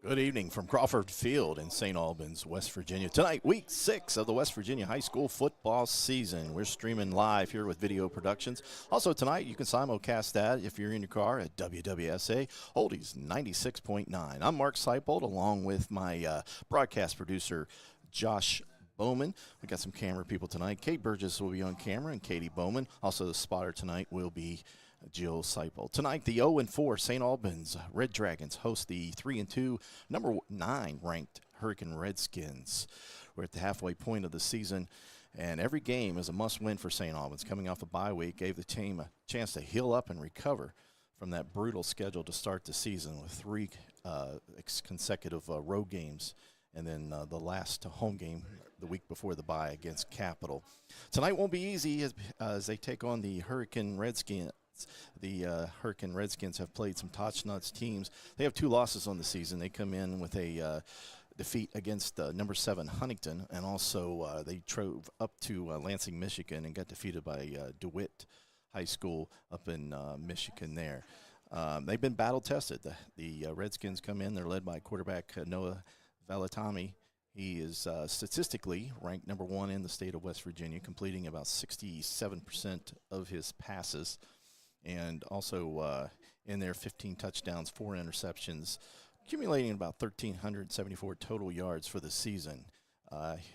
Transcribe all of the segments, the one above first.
Good evening from Crawford Field in St. Albans, West Virginia. Tonight, week 6 of the West Virginia high school football season. We're streaming live here with Video Productions. Also tonight, you can simulcast that if you're in your car at WWSA Oldies 96.9. I'm Mark Seipold along with my broadcast producer, Josh Bowman. We got some camera people tonight. Kate Burgess will be on camera and Katie Bowman. Also the spotter tonight will be Jill Seipold. Tonight, the 0-4 St. Albans Red Dragons host the 3-2, number 9 ranked Hurricane Redskins. We're at the halfway point of the season, and every game is a must-win for St. Albans. Coming off a bye week, gave the team a chance to heal up and recover from that brutal schedule to start the season with 3 consecutive road games, and then the last home game the week before the bye against Capital. Tonight won't be easy as they take on the Hurricane Redskins. The Hurricane Redskins have played some top-notch teams. They have 2 losses on the season. They come in with a defeat against number 7 Huntington, and also they drove up to Lansing, Michigan, and got defeated by DeWitt High School up in Michigan there. They've been battle-tested. The Redskins come in. They're led by quarterback Noah Valatami. He is statistically ranked number 1 in the state of West Virginia, completing about 67% of his passes. And also in there, 15 touchdowns, 4 interceptions, accumulating about 1,374 total yards for the season.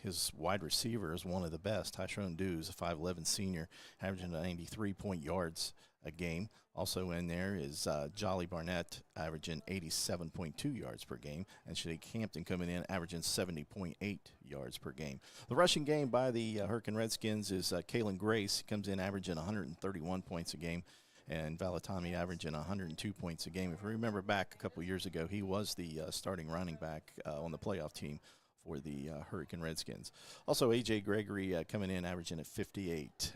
His wide receiver is one of the best, Tyshawn Dews, a 5'11 senior, averaging 93 yards a game. Also in there is Jolly Barnett, averaging 87.2 yards per game, and Shake Hampton coming in, averaging 70.8 yards per game. The rushing game by the Hurricane Redskins is Kalen Grace. He comes in averaging 131 points a game, and Valatami averaging 102 points a game. If you remember back a couple years ago, he was the starting running back on the playoff team for the Hurricane Redskins. Also, A.J. Gregory coming in averaging at 58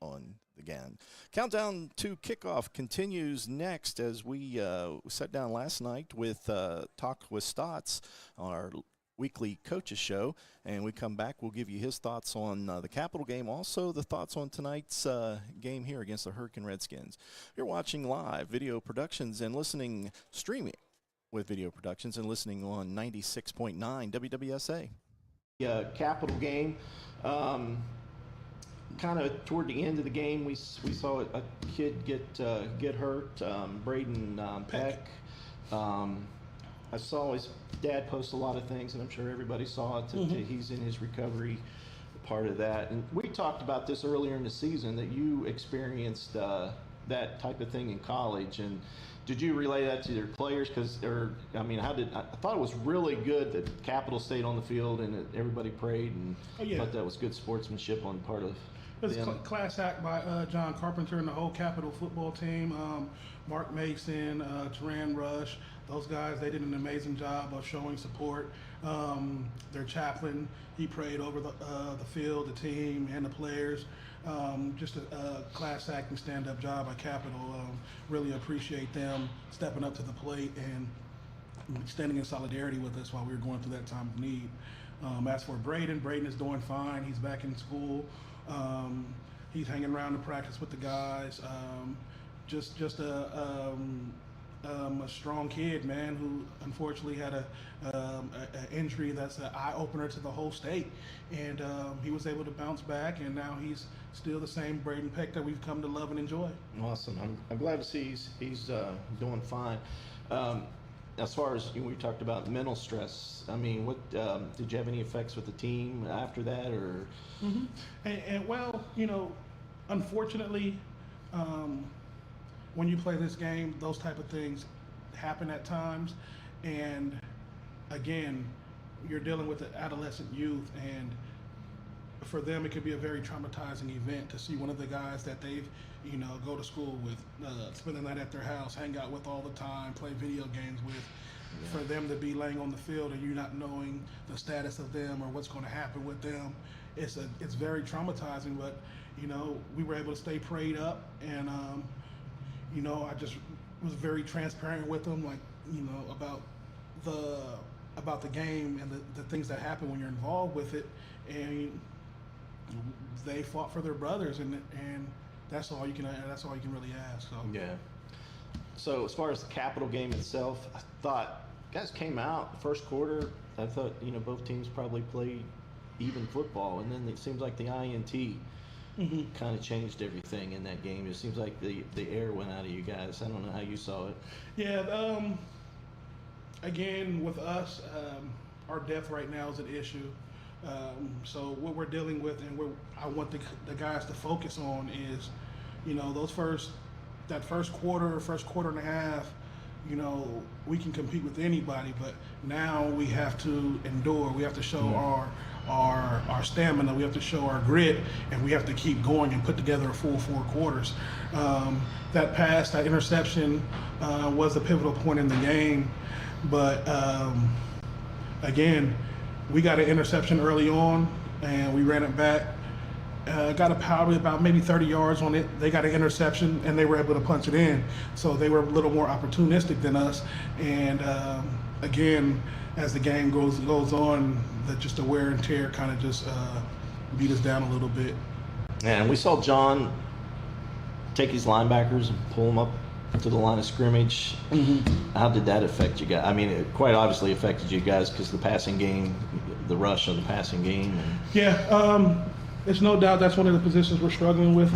on the game. Countdown to kickoff continues next as we sat down last night with Talk with Stotts on our weekly coaches show, and we come back, we'll give you his thoughts on the Capital game, also the thoughts on tonight's game here against the Hurricane Redskins. You're watching live Video Productions and streaming with Video Productions and listening on 96.9 WWSA. Capital game, kind of toward the end of the game, we saw a kid get hurt, Braden Peck. I saw his dad post a lot of things, and I'm sure everybody saw it. He's in his recovery part of that. And we talked about this earlier in the season, that you experienced that type of thing in college. And did you relay that to your players? I thought it was really good that Capital stayed on the field and that everybody prayed, and I thought that was good sportsmanship on part of it was a class act by John Carpenter and the whole Capital football team. Mark Mason, Teran Rush, those guys, they did an amazing job of showing support. Their chaplain, he prayed over the field, the team, and the players. Just a class act and stand-up job by Capital. Really appreciate them stepping up to the plate and standing in solidarity with us while we were going through that time of need. As for Braden is doing fine. He's back in school. He's hanging around to practice with the guys. Just a strong kid, man, who unfortunately had an injury that's an eye-opener to the whole state. And he was able to bounce back, and now he's still the same Braden Peck that we've come to love and enjoy. Awesome. I'm glad to see he's doing fine. As far as we talked about mental stress, what did you have any effects with the team after that, or? Mm-hmm. And well, unfortunately, when you play this game, those type of things happen at times. And again, you're dealing with an adolescent youth, and for them, it could be a very traumatizing event to see one of the guys that they've, go to school with, spend the night at their house, hang out with all the time, play video games with, for them to be laying on the field and you not knowing the status of them or what's going to happen with them. It's very traumatizing, but, we were able to stay prayed up, and, I just was very transparent with them, about the game and the things that happen when you're involved with it. And they fought for their brothers, and that's all you can really ask. So yeah. So as far as the Capital game itself, I thought guys came out the first quarter. I thought, both teams probably played even football, and then it seems like the INT kind of changed everything in that game. It seems like the air went out of you guys. I don't know how you saw it. Yeah, again, with us, our depth right now is an issue. So what we're dealing with, and I want the guys to focus on is, that first quarter and a half, we can compete with anybody, but now we have to endure. We have to show our stamina. We have to show our grit, and we have to keep going and put together a full 4 quarters. That interception was a pivotal point in the game, but again, we got an interception early on, and we ran it back. Got probably about maybe 30 yards on it. They got an interception, and they were able to punch it in. So they were a little more opportunistic than us. And again, as the game goes on, just the wear and tear kind of just beat us down a little bit. And we saw John take his linebackers and pull them up to the line of scrimmage. How did that affect you guys? I mean, it quite obviously affected you guys because the passing game, the rush of the passing game. It's no doubt that's one of the positions we're struggling with.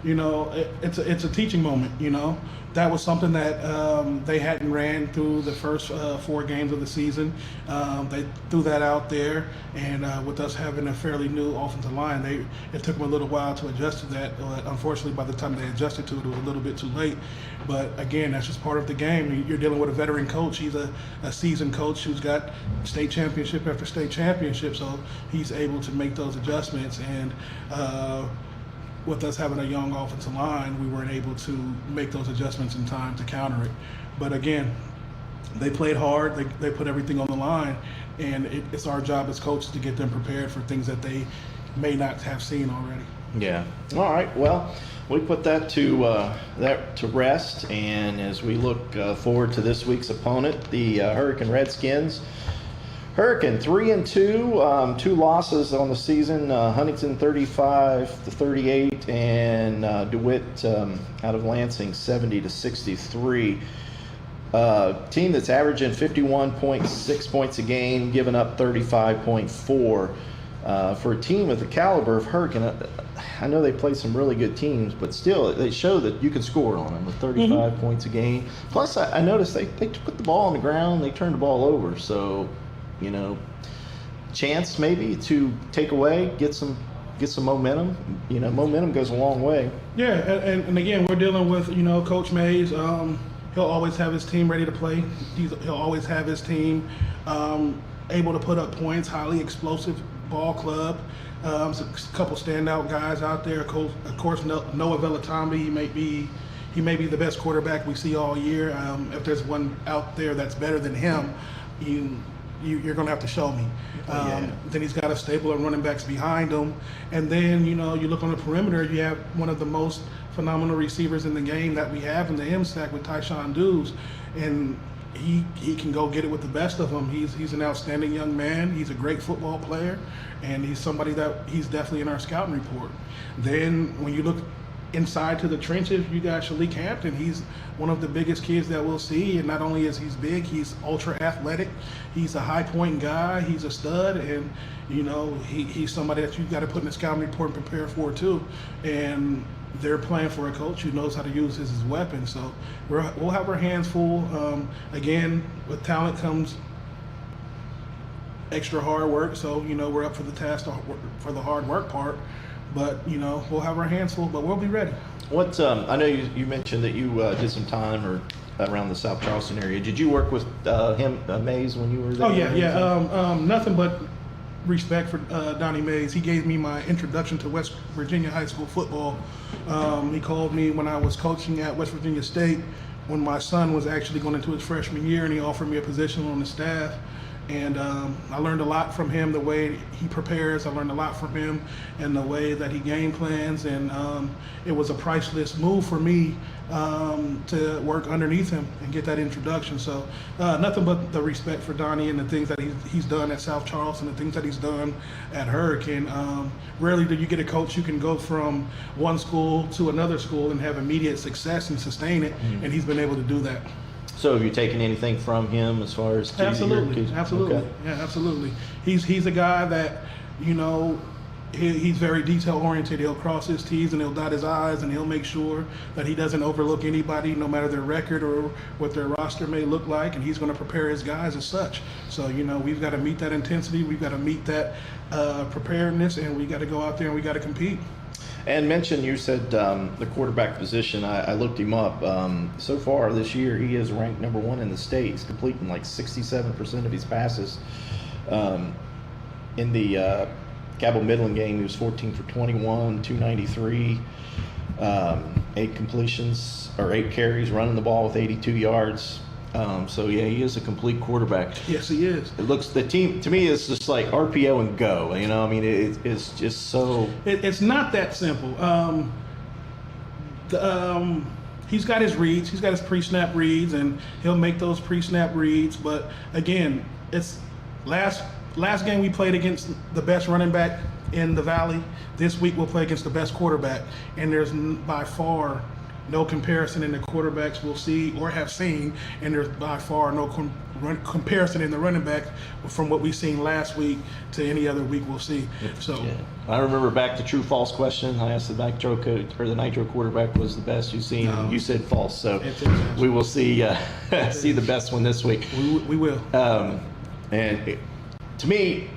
It's a teaching moment. That was something that they hadn't ran through the first 4 games of the season. They threw that out there, and with us having a fairly new offensive line, it took them a little while to adjust to that. Unfortunately, by the time they adjusted to it, it was a little bit too late. But again, that's just part of the game. You're dealing with a veteran coach. He's a seasoned coach who's got state championship after state championship, so he's able to make those adjustments. And with us having a young offensive line, we weren't able to make those adjustments in time to counter it. But again, they played hard. They put everything on the line, and it's our job as coaches to get them prepared for things that they may not have seen already. Yeah. All right. Well, we put that to rest, and as we look forward to this week's opponent, the Hurricane Redskins. Hurricane 3-2, 2 losses on the season. Huntington 35-38, and DeWitt out of Lansing 70-63. Team that's averaging 51.6 points a game, giving up 35.4. For a team of the caliber of Hurricane, I know they play some really good teams, but still, they show that you can score on them with 35 points a game. Plus, I noticed they put the ball on the ground, they turned the ball over, so chance maybe to take away, get some momentum. Momentum goes a long way. Yeah, and again, we're dealing with Coach Mays. He'll always have his team ready to play. He'll always have his team able to put up points. Highly explosive ball club. A couple standout guys out there. Of course, Noah Velatambi. He may be the best quarterback we see all year. If there's one out there that's better than him, you're going to have to show me. Then he's got a stable of running backs behind him. And then, you look on the perimeter, you have one of the most phenomenal receivers in the game that we have in the MSAC with Tyshawn Dews. And he can go get it with the best of them. He's an outstanding young man. He's a great football player. And he's somebody that he's definitely in our scouting report. Then when you look inside to the trenches, you got Shalik Hampton. He's one of the biggest kids that we'll see, and not only is he's big, he's ultra athletic. He's a high point guy. He's a stud, and he's somebody that you got to put in the scouting report and prepare for too. And they're playing for a coach who knows how to use his weapon. So we'll have our hands full. Again, with talent comes extra hard work. So we're up for the task for the hard work part. But, we'll have our hands full, but we'll be ready. What I know you mentioned that you did some time around the South Charleston area. Did you work with Mays when you were there? Oh, yeah. Nothing but respect for Donnie Mays. He gave me my introduction to West Virginia high school football. He called me when I was coaching at West Virginia State when my son was actually going into his freshman year, and he offered me a position on the staff. And I learned a lot from him, the way he prepares. I learned a lot from him and the way that he game plans. And it was a priceless move for me to work underneath him and get that introduction. So nothing but the respect for Donnie and the things that he's done at South Charleston, the things that he's done at Hurricane. Rarely do you get a coach who can go from one school to another school and have immediate success and sustain it. And he's been able to do that. So have you taken anything from him as far as Absolutely. Okay. Yeah, absolutely. He's a guy that, you know, he's very detail oriented. He'll cross his T's and he'll dot his I's, and he'll make sure that he doesn't overlook anybody, no matter their record or what their roster may look like, and he's going to prepare his guys as such. So, you know, we've got to meet that intensity, we've got to meet that preparedness, and we got to go out there and we got to compete. And you said the quarterback position. I looked him up. So far this year, he is ranked number 1 in the state. He's completing like 67% of his passes. In the Cabell Midland game, he was 14 for 21, 293, 8 completions or 8 carries, running the ball with 82 yards. So yeah, he is a complete quarterback. Yes, he is. It looks, the team to me is just like RPO and go. You know, I mean, it's just so. It's not that simple. He's got his reads. He's got his pre-snap reads, and he'll make those pre-snap reads. But again, it's last game we played against the best running back in the Valley. This week we'll play against the best quarterback, and there's by far no comparison in the quarterbacks we'll see or have seen, and there's by far no comparison in the running back from what we've seen last week to any other week we'll see. So yeah. I remember back to true/false question. I asked the Nitro coach, or the Nitro quarterback was the best you've seen, and you said false. So we will see see the best one this week. We will. To me,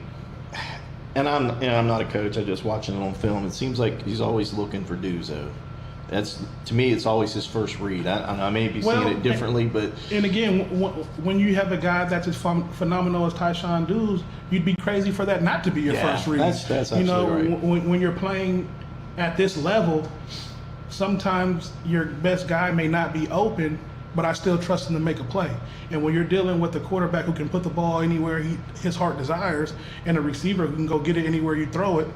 and I'm not a coach. I'm just watching it on film. It seems like he's always looking for Duzo. That's, to me, it's always his first read. I may be seeing it differently, but and again, when you have a guy that's as phenomenal as Tyshawn Dews, you'd be crazy for that not to be your first read. That's absolutely right. When you're playing at this level, sometimes your best guy may not be open, but I still trust him to make a play. And when you're dealing with a quarterback who can put the ball anywhere his heart desires, and a receiver who can go get it anywhere you throw it,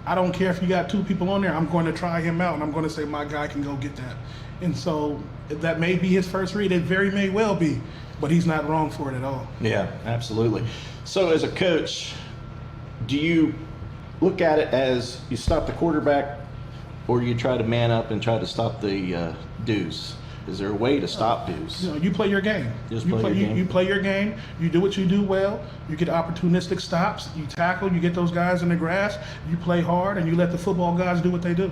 I don't care if you got 2 people on there. I'm going to try him out, and I'm going to say my guy can go get that. And so that may be his first read. It very may well be, but he's not wrong for it at all. Yeah, absolutely. So as a coach, do you look at it as you stop the quarterback, or do you try to man up and try to stop the Deuce? Is there a way to stop Deuce? You play your game. You play your game. You do what you do well. You get opportunistic stops. You tackle. You get those guys in the grass. You play hard, and you let the football guys do what they do.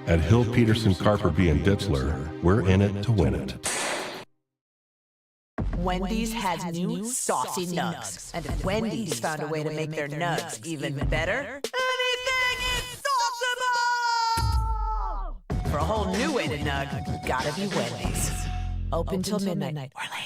At Hill, Peterson, Carper, B, and Ditzler, we're in it to win it. Wendy's has new saucy nugs. And if Wendy's found a way to make their nugs even better, anything is sauceable! For a whole new way to nug, gotta be Wendy's. Open till midnight or later.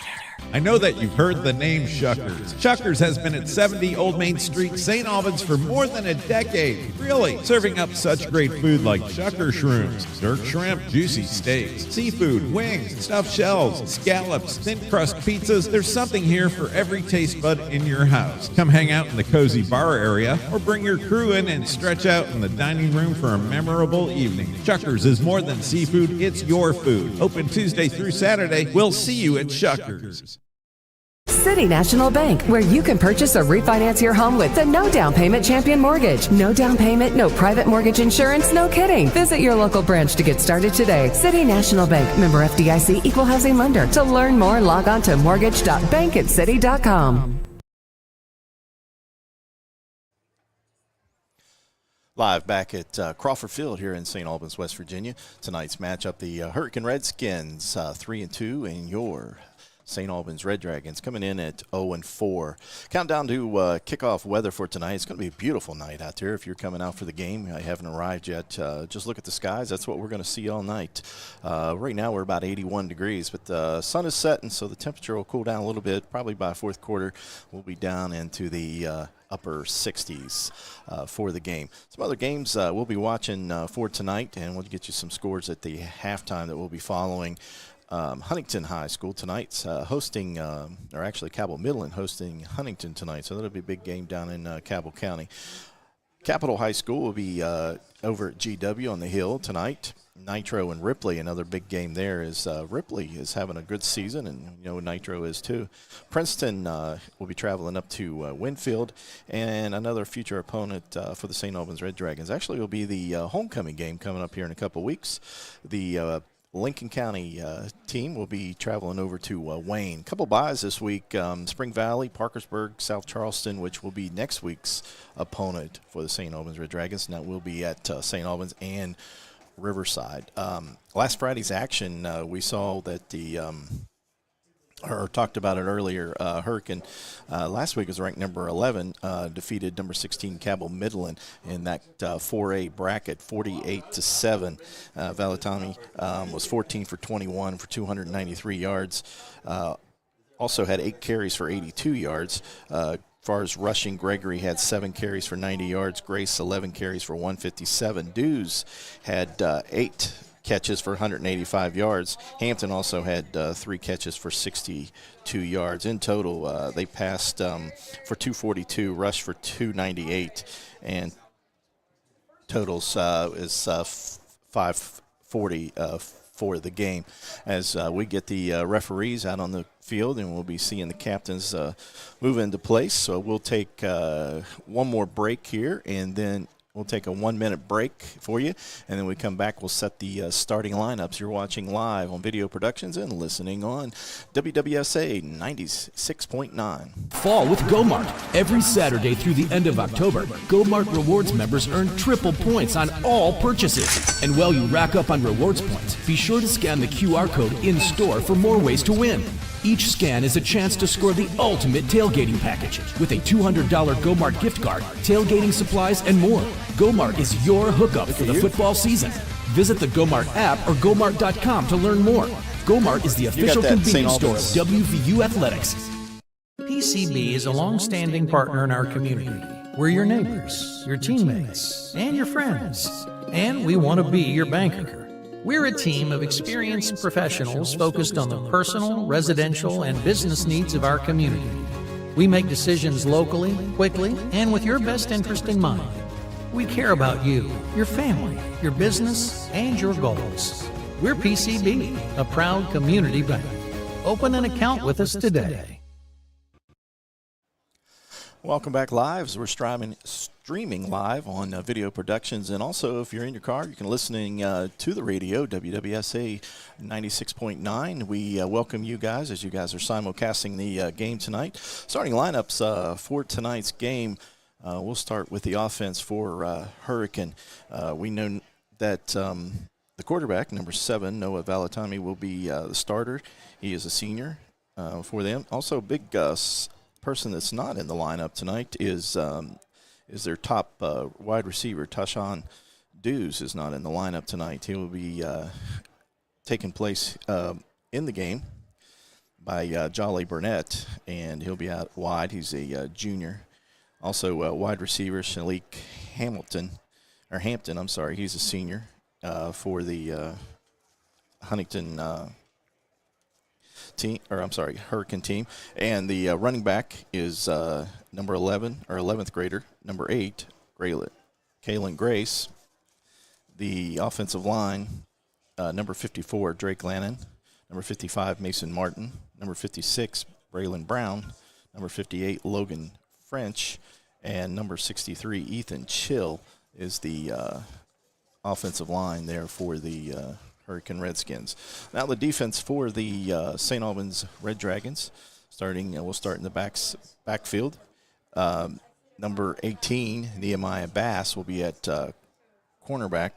I know that you've heard the name Shuckers. Shuckers has been at 70 Old Main Street, St. Albans for more than a decade. Really, serving up such great food like Shucker Shrooms, jerk shrimp, juicy steaks, seafood, wings, stuffed shells, scallops, thin crust pizzas. There's something here for every taste bud in your house. Come hang out in the cozy bar area, or bring your crew in and stretch out in the dining room for a memorable evening. Shuckers is more than seafood, it's your food. Open Tuesday through Saturday. We'll see you at Shuckers. City National Bank, where you can purchase or refinance your home with the no down payment Champion Mortgage. No down payment, no private mortgage insurance, no kidding. Visit your local branch to get started today. City National Bank, member FDIC, equal housing lender. To learn more, log on to mortgage.bankatcity.com. Live back at Crawford Field here in St. Albans, West Virginia. Tonight's matchup, the Hurricane Redskins, 3-2, and your St. Albans Red Dragons coming in at 0-4. Countdown to kickoff weather for tonight. It's going to be a beautiful night out there. If you're coming out for the game, I haven't arrived yet. Just look at the skies. That's what we're going to see all night. Right now we're about 81 degrees, but the sun is setting, so the temperature will cool down a little bit. Probably by fourth quarter, we'll be down into the upper 60s for the game. Some other games we'll be watching for tonight, and we'll get you some scores at the halftime that we'll be following. Huntington High School tonight's hosting, or actually Cabell Midland hosting Huntington tonight, so that'll be a big game down in Cabell County. Capitol High School will be over at GW on the Hill tonight. Nitro and Ripley, another big game there is Ripley is having a good season, and Nitro is too. Princeton will be traveling up to Winfield, and another future opponent for the St. Albans Red Dragons actually will be the homecoming game coming up here in a couple weeks. The Lincoln County team will be traveling over to Wayne. Couple byes this week, Spring Valley, Parkersburg, South Charleston, which will be next week's opponent for the St. Albans Red Dragons, and that will be at St. Albans and Riverside. Last Friday's action, we saw that or talked about it earlier, Hurricane last week was ranked number 11, defeated number 16 Cabell Midland in that 4A bracket, 48-7. Valentani was 14 for 21 for 293 yards. Also had 8 carries for 82 yards. As far as rushing, Gregory had 7 carries for 90 yards. Grace, 11 carries for 157. Dews had 8 catches for 185 yards. Hampton also had 3 catches for 62 yards. In total, they passed for 242, rushed for 298, and totals is 540 for the game. As we get the referees out on the field, and we'll be seeing the captains move into place. So we'll take one more break here, and then we'll take a 1-minute break for you, and then we come back. We'll set the starting lineups. You're watching live on Video Productions and listening on WWSA 96.9. Fall with GoMart. Every Saturday through the end of October, GoMart Rewards members earn triple points on all purchases. And while you rack up on rewards points, be sure to scan the QR code in-store for more ways to win. Each scan is a chance to score the ultimate tailgating package with a $200 GoMart gift card, tailgating supplies, and more. GoMart is your hookup for the football season. Visit the GoMart app or GoMart.com to learn more. GoMart is the official convenience store of WVU Athletics. PCB is a long-standing partner in our community. We're your neighbors, your teammates, and your friends. And we want to be your banker. We're a team of experienced professionals focused on the personal, residential, and business needs of our community. We make decisions locally, quickly, and with your best interest in mind. We care about you, your family, your business, and your goals. We're PCB, a proud community bank. Open an account with us today. Welcome back live. We're streaming live on Video Productions, and also if you're in your car, you can listening to the radio, WWSA 96.9. We welcome you guys as you guys are simulcasting the game tonight. Starting lineups for tonight's game, we'll start with the offense for Hurricane. We know that the quarterback, number 7, Noah Valentani, will be the starter. He is a senior for them. Also, big person that's not in the lineup tonight is their top wide receiver, Tashawn Dews, is not in the lineup tonight. He will be taking place in the game by Jolly Burnett, and he'll be out wide. He's a junior. Also, wide receiver Shalik Hampton. He's a senior for the Huntington team, Hurricane team. And the running back is number 11, or 11th grader, number 8, Kaylin Grace. The offensive line, number 54, Drake Lannon. Number 55, Mason Martin. Number 56, Braylon Brown. Number 58, Logan French. And number 63, Ethan Chill, is the offensive line there for the Hurricane Redskins. Now the defense for the St. Albans Red Dragons. We'll start in the backfield. Number 18, Nehemiah Bass, will be at cornerback.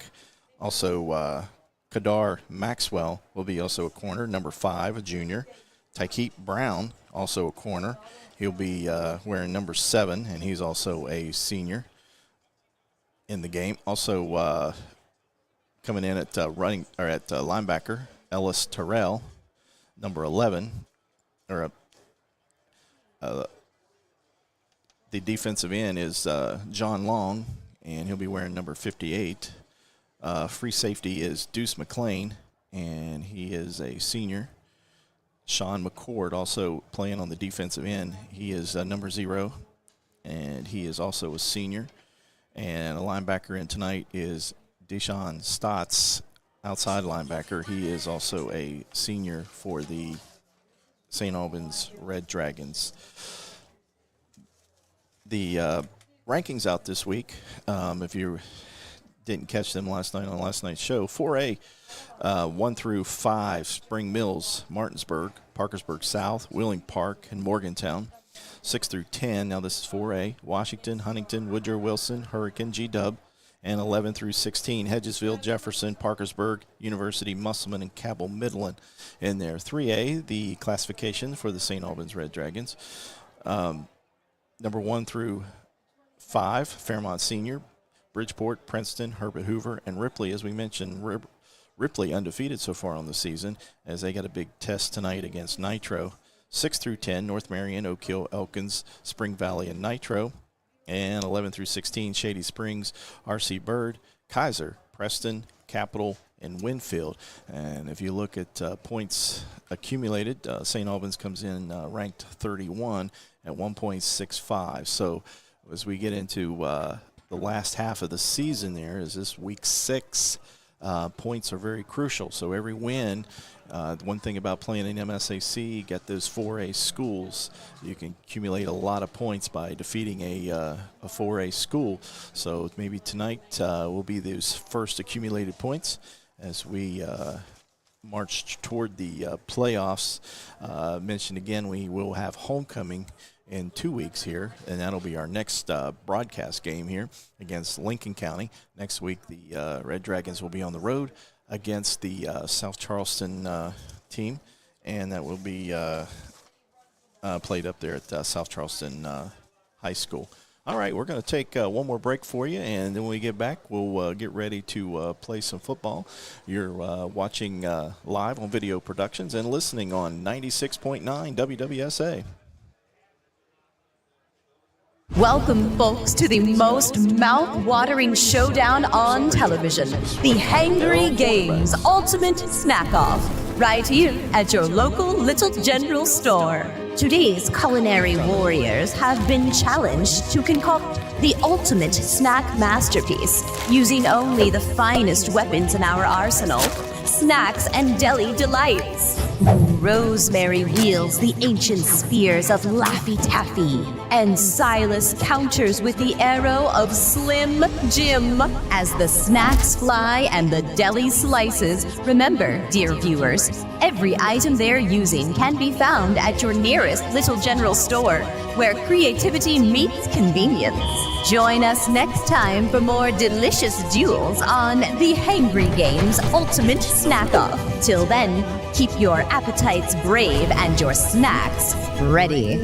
Also, Kadar Maxwell will be also a corner. Number 5, a junior. Tykeet Brown, also a corner. He'll be wearing number 7, and he's also a senior in the game. Also, coming in at linebacker, Ellis Terrell, number 11, the defensive end is John Long, and he'll be wearing number 58. Free safety is Deuce McLean, and he is a senior. Sean McCord also playing on the defensive end. He is number 0, and he is also a senior. And a linebacker in tonight is Deshaun Stotts, outside linebacker. He is also a senior for the St. Albans Red Dragons. The rankings out this week, if you didn't catch them last night on last night's show. 4A, 1 through 5, Spring Mills, Martinsburg, Parkersburg South, Wheeling Park, and Morgantown. 6 through 10, now this is 4A, Washington, Huntington, Woodrow Wilson, Hurricane, G-Dub. And 11 through 16, Hedgesville, Jefferson, Parkersburg, University, Musselman, and Cabell Midland in there. 3A, the classification for the St. Albans Red Dragons. Number 1 through 5, Fairmont Senior, Bridgeport, Princeton, Herbert Hoover, and Ripley. As we mentioned, Ripley undefeated so far on the season as they got a big test tonight against Nitro. 6 through 10, North Marion, Oak Hill, Elkins, Spring Valley, and Nitro. And 11 through 16, Shady Springs, R.C. Bird, Kaiser, Preston, Capital, and Winfield. And if you look at points accumulated, St. Albans comes in ranked 31 at 1.65. So as we get into the last half of the season there, is this week 6, points are very crucial. So every win, one thing about playing in MSAC, you get those 4A schools. You can accumulate a lot of points by defeating a 4A school. So maybe tonight will be those first accumulated points as we march toward the playoffs. Mentioned again, we will have homecoming in 2 weeks here, and that'll be our next broadcast game here against Lincoln County. Next week, the Red Dragons will be on the road against the South Charleston team, and that will be played up there at South Charleston High School. All right, we're going to take one more break for you, and then when we get back, we'll get ready to play some football. You're watching live on Video Productions and listening on 96.9 WWSA. Welcome, folks, to the most mouth-watering showdown on television, the Hangry Games Ultimate Snack-Off, right here at your local Little General store. Today's culinary warriors have been challenged to concoct the ultimate snack masterpiece using only the finest weapons in our arsenal, snacks and deli delights. Rosemary wields the ancient spears of Laffy Taffy, and Silas counters with the arrow of Slim Jim. As the snacks fly and the deli slices, remember, dear viewers, every item they're using can be found at your nearest Little General store, where creativity meets convenience. Join us next time for more delicious duels on the Hangry Games Ultimate Snack-Off. Till then, keep your appetites brave and your snacks ready.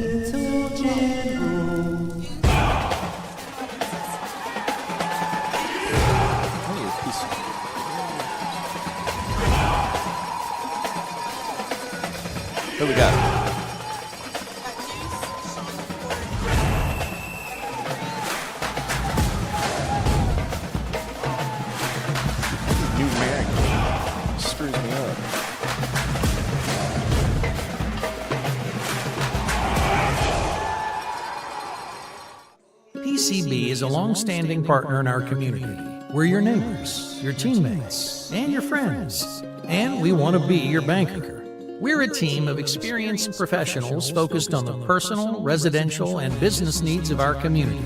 Who we got? Screws me up. PCB is a long-standing partner in our community. We're your neighbors, your teammates, and your friends. And we want to be your banker. We're a team of experienced professionals focused on the personal, residential, and business needs of our community.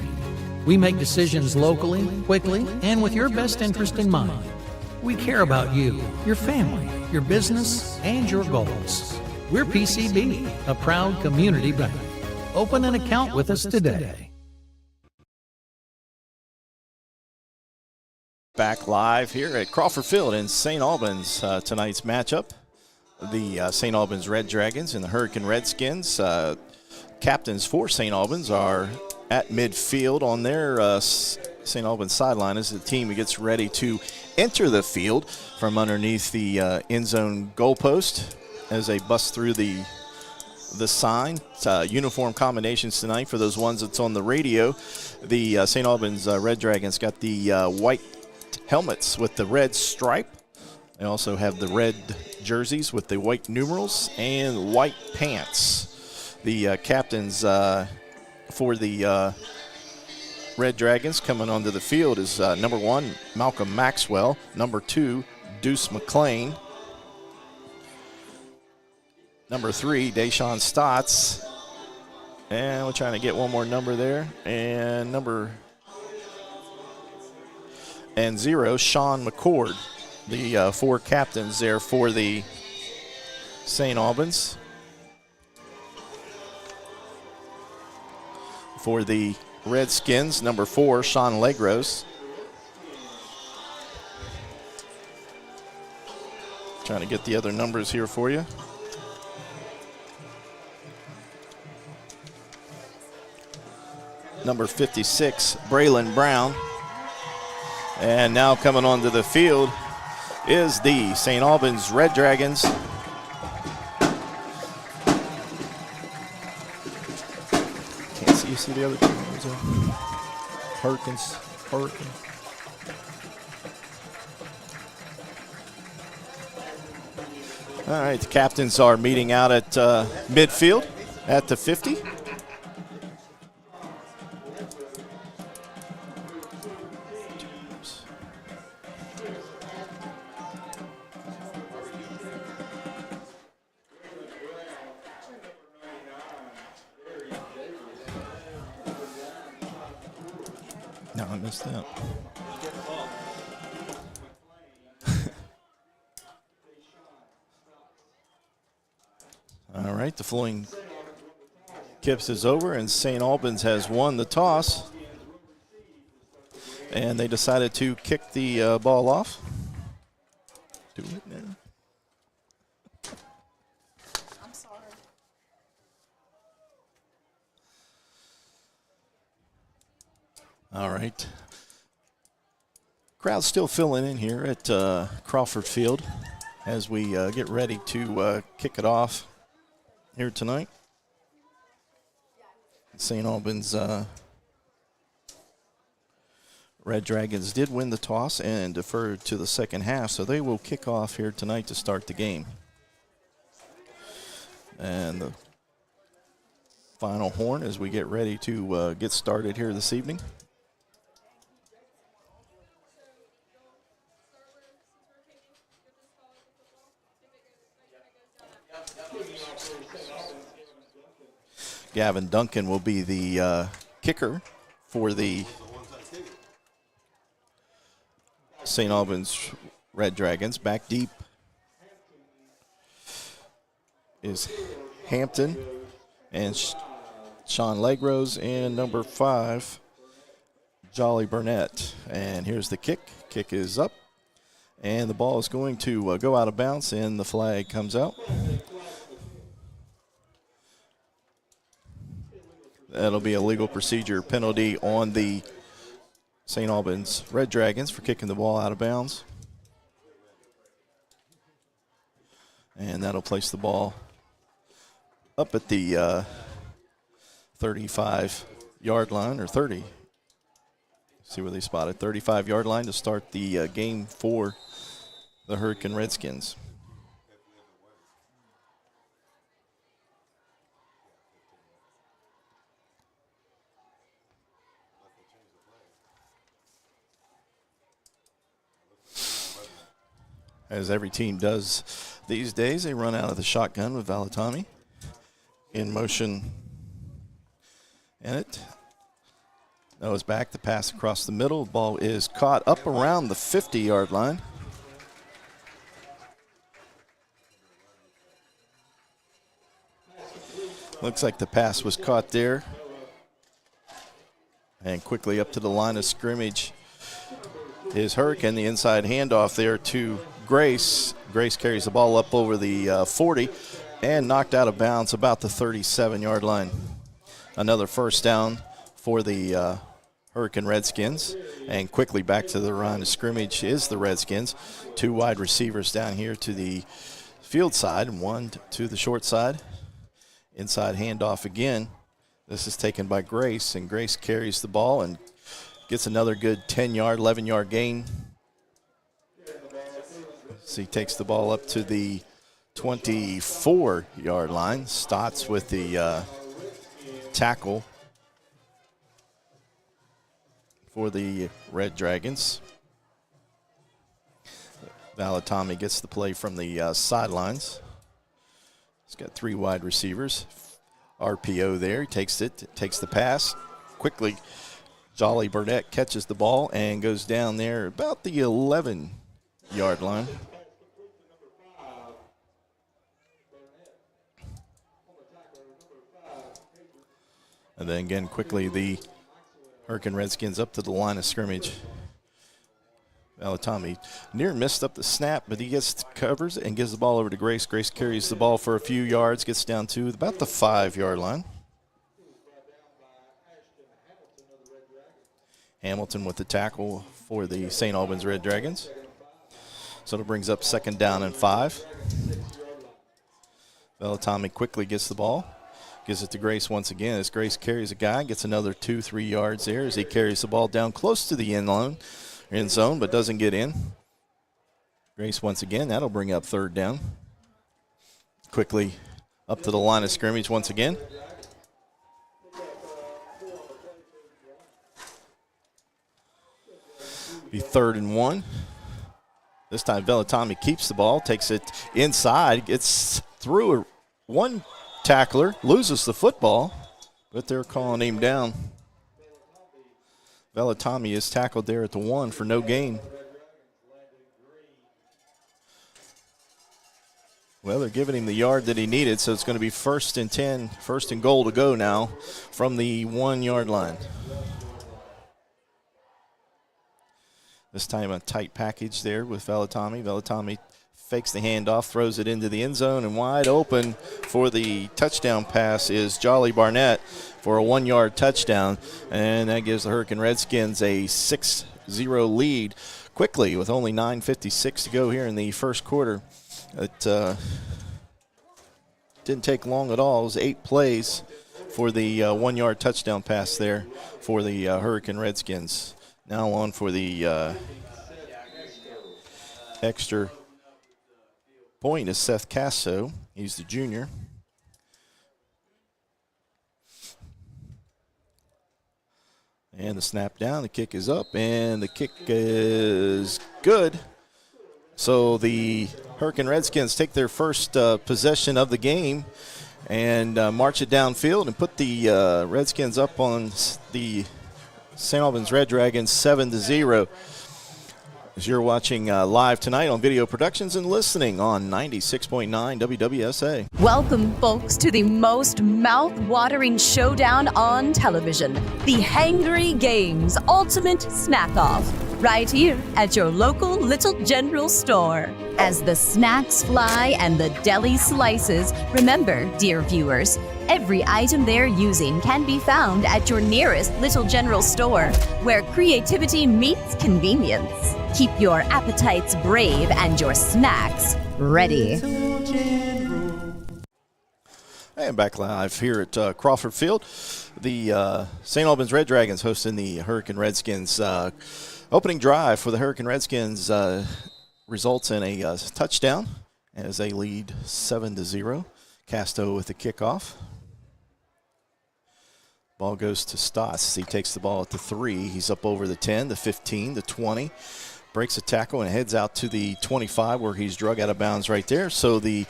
We make decisions locally, quickly, and with your best interest in mind. We care about you, your family, your business, and your goals. We're PCB, a proud community bank. Open an account with us today. Back live here at Crawford Field in St. Albans. Tonight's matchup, the St. Albans Red Dragons and the Hurricane Redskins. Captains for St. Albans are at midfield on their St. Albans sideline as the team gets ready to enter the field from underneath the end zone goalpost as they bust through the sign. Uniform combinations tonight for those ones that's on the radio. The St. Albans Red Dragons got the white helmets with the red stripe. They also have the red jerseys with the white numerals and white pants. The captains for the Red Dragons coming onto the field is number 1, Malcolm Maxwell. Number 2, Deuce McLean. Number 3, Deshaun Stotts. And we're trying to get one more number there. And number and 0, Sean McCord. The 4 captains there for the St. Albans. For the Redskins, number 4, Sean Legros. Trying to get the other numbers here for you. Number 56, Braylon Brown. And now coming onto the field is the St. Albans Red Dragons. Can't see. You see the other two numbers there? Hurricanes. All right, the captains are meeting out at midfield at the 50. No, I missed that. All right, the flowing kips is over, and St. Albans has won the toss. And they decided to kick the ball off. Do it now. I'm sorry. All right. Crowd's still filling in here at Crawford Field as we get ready to kick it off here tonight. St. Albans Red Dragons did win the toss and deferred to the second half, so they will kick off here tonight to start the game. And the final horn as we get ready to get started here this evening. Gavin Duncan will be the kicker for the St. Albans Red Dragons. Back deep is Hampton and Sean Legros, and number 5, Jolly Burnett. And here's the kick. Kick is up, and the ball is going to go out of bounds, and the flag comes out. That'll be a legal procedure penalty on the St. Albans Red Dragons for kicking the ball out of bounds. And that'll place the ball up at the 35-yard line, or 30. See where they spotted. 35-yard line to start the game for the Hurricane Redskins. As every team does these days, they run out of the shotgun with Valatami in motion in it. Noah's back, the pass across the middle. The ball is caught up around the 50-yard line. Looks like the pass was caught there. And quickly up to the line of scrimmage is Hurricane. The inside handoff there to Grace. Grace carries the ball up over the 40 and knocked out of bounds about the 37-yard line. Another first down for the Hurricane Redskins. And quickly back to the line of scrimmage is the Redskins. 2 wide receivers down here to the field side and 1 to the short side. Inside handoff again. This is taken by Grace, and Grace carries the ball and gets another good 10-yard, 11-yard gain. So he takes the ball up to the 24-yard line. Stotts with the tackle for the Red Dragons. Valatami gets the play from the sidelines. He's got 3 wide receivers. RPO there. He takes it, takes the pass. Quickly, Jolly Burnett catches the ball and goes down there about the 11-yard line. And then again, quickly, the Hurricane Redskins up to the line of scrimmage. Tommy near missed up the snap, but he covers and gives the ball over to Grace. Grace carries the ball for a few yards, gets down to about the 5-yard line. Hamilton with the tackle for the St. Albans Red Dragons. So it brings up 2nd down and 5. Tommy quickly gets the ball. Gives it to Grace once again as Grace carries a guy, gets another 2-3 yards there as he carries the ball down close to the end zone, but doesn't get in. Grace once again, that'll bring up 3rd down. Quickly up to the line of scrimmage once again. Be 3rd and 1. This time Tommy keeps the ball, takes it inside, gets through one tackler, loses the football, but they're calling him down. Tommy is tackled there at the 1 for no gain. Well, they're giving him the yard that he needed, so it's going to be 1st and 10, 1st and goal to go now from the 1-yard line. This time a tight package there with Tommy. Tommy fakes the handoff, throws it into the end zone, and wide open for the touchdown pass is Jolly Barnett for a 1-yard touchdown, and that gives the Hurricane Redskins a 6-0 lead quickly with only 9:56 to go here in the first quarter. It didn't take long at all. It was 8 plays for the 1-yard touchdown pass there for the Hurricane Redskins. Now on for the extra point is Seth Casso. He's the junior. And the snap down, the kick is up, and the kick is good. So the Hurricane Redskins take their first possession of the game and march it downfield and put the Redskins up on the St. Albans Red Dragons 7-0. As you're watching live tonight on Video Productions and listening on 96.9 WWSA. Welcome, folks, to the most mouth-watering showdown on television, the Hangry Games Ultimate Snack-Off, right here at your local Little General store. As the snacks fly and the deli slices, remember, dear viewers, every item they're using can be found at your nearest Little General store, where creativity meets convenience. Keep your appetites brave and your snacks ready. And back live here at Crawford Field. The St. Albans Red Dragons hosting the Hurricane Redskins. Opening drive for the Hurricane Redskins results in a touchdown as they lead 7-0. Casto with the kickoff. Ball goes to Stotts. He takes the ball at the 3. He's up over the 10, the 15, the 20. Breaks a tackle and heads out to the 25 where he's drug out of bounds right there. So the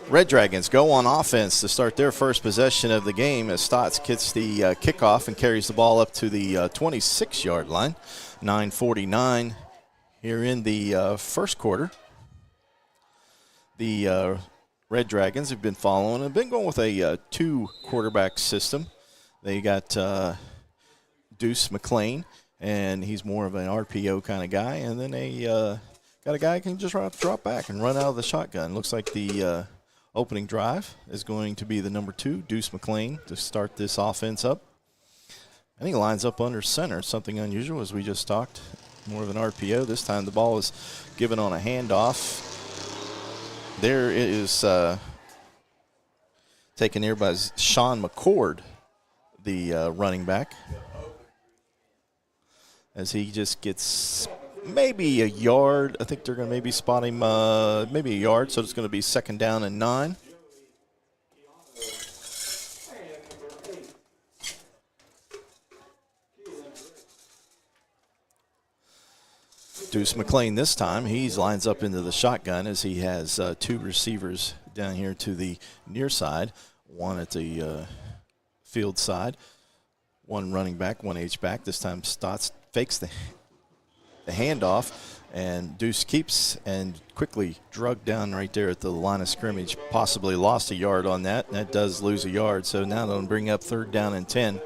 Red Dragons go on offense to start their first possession of the game as Stotts gets the kickoff and carries the ball up to the 26-yard line. 9:49 here in the first quarter. The Red Dragons have been following. Have been going with a 2-quarterback system. They got Deuce McLean, and he's more of an RPO kind of guy. And then they got a guy who can just drop back and run out of the shotgun. Looks like the opening drive is going to be the number 2, Deuce McLean, to start this offense up. I think he lines up under center, something unusual as we just talked. More of an RPO. This time the ball is given on a handoff. There it is taken here by Sean McCord, the running back, as he just gets maybe a yard. I think they're going to maybe spot him maybe a yard, so it's going to be 2nd down and 9. Deuce McLean this time, he lines up into the shotgun as he has 2 receivers down here to the near side, one at the field side, one running back, one H-back. This time Stotts fakes the handoff, and Deuce keeps and quickly drug down right there at the line of scrimmage. Possibly lost a yard on that, and that does lose a yard. So now they'll bring up 3rd down and 10.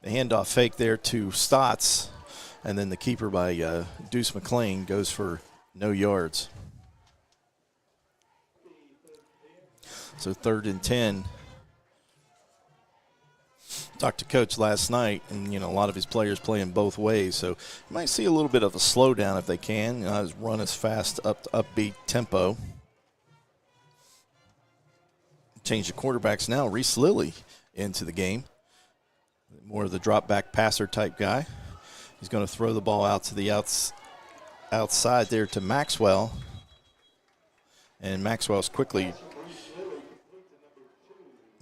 The handoff fake there to Stotts, and then the keeper by Deuce McLean goes for no yards. So 3rd and 10. Talked to Coach last night, and a lot of his players playing both ways, so you might see a little bit of a slowdown if they can. Run as fast, upbeat tempo. Change the quarterbacks now. Reese Lilly into the game, more of the drop back passer type guy. He's going to throw the ball out to the outside there to Maxwell, and Maxwell's quickly.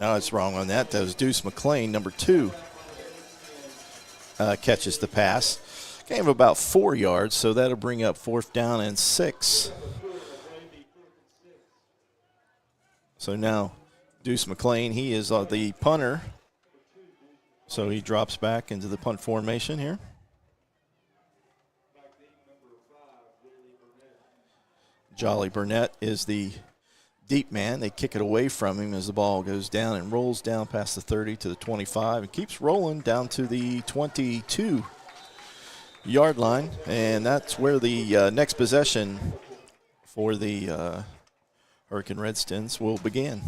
No, it's wrong on that. That was Deuce McLean, number 2, catches the pass. Gave him about 4 yards, so that'll bring up 4th down and 6. So now Deuce McLean, he is the punter. So he drops back into the punt formation here. Jolly Burnett is the deep man. They kick it away from him as the ball goes down and rolls down past the 30 to the 25 and keeps rolling down to the 22-yard line. And that's where the next possession for the Hurricane Redskins will begin.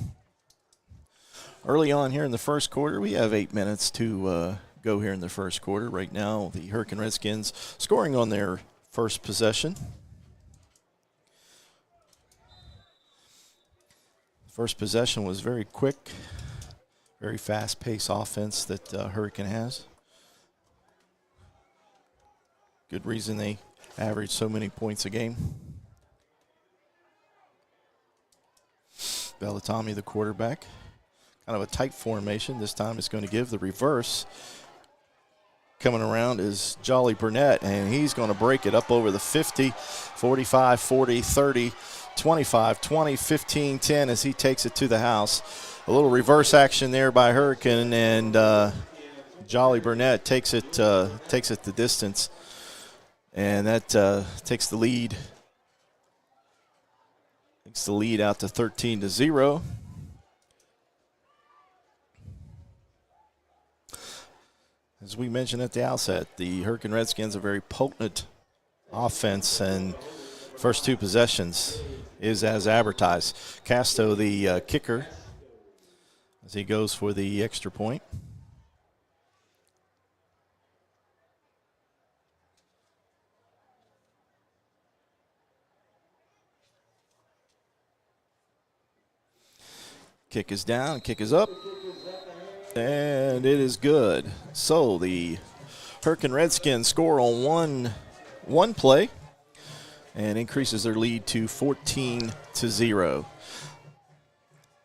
Early on here in the first quarter, we have 8 minutes to go here in the first quarter. Right now, the Hurricane Redskins scoring on their first possession. First possession was very quick, very fast-paced offense that Hurricane has. Good reason they average so many points a game. Bellatami, the quarterback. Kind of a tight formation. This time it's going to give the reverse. Coming around is Jolly Burnett, and he's going to break it up over the 50, 45, 40, 30, 25, 20, 15, 10 as he takes it to the house. A little reverse action there by Hurricane, and Jolly Burnett takes it the distance, and that takes the lead. Takes the lead out to 13-0. As we mentioned at the outset, the Hurricane Redskins are a very potent offense, and first 2 possessions is as advertised. Casto, the kicker, as he goes for the extra point. Kick is down, kick is up, and it is good. So the Hurricane Redskins score on one play and increases their lead to 14-0.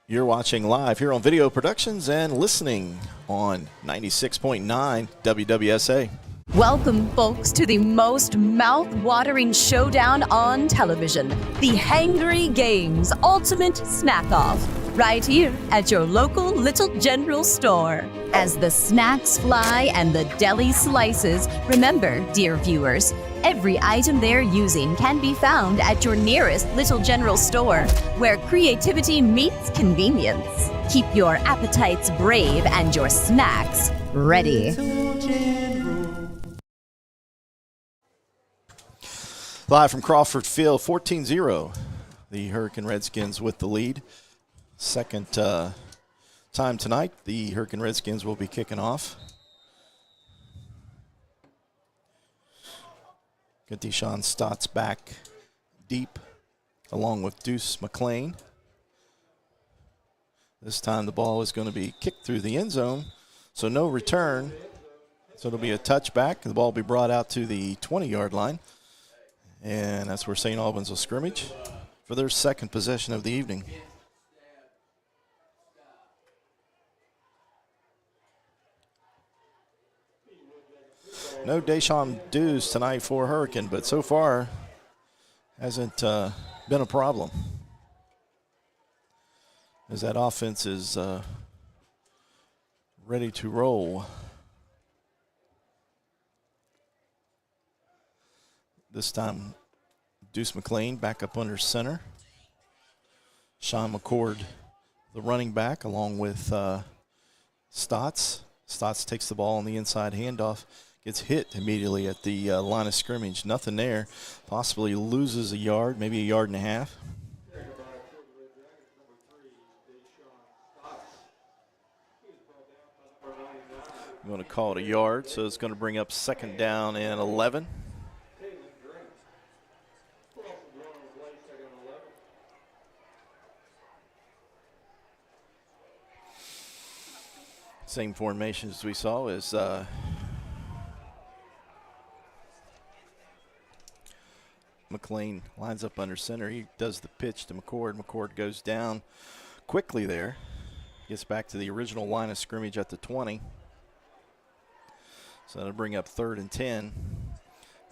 You're watching live here on Video Productions and listening on 96.9 WWSA. Welcome, folks, to the most mouth-watering showdown on television, the Hangry Games Ultimate Snack-Off, right here at your local Little General store. As the snacks fly and the deli slices, remember, dear viewers, every item they're using can be found at your nearest Little General store, where creativity meets convenience. Keep your appetites brave and your snacks ready. Live from Crawford Field, 14-0. The Hurricane Redskins with the lead. Second time tonight, the Hurricane Redskins will be kicking off. Got Deshaun Stotts back deep, along with Deuce McLean. This time the ball is going to be kicked through the end zone, so no return. So it'll be a touchback. The ball will be brought out to the 20-yard line. And that's where St. Albans will scrimmage for their second possession of the evening. No Deshaun Deuce tonight for Hurricane, but so far hasn't been a problem, as that offense is ready to roll. This time, Deuce McLean back up under center. Sean McCord, the running back, along with Stotts. Stotts takes the ball on the inside handoff, gets hit immediately at the line of scrimmage. Nothing there. Possibly loses a yard, maybe a yard and a half. I'm going to call it a yard, so it's going to bring up 2nd down and 11. Same formation as we saw is McLean lines up under center. He does the pitch to McCord. McCord goes down quickly there. Gets back to the original line of scrimmage at the 20. So that'll bring up 3rd and 10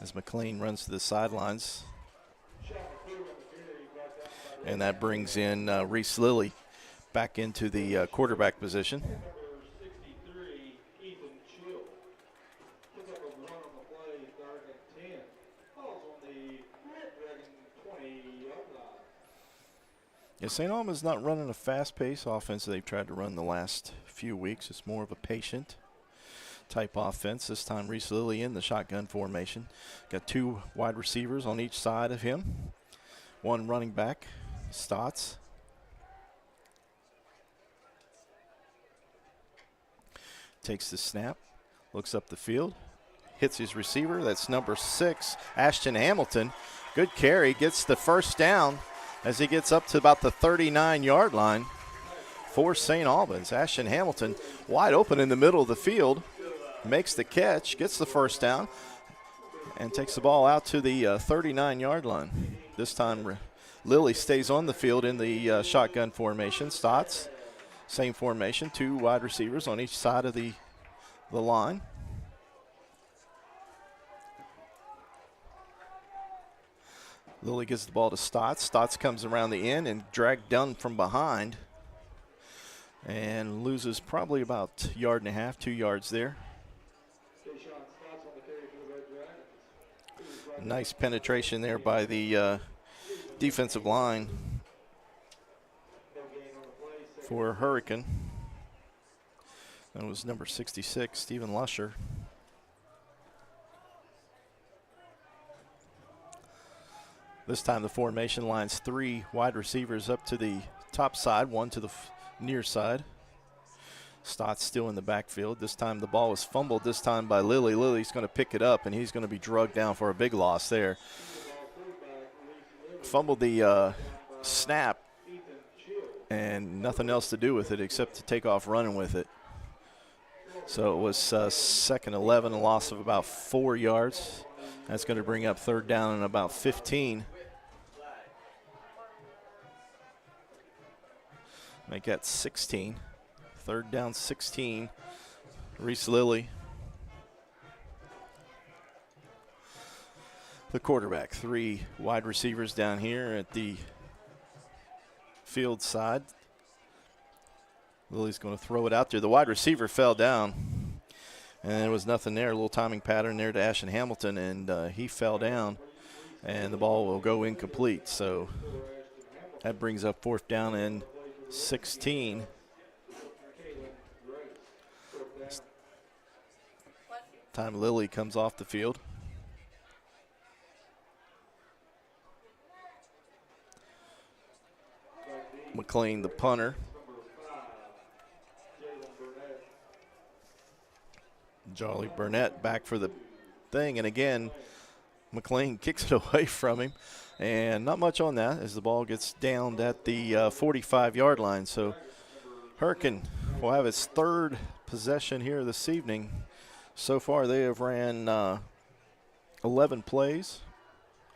as McLean runs to the sidelines. And that brings in Reese Lilly back into the quarterback position. Yeah, St. Albans not running a fast-paced offense they've tried to run the last few weeks. It's more of a patient type offense. This time Reese Lilly in the shotgun formation. Got 2 wide receivers on each side of him. 1 running back, Stotts. Takes the snap, looks up the field, hits his receiver. That's number 6, Ashton Hamilton. Good carry, gets the 1st down as he gets up to about the 39-yard line for St. Albans. Ashton Hamilton wide open in the middle of the field, makes the catch, gets the 1st down, and takes the ball out to the 39-yard line. This time Lilly stays on the field in the shotgun formation. Stotts, same formation, 2 wide receivers on each side of the line. Lilly gives the ball to Stotts. Stotts comes around the end and dragged down from behind and loses probably about a yard and a half, 2 yards there. Nice penetration there by the defensive line for Hurricane. That was number 66, Stephen Lusher. This time the formation lines 3 wide receivers up to the top side, 1 to the near side. Stotts still in the backfield. This time the ball was fumbled, this time by Lilly. Lilly's going to pick it up, and he's going to be drugged down for a big loss there. Fumbled the snap, and nothing else to do with it except to take off running with it. So it was 2nd 11, a loss of about 4 yards. That's going to bring up 3rd down and about 15. Make that 16. 3rd down, 16. Reese Lilly, the quarterback. 3 wide receivers down here at the field side. Lilly's going to throw it out there. The wide receiver fell down, and there was nothing there. A little timing pattern there to Ashton Hamilton, and he fell down, and the ball will go incomplete. So that brings up 4th down and 16. Time Lilly comes off the field. McLean, the punter. Charlie Burnett back for the thing, and again, McLean kicks it away from him, and not much on that as the ball gets downed at the 45-yard line. So Hurricane will have its 3rd possession here this evening. So far they have ran 11 plays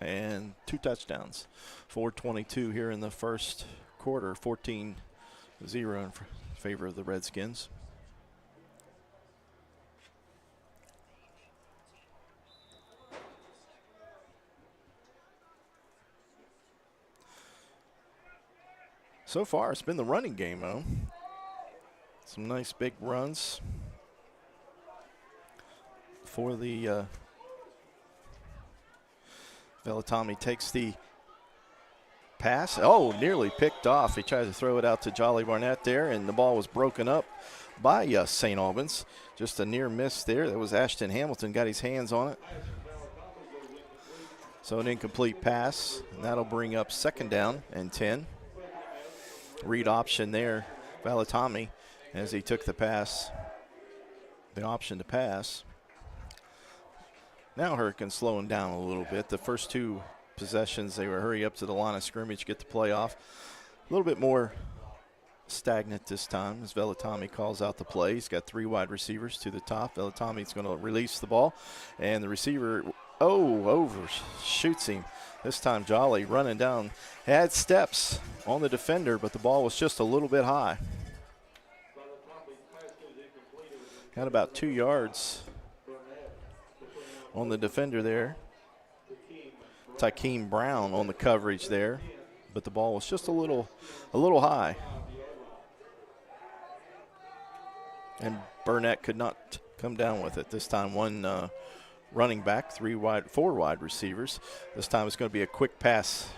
and 2 touchdowns. 4:22 here in the first quarter, 14-0 in favor of the Redskins. So far, it's been the running game, though. Some nice big runs for the Bellatami takes the pass. Oh, nearly picked off. He tried to throw it out to Jolly Barnett there, and the ball was broken up by St. Albans. Just a near miss there. That was Ashton Hamilton, got his hands on it. So an incomplete pass, and that'll bring up 2nd down and 10. Read option there, Bellatami, as he took the pass, the option to pass. Now Hurricanes slowing down a little bit. The first 2 possessions, they were hurry up to the line of scrimmage, get the play off. A little bit more stagnant this time as Bellatami calls out the play. He's got 3 wide receivers to the top. Bellatami's going to release the ball, and the receiver, overshoots him. This time Jolly running down, had steps on the defender, but the ball was just a little bit high. Got about 2 yards on the defender there. Tykeem Brown on the coverage there, but the ball was just a little high. And Burnett could not come down with it. This time 1 running back, 4 wide receivers. This time it's going to be a quick pass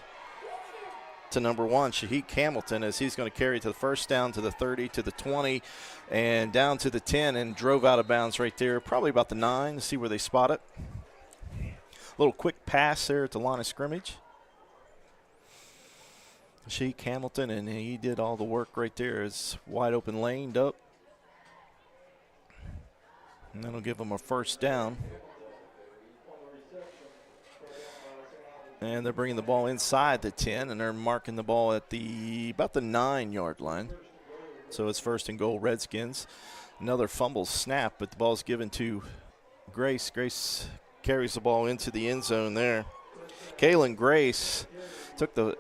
to number 1, Shaheek Hamilton, as he's going to carry to the first down, to the 30, to the 20, and down to the 10, and drove out of bounds right there, probably about the 9, to see where they spot it. Little quick pass there at the line of scrimmage. Shaheek Hamilton, and he did all the work right there. It's wide open, laned up. And that'll give them a first down. And they're bringing the ball inside the 10, and they're marking the ball at about the 9-yard line. So it's 1st and goal, Redskins. Another fumble snap, but the ball's given to Grace. Grace carries the ball into the end zone there. Kalen Grace took the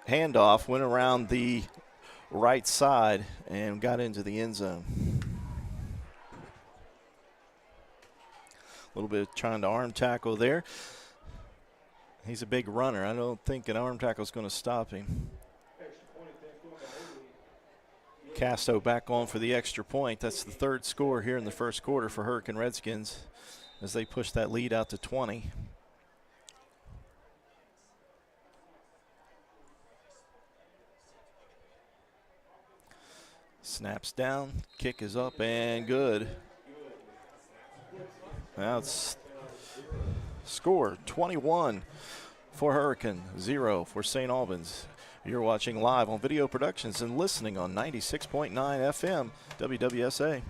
handoff, went around the right side, and got into the end zone. A little bit of trying to arm tackle there. He's a big runner. I don't think an arm tackle is going to stop him. Casto back on for the extra point. That's the 3rd score here in the first quarter for Hurricane Redskins as they push that lead out to 20. Snaps down, kick is up and good. Now it's score 21 for Hurricane, 0 for St. Albans. You're watching live on Video Productions and listening on 96.9 FM WWSA.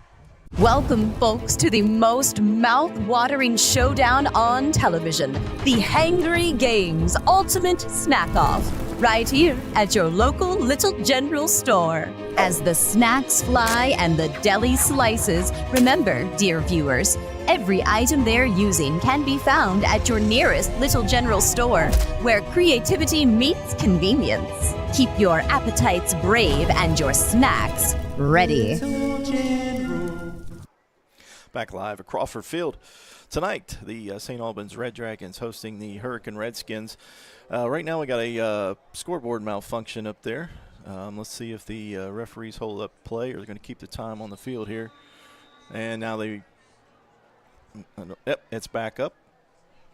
Welcome, folks, to the most mouth-watering showdown on television, the Hangry Games Ultimate Snack-Off, right here at your local Little General store. As the snacks fly and the deli slices, remember, dear viewers, every item they're using can be found at your nearest Little General store, where creativity meets convenience. Keep your appetites brave and your snacks ready. Back live at Crawford Field. Tonight, the St. Albans Red Dragons hosting the Hurricane Redskins. Right now we got a scoreboard malfunction up there. Let's see if the referees hold up play or they're going to keep the time on the field here. And now it's back up.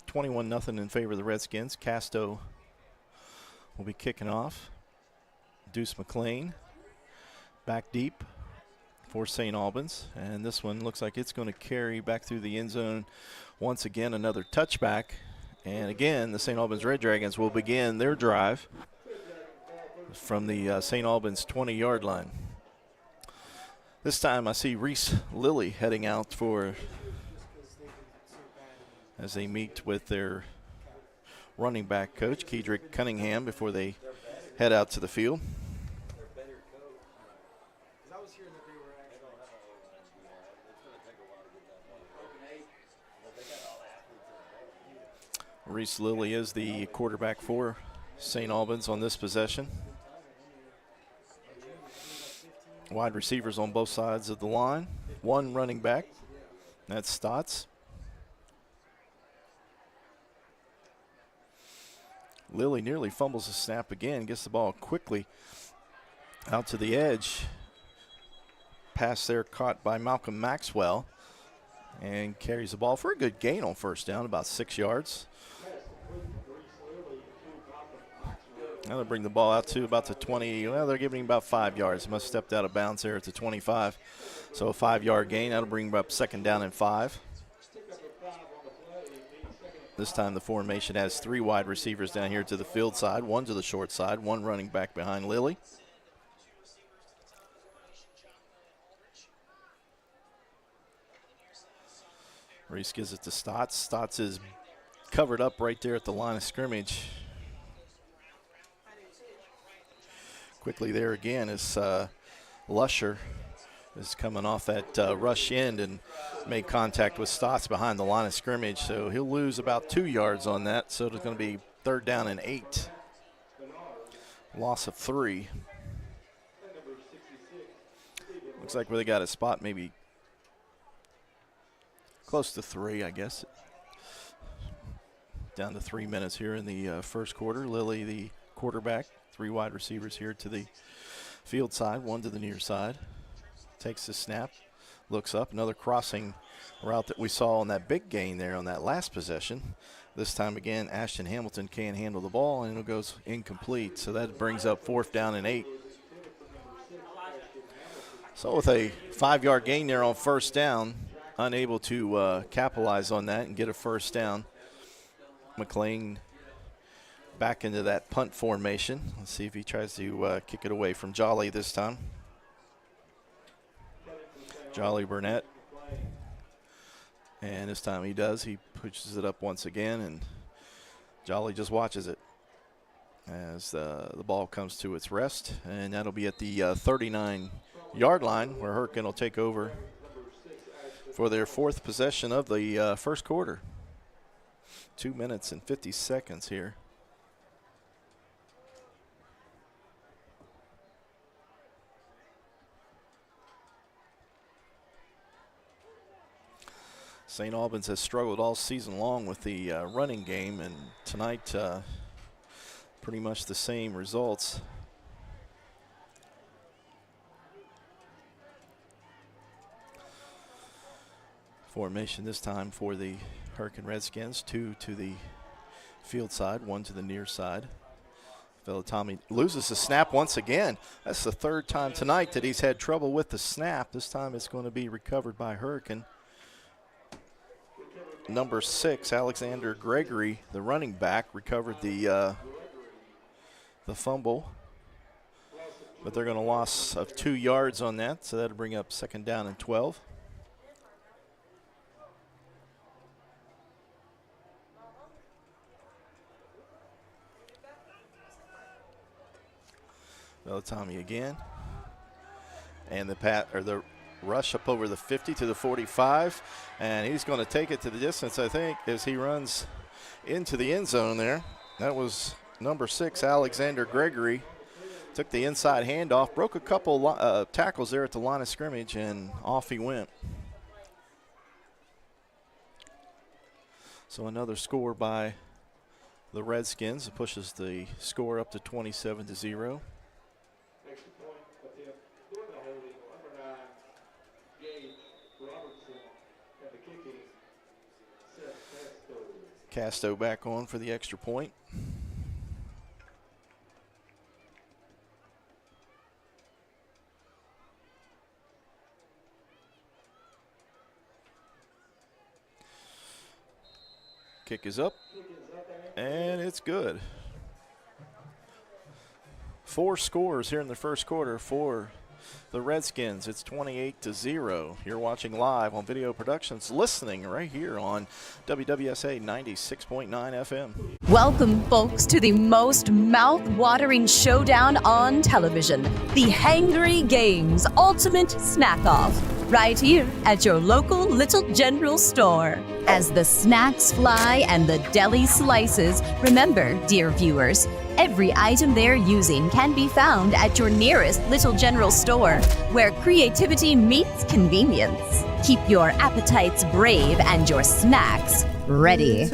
21-0 in favor of the Redskins. Casto will be kicking off. Deuce McLean back deep for St. Albans, and this one looks like it's going to carry back through the end zone. Once again, another touchback, and again the St. Albans Red Dragons will begin their drive from the St. Albans 20-yard line. This time I see Reese Lilly heading out as they meet with their running back coach, Kedrick Cunningham, before they head out to the field. Reese Lilly is the quarterback for St. Albans on this possession. Wide receivers on both sides of the line. One running back. That's Stotts. Lilly nearly fumbles the snap again. Gets the ball quickly out to the edge. Pass there caught by Malcolm Maxwell. And carries the ball for a good gain on first down, about 6 yards. Now they'll bring the ball out to about the 20. Well, they're giving him about 5 yards. Must have stepped out of bounds there at the 25. So a 5-yard gain. That'll bring him up 2nd down and 5. This time the formation has 3 wide receivers down here to the field side, 1 to the short side, 1 running back behind Lilly. Reese gives it to Stotts. Stotts is covered up right there at the line of scrimmage. Quickly there again is Lusher is coming off that rush end and made contact with Stotts behind the line of scrimmage. So he'll lose about 2 yards on that. So it's going to be 3rd down and 8. Loss of 3. Looks like where they got a spot maybe close to 3, I guess. Down to 3 minutes here in the first quarter. Lilly, the quarterback, 3 wide receivers here to the field side, 1 to the near side. Takes the snap, looks up. Another crossing route that we saw on that big gain there on that last possession. This time again, Ashton Hamilton can't handle the ball, and it goes incomplete. So that brings up 4th down and 8. So with a 5-yard gain there on 1st down, unable to capitalize on that and get a 1st down. McLean back into that punt formation. Let's see if he tries to kick it away from Jolly this time. Jolly Burnett. And this time he does. He pushes it up once again, and Jolly just watches it as the ball comes to its rest. And that'll be at the 39-yard line where Herkin will take over for their 4th possession of the first quarter. 2 minutes and 50 seconds here. St. Albans has struggled all season long with the running game, and tonight pretty much the same results. Formation this time for the Herkin Redskins, 2 to the field side, 1 to the near side. Fellow Tommy loses the snap once again. That's the 3rd time tonight that he's had trouble with the snap. This time it's going to be recovered by Herkin. Number 6, Alexander Gregory, the running back, recovered the fumble. But they're going to loss of 2 yards on that, so that'll bring up 2nd down and 12. Tommy again, and the rush up over the 50 to the 45, and he's going to take it to the distance, I think, as he runs into the end zone there. That was number 6, Alexander Gregory. Took the inside handoff, broke a couple tackles there at the line of scrimmage, and off he went. So another score by the Redskins. It pushes the score up to 27-0. Casto back on for the extra point. Kick is up, and it's good. 4 scores here in the first quarter for the Redskins. It's 28-0. You're watching live on Video Productions, listening right here on WWSA 96.9 FM. Welcome, folks, to the most mouth-watering showdown on television, the Hangry Games Ultimate Snack-Off, right here at your local Little General store. As the snacks fly and the deli slices, remember, dear viewers, every item they're using can be found at your nearest Little General store, where creativity meets convenience. Keep your appetites brave and your snacks ready.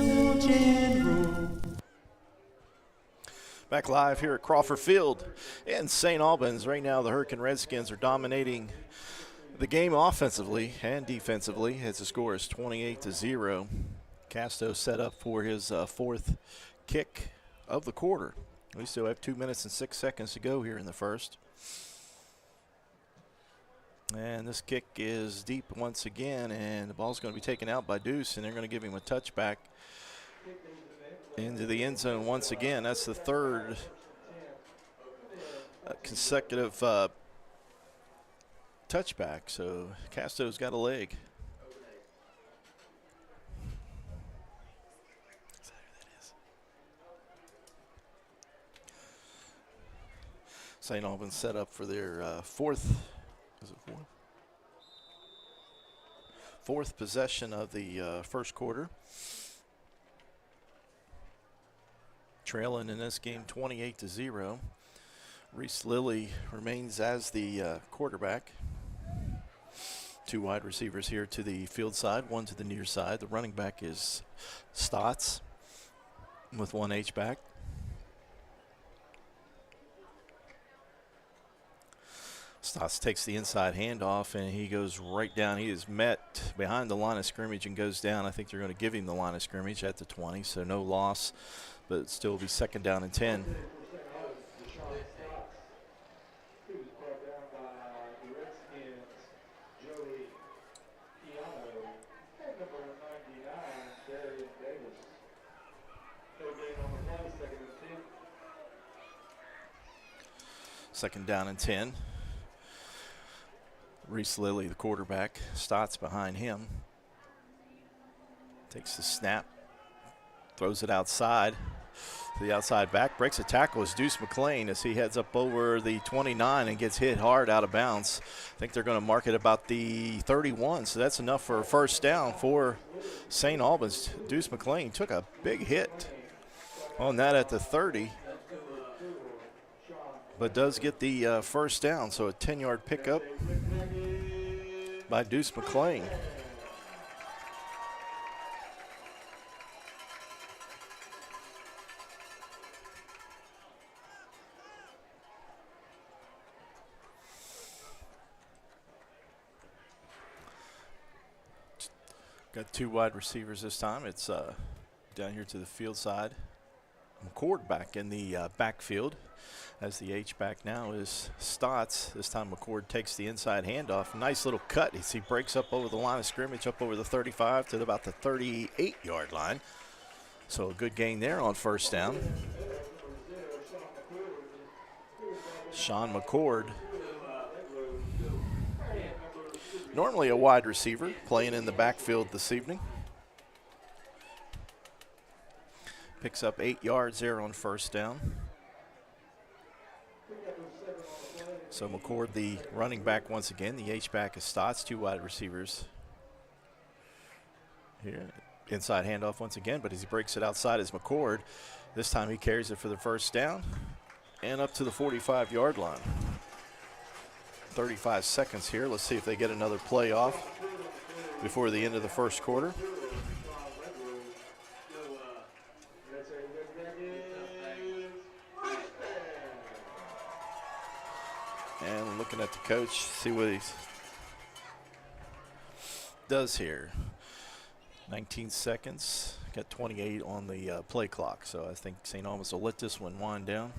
Back live here at Crawford Field in St. Albans. Right now the Herkin Redskins are dominating the game offensively and defensively as the score is 28-0. Casto set up for his 4th kick of the quarter. We still have 2 minutes and 6 seconds to go here in the first. And this kick is deep once again, and the ball's going to be taken out by Deuce, and they're going to give him a touchback into the end zone once again. That's the third consecutive touchback, so Casto's got a leg. St. Albans set up for their fourth possession of the first quarter. Trailing in this game 28-0. Reese Lilly remains as the quarterback. Two wide receivers here to the field side, one to the near side. The running back is Stotts with one H-back. Stotts takes the inside handoff, and he goes right down. He is met behind the line of scrimmage and goes down. I think they're going to give him the line of scrimmage at the 20, so no loss, but it still will be 2nd down and 10. Second down and 10. Reese Lilly, the quarterback. Stotts behind him. Takes the snap. Throws it outside. To the outside back. Breaks a tackle is Deuce McLean as he heads up over the 29 and gets hit hard out of bounds. I think they're going to mark it about the 31, so that's enough for a first down for St. Albans. Deuce McLean took a big hit on that at the 30. But does get the first down, so a 10-yard pickup by Deuce McLean. Got two wide receivers this time. It's down here to the field side. McCord back in the backfield. As the H-back now is Stotts. This time McCord takes the inside handoff. Nice little cut as he breaks up over the line of scrimmage, up over the 35 to about the 38-yard line. So a good gain there on first down. Sean McCord, normally a wide receiver, playing in the backfield this evening. Picks up 8 yards there on first down. So McCord, the running back once again. The H-back is Stotts, two wide receivers here. Inside handoff once again, but as he breaks it outside is McCord. This time he carries it for the first down and up to the 45-yard line. 35 seconds here. Let's see if they get another play off before the end of the first quarter. And looking at the coach, see what he does here. 19 seconds, got 28 on the play clock, so I think St. Albans will let this one wind down.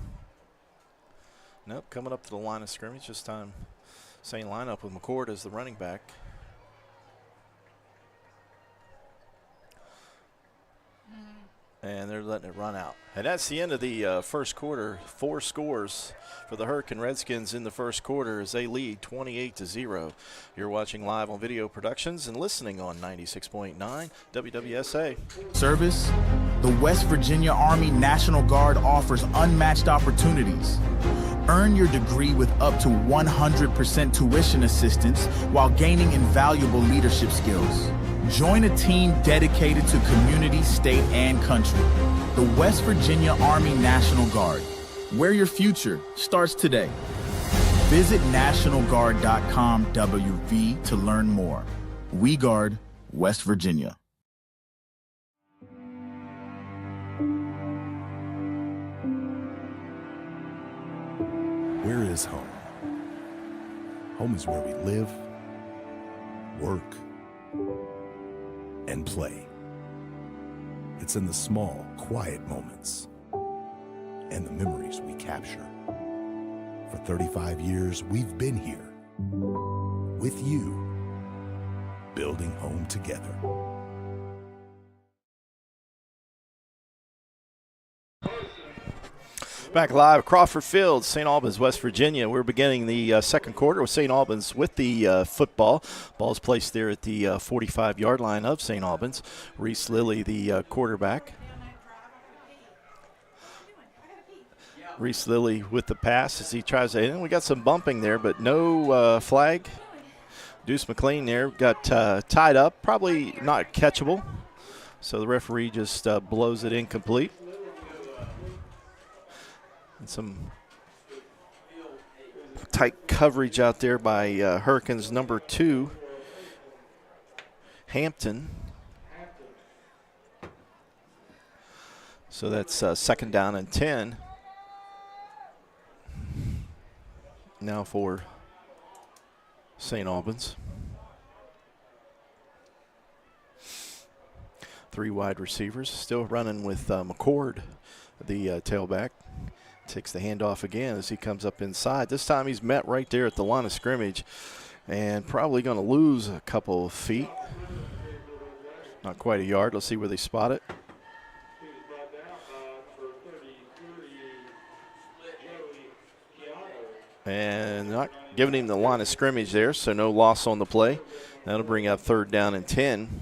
Nope, coming up to the line of scrimmage. This time, same lineup with McCord as the running back. And they're letting it run out. And that's the end of the first quarter. 4 scores for the Hurricane Redskins in the first quarter as they lead 28-0. You're watching live on Video Productions and listening on 96.9 WWSA. Service, the West Virginia Army National Guard offers unmatched opportunities. Earn your degree with up to 100% tuition assistance while gaining invaluable leadership skills. Join a team dedicated to community, state, and country. The West Virginia Army National Guard, where your future starts today. Visit NationalGuard.com WV to learn more. We guard West Virginia. Where is home? Home is where we live, work, and play. It's in the small, quiet moments. and the memories we capture. For 35 years, we've been here with you, building home together. Back live, Crawford Field, St. Albans, West Virginia. We're beginning the second quarter with St. Albans with the football. Ball's placed there at the 45-yard line of St. Albans. Reese Lilly, the quarterback. Reese Lilly with the pass as he tries to, and we got some bumping there, but no flag. Deuce McLean there got tied up, probably not catchable. So the referee just blows it incomplete. And some tight coverage out there by Hurricanes number 2, Hampton. So that's second down and 10. Now for St. Albans. 3 wide receivers, still running with McCord, the tailback. Takes the handoff again as he comes up inside. This time he's met right there at the line of scrimmage and probably going to lose a couple of feet. Not quite a yard. Let's see where they spot it. And not giving him the line of scrimmage there, so no loss on the play. That'll bring up third down and 10.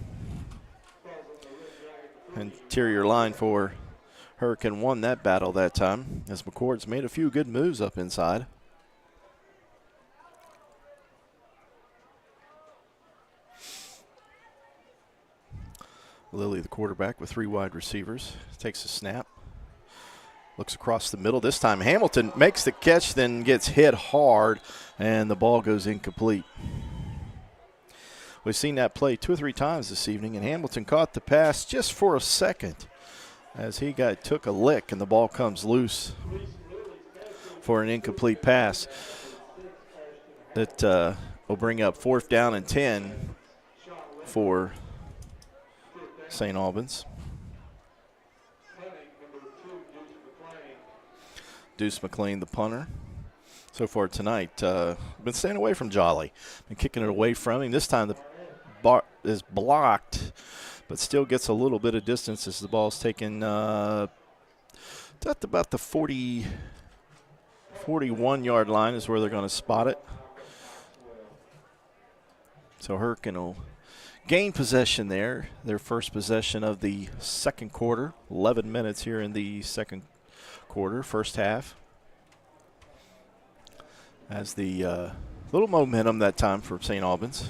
Interior line for Hurricane won that battle that time as McCord's made a few good moves up inside. Lilly, the quarterback, with 3 wide receivers, takes a snap, looks across the middle. This time Hamilton makes the catch, then gets hit hard, and the ball goes incomplete. We've seen that play 2 or 3 times this evening, and Hamilton caught the pass just for a second as he took a lick, and the ball comes loose for an incomplete pass. That will bring up fourth down and 10 for St. Albans. Deuce McLean, the punter. So far tonight, been staying away from Jolly. Been kicking it away from him. This time the bar is blocked, but still gets a little bit of distance as the ball's taken at about the 41-yard line is where they're going to spot it. So Hurricane will gain possession there, their first possession of the second quarter. 11 minutes here in the second quarter, first half. As the little momentum that time for St. Albans.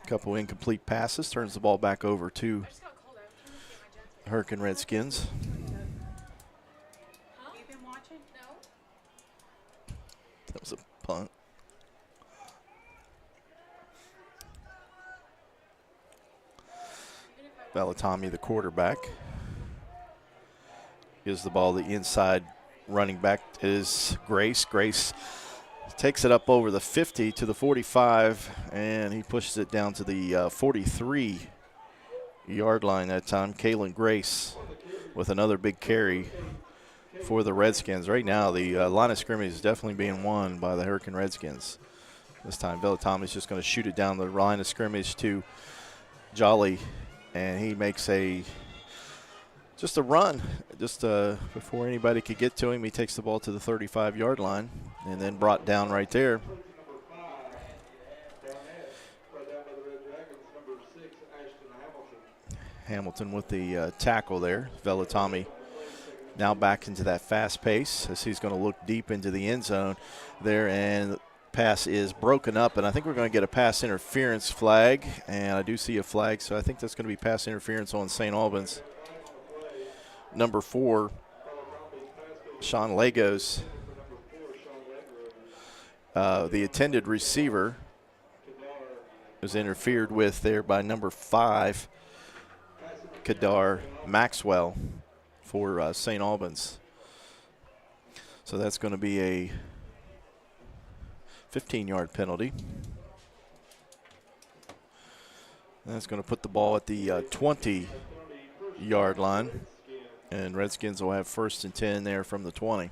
Couple incomplete passes, turns the ball back over to Hurricane Redskins. That was a punt. Valentami, the quarterback, gives the ball the inside running back is Grace. Grace takes it up over the 50 to the 45, and he pushes it down to the 43-yard line that time. Kalen Grace with another big carry for the Redskins. Right now, the line of scrimmage is definitely being won by the Hurricane Redskins. This time, Valentami is just going to shoot it down the line of scrimmage to Jolly, and he makes just a run. Just before anybody could get to him, he takes the ball to the 35-yard line and then brought down right there. Hamilton with the tackle there. Valentami now back into that fast pace as he's going to look deep into the end zone there, and the pass is broken up, and I think we're going to get a pass interference flag, and I do see a flag, so I think that's going to be pass interference on St. Albans. Number 4, Sean Lagos, the intended receiver, was interfered with there by number 5, Kadar Maxwell, for St. Albans. So that's going to be a 15-yard penalty. And that's going to put the ball at the 20-yard line. And Redskins will have 1st and 10 there from the 20.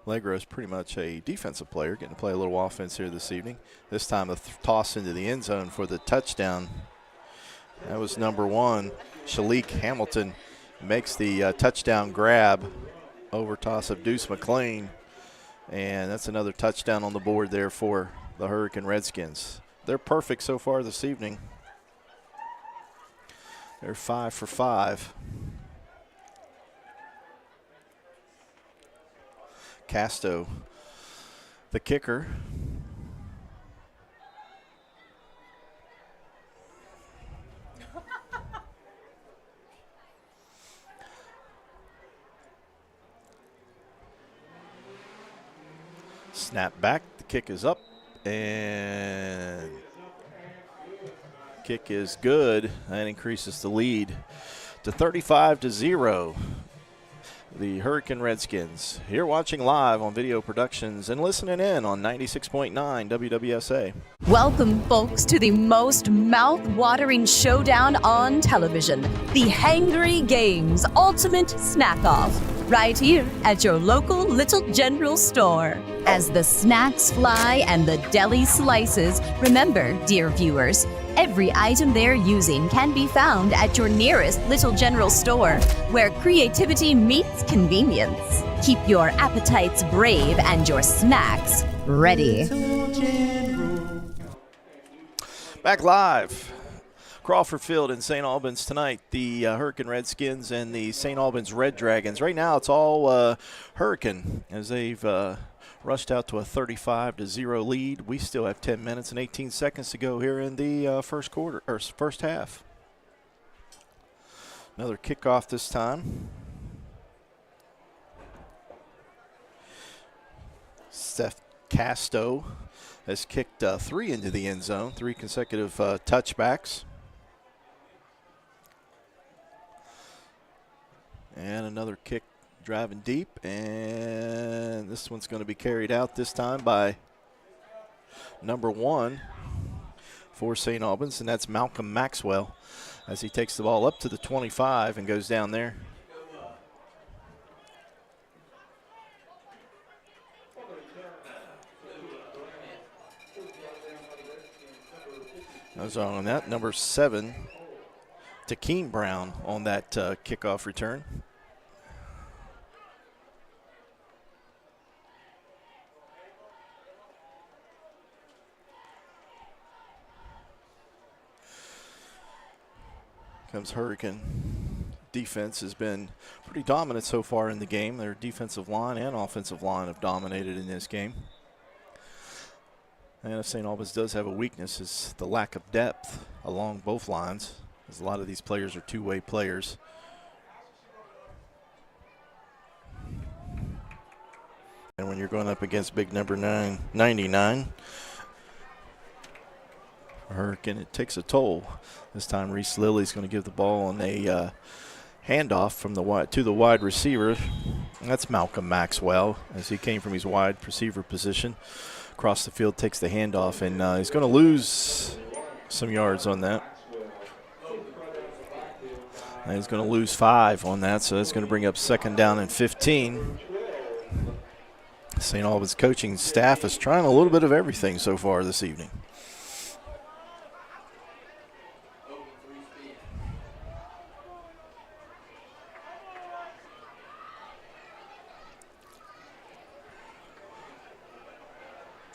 Legro is pretty much a defensive player, getting to play a little offense here this evening. This time a toss into the end zone for the touchdown. That was number 1. Shalik Hamilton makes the touchdown grab over toss of Deuce McLean. And that's another touchdown on the board there for the Hurricane Redskins. They're perfect so far this evening. They're 5 for 5. Casto, the kicker. Snap back, the kick is up, and kick is good. That increases the lead to 35-0. The Hurricane Redskins here watching live on Video Productions and listening in on 96.9 WWSA. Welcome, folks, to the most mouth-watering showdown on television, the Hangry Games Ultimate Snack-Off, right here at your local Little General store. As the snacks fly and the deli slices, remember, dear viewers, every item they're using can be found at your nearest Little General store, where creativity meets convenience. Keep your appetites brave and your snacks ready. Back live. Crawford Field in St. Albans tonight. The Hurricane Redskins and the St. Albans Red Dragons. Right now it's all Hurricane as they've rushed out to a 35-0 lead. We still have 10 minutes and 18 seconds to go here in the first half. Another kickoff this time. Seth Casto has kicked 3 into the end zone, 3 consecutive touchbacks. And another kick driving deep, and this one's going to be carried out this time by number 1 for St. Albans, and that's Malcolm Maxwell as he takes the ball up to the 25 and goes down there. I was on that, number 7, Takeem Brown on that kickoff return. Comes Hurricane. Defense has been pretty dominant so far in the game. Their defensive line and offensive line have dominated in this game. And if St. Albans does have a weakness, is the lack of depth along both lines, as a lot of these players are two-way players. And when you're going up against big number 99, Hurricane, it takes a toll. This time Reese Lilly's going to give the ball on a handoff from to the wide receiver. And that's Malcolm Maxwell as he came from his wide receiver position. Across the field, takes the handoff, and he's going to lose some yards on that. And he's going to lose 5 on that, so that's going to bring up 2nd down and 15. St. Albans coaching staff is trying a little bit of everything so far this evening.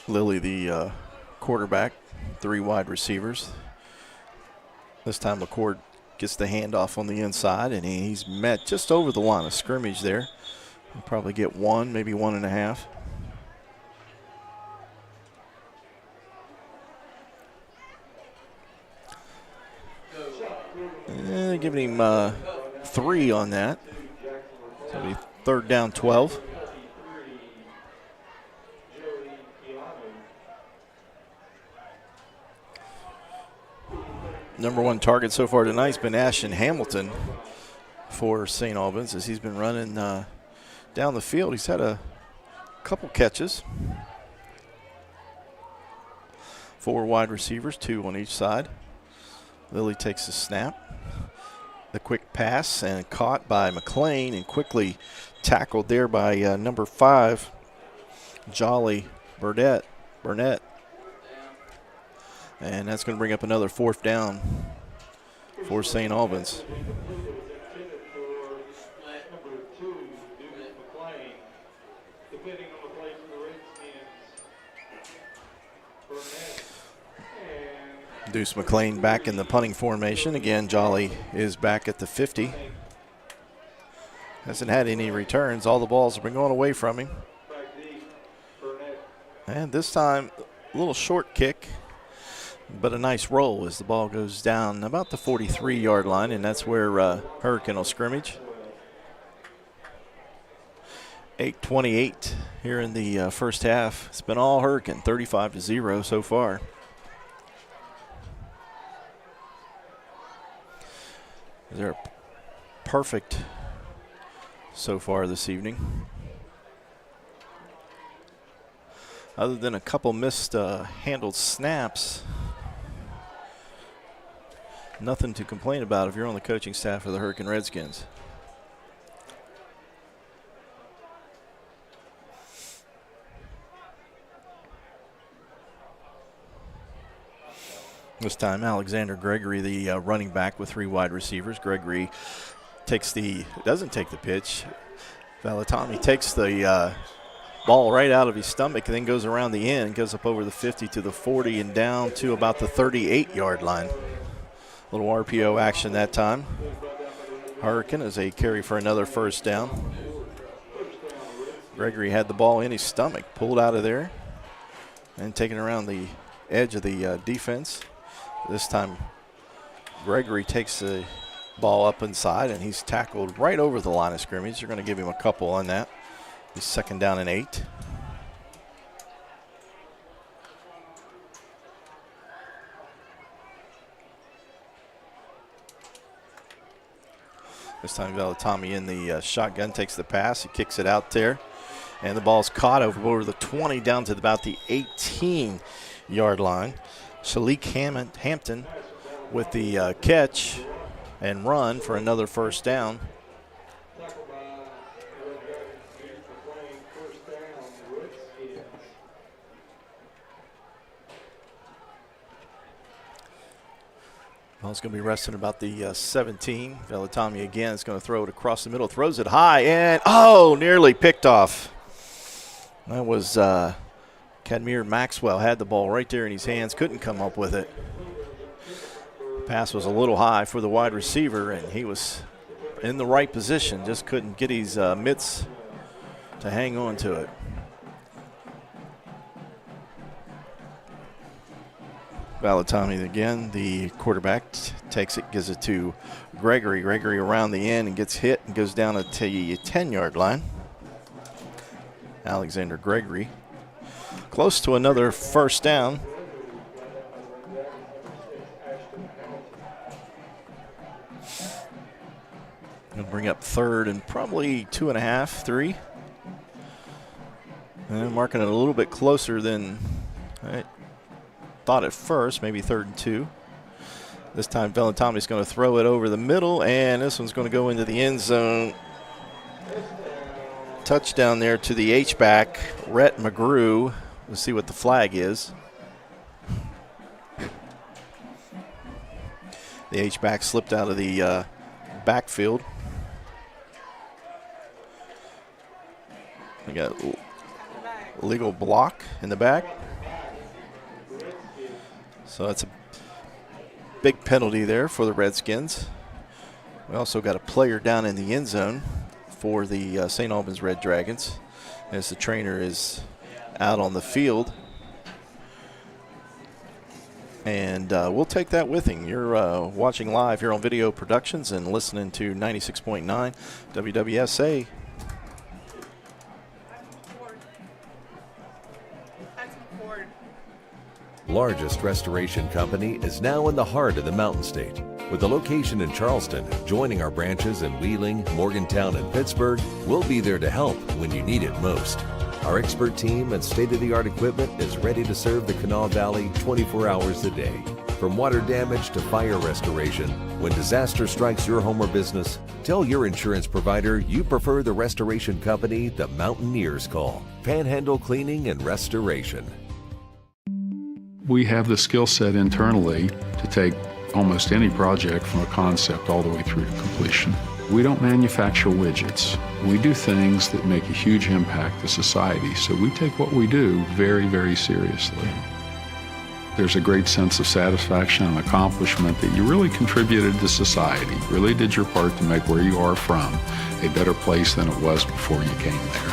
Lilly, the quarterback, 3 wide receivers. This time McCord gets the handoff on the inside, and he's met just over the line of scrimmage there. He'll probably get 1, maybe 1.5. They're giving him 3 on that. So it'll be 3rd down 12. Number 1 target so far tonight has been Ashton Hamilton for St. Albans as he's been running down the field. He's had a couple catches. 4 wide receivers, 2 on each side. Lilly takes the snap. The quick pass and caught by McLean and quickly tackled there by number 5, Jolly Burnett. And that's going to bring up another 4th down for St. Albans. Deuce McLean back in the punting formation. Again, Jolly is back at the 50. Hasn't had any returns. All the balls have been going away from him. And this time, a little short kick, but a nice roll as the ball goes down about the 43-yard line, and that's where Hurricane will scrimmage. 8:28 here in the first half. It's been all Hurricane, 35-0 so far. They're perfect so far this evening. Other than a couple missed handled snaps, nothing to complain about if you're on the coaching staff of the Hurricane Redskins. This time, Alexander Gregory, the running back with 3 wide receivers. Gregory doesn't take the pitch. Valatami takes the ball right out of his stomach and then goes around the end, goes up over the 50 to the 40 and down to about the 38-yard line. A little RPO action that time. Hurricane as they carry for another 1st down. Gregory had the ball in his stomach, pulled out of there, and taken around the edge of the defense. This time, Gregory takes the ball up inside, and he's tackled right over the line of scrimmage. They're going to give him a couple on that. He's 2nd down and 8. This time, Valatami in the shotgun takes the pass. He kicks it out there, and the ball's caught over the 20 down to about the 18-yard line. Shalik Hampton with the catch and run for another 1st down. Ball's going to be resting about the 17. Valatami again is going to throw it across the middle, throws it high, and nearly picked off. That was Kadmir Maxwell had the ball right there in his hands, couldn't come up with it. Pass was a little high for the wide receiver, and he was in the right position, just couldn't get his mitts to hang on to it. Valatami again, the quarterback, takes it, gives it to Gregory. Gregory around the end and gets hit and goes down to the 10-yard line. Alexander Gregory close to another 1st down. Going to bring up 3rd and probably 2.5, 3. And marking it a little bit closer than I thought at first, maybe 3rd and 2. This time, Valatami's going to throw it over the middle, and this one's going to go into the end zone. Touchdown there to the H-back, Rhett McGrew. Let's see what the flag is. The H-back slipped out of the backfield. We got illegal block in the back. So that's a big penalty there for the Redskins. We also got a player down in the end zone for the St. Albans Red Dragons as the trainer is out on the field. And we'll take that with him. You're watching live here on Video Productions and listening to 96.9 WWSA. Largest restoration company is now in the heart of the Mountain State. With a location in Charleston, joining our branches in Wheeling, Morgantown, and Pittsburgh, we'll be there to help when you need it most. Our expert team and state-of-the-art equipment is ready to serve the Kanawha Valley 24 hours a day. From water damage to fire restoration, when disaster strikes your home or business, tell your insurance provider you prefer the restoration company the Mountaineers call. Panhandle Cleaning and Restoration. We have the skill set internally to take almost any project from a concept all the way through to completion. We don't manufacture widgets. We do things that make a huge impact to society, so we take what we do very, very seriously. There's a great sense of satisfaction and accomplishment that you really contributed to society, really did your part to make where you are from a better place than it was before you came there.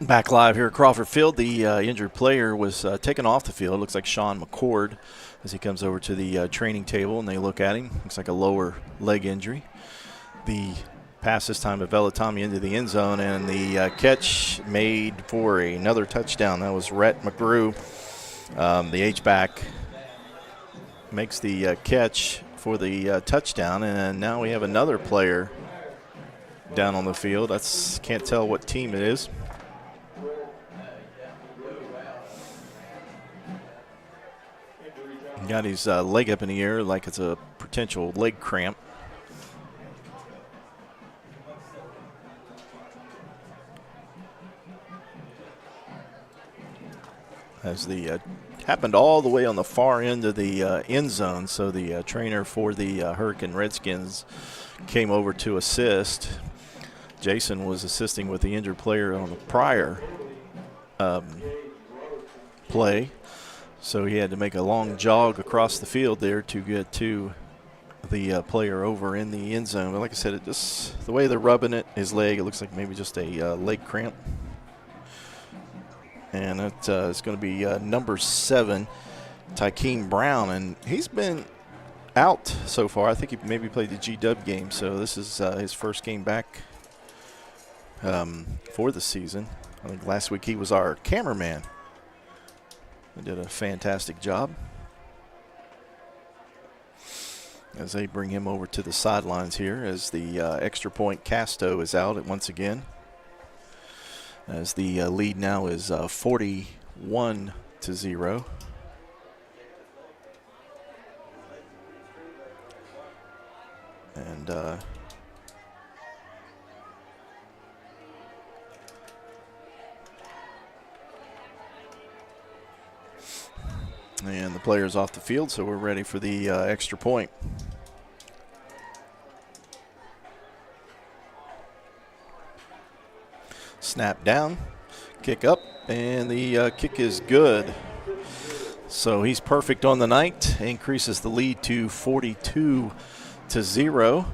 Back live here at Crawford Field. The injured player was taken off the field. Looks like Sean McCord as he comes over to the training table and they look at him. Looks like a lower leg injury. The pass this time to Velatami into the end zone, and the catch made for another touchdown. That was Rhett McGrew. The H-back makes the catch for the touchdown, and now we have another player down on the field. Can't tell what team it is. Got his leg up in the air like it's a potential leg cramp. As the happened all the way on the far end of the end zone, so the trainer for the Hurricane Redskins came over to assist. Jason was assisting with the injured player on the prior play, so he had to make a long jog across the field there to get to the player over in the end zone. But like I said, the way they're rubbing his leg, it looks like maybe just a leg cramp. And it's going to be number 7, Tykeem Brown. And he's been out so far. I think he maybe played the GW game, so this is his first game back for the season. I think last week he was our cameraman. He did a fantastic job. As they bring him over to the sidelines here as the extra point Casto is out once again. As the lead now is 41-0. And the player's off the field, so we're ready for the extra point. Snap down, kick up, and the kick is good. So he's perfect on the night, increases the lead to 42-0.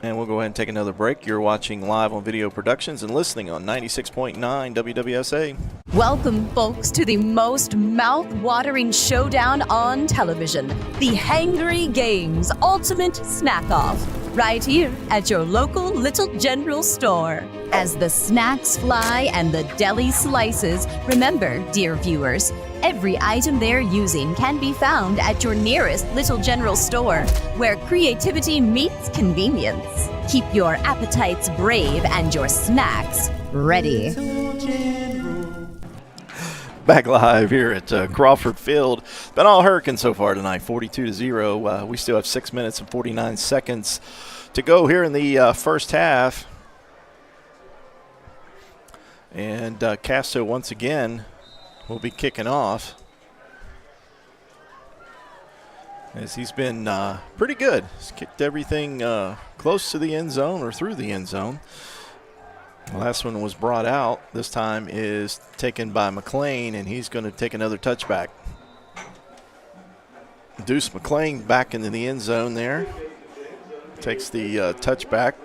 And we'll go ahead and take another break. You're watching live on Video Productions and listening on 96.9 WWSA. Welcome, folks, to the most mouth-watering showdown on television, the Hangry Games Ultimate Snack-Off, right here at your local Little General store. As the snacks fly and the deli slices, remember, dear viewers, every item they're using can be found at your nearest Little General store, where creativity meets convenience. Keep your appetites brave and your snacks ready. Back live here at Crawford Field. Been all Hurricane so far tonight, 42-0. We still have 6 minutes and 49 seconds to go here in the first half. And Casto once again will be kicking off, as he's been pretty good. He's kicked everything close to the end zone or through the end zone. The last one was brought out. This time is taken by McLean, and he's going to take another touchback. Deuce McLean back into the end zone there. Takes the touchback.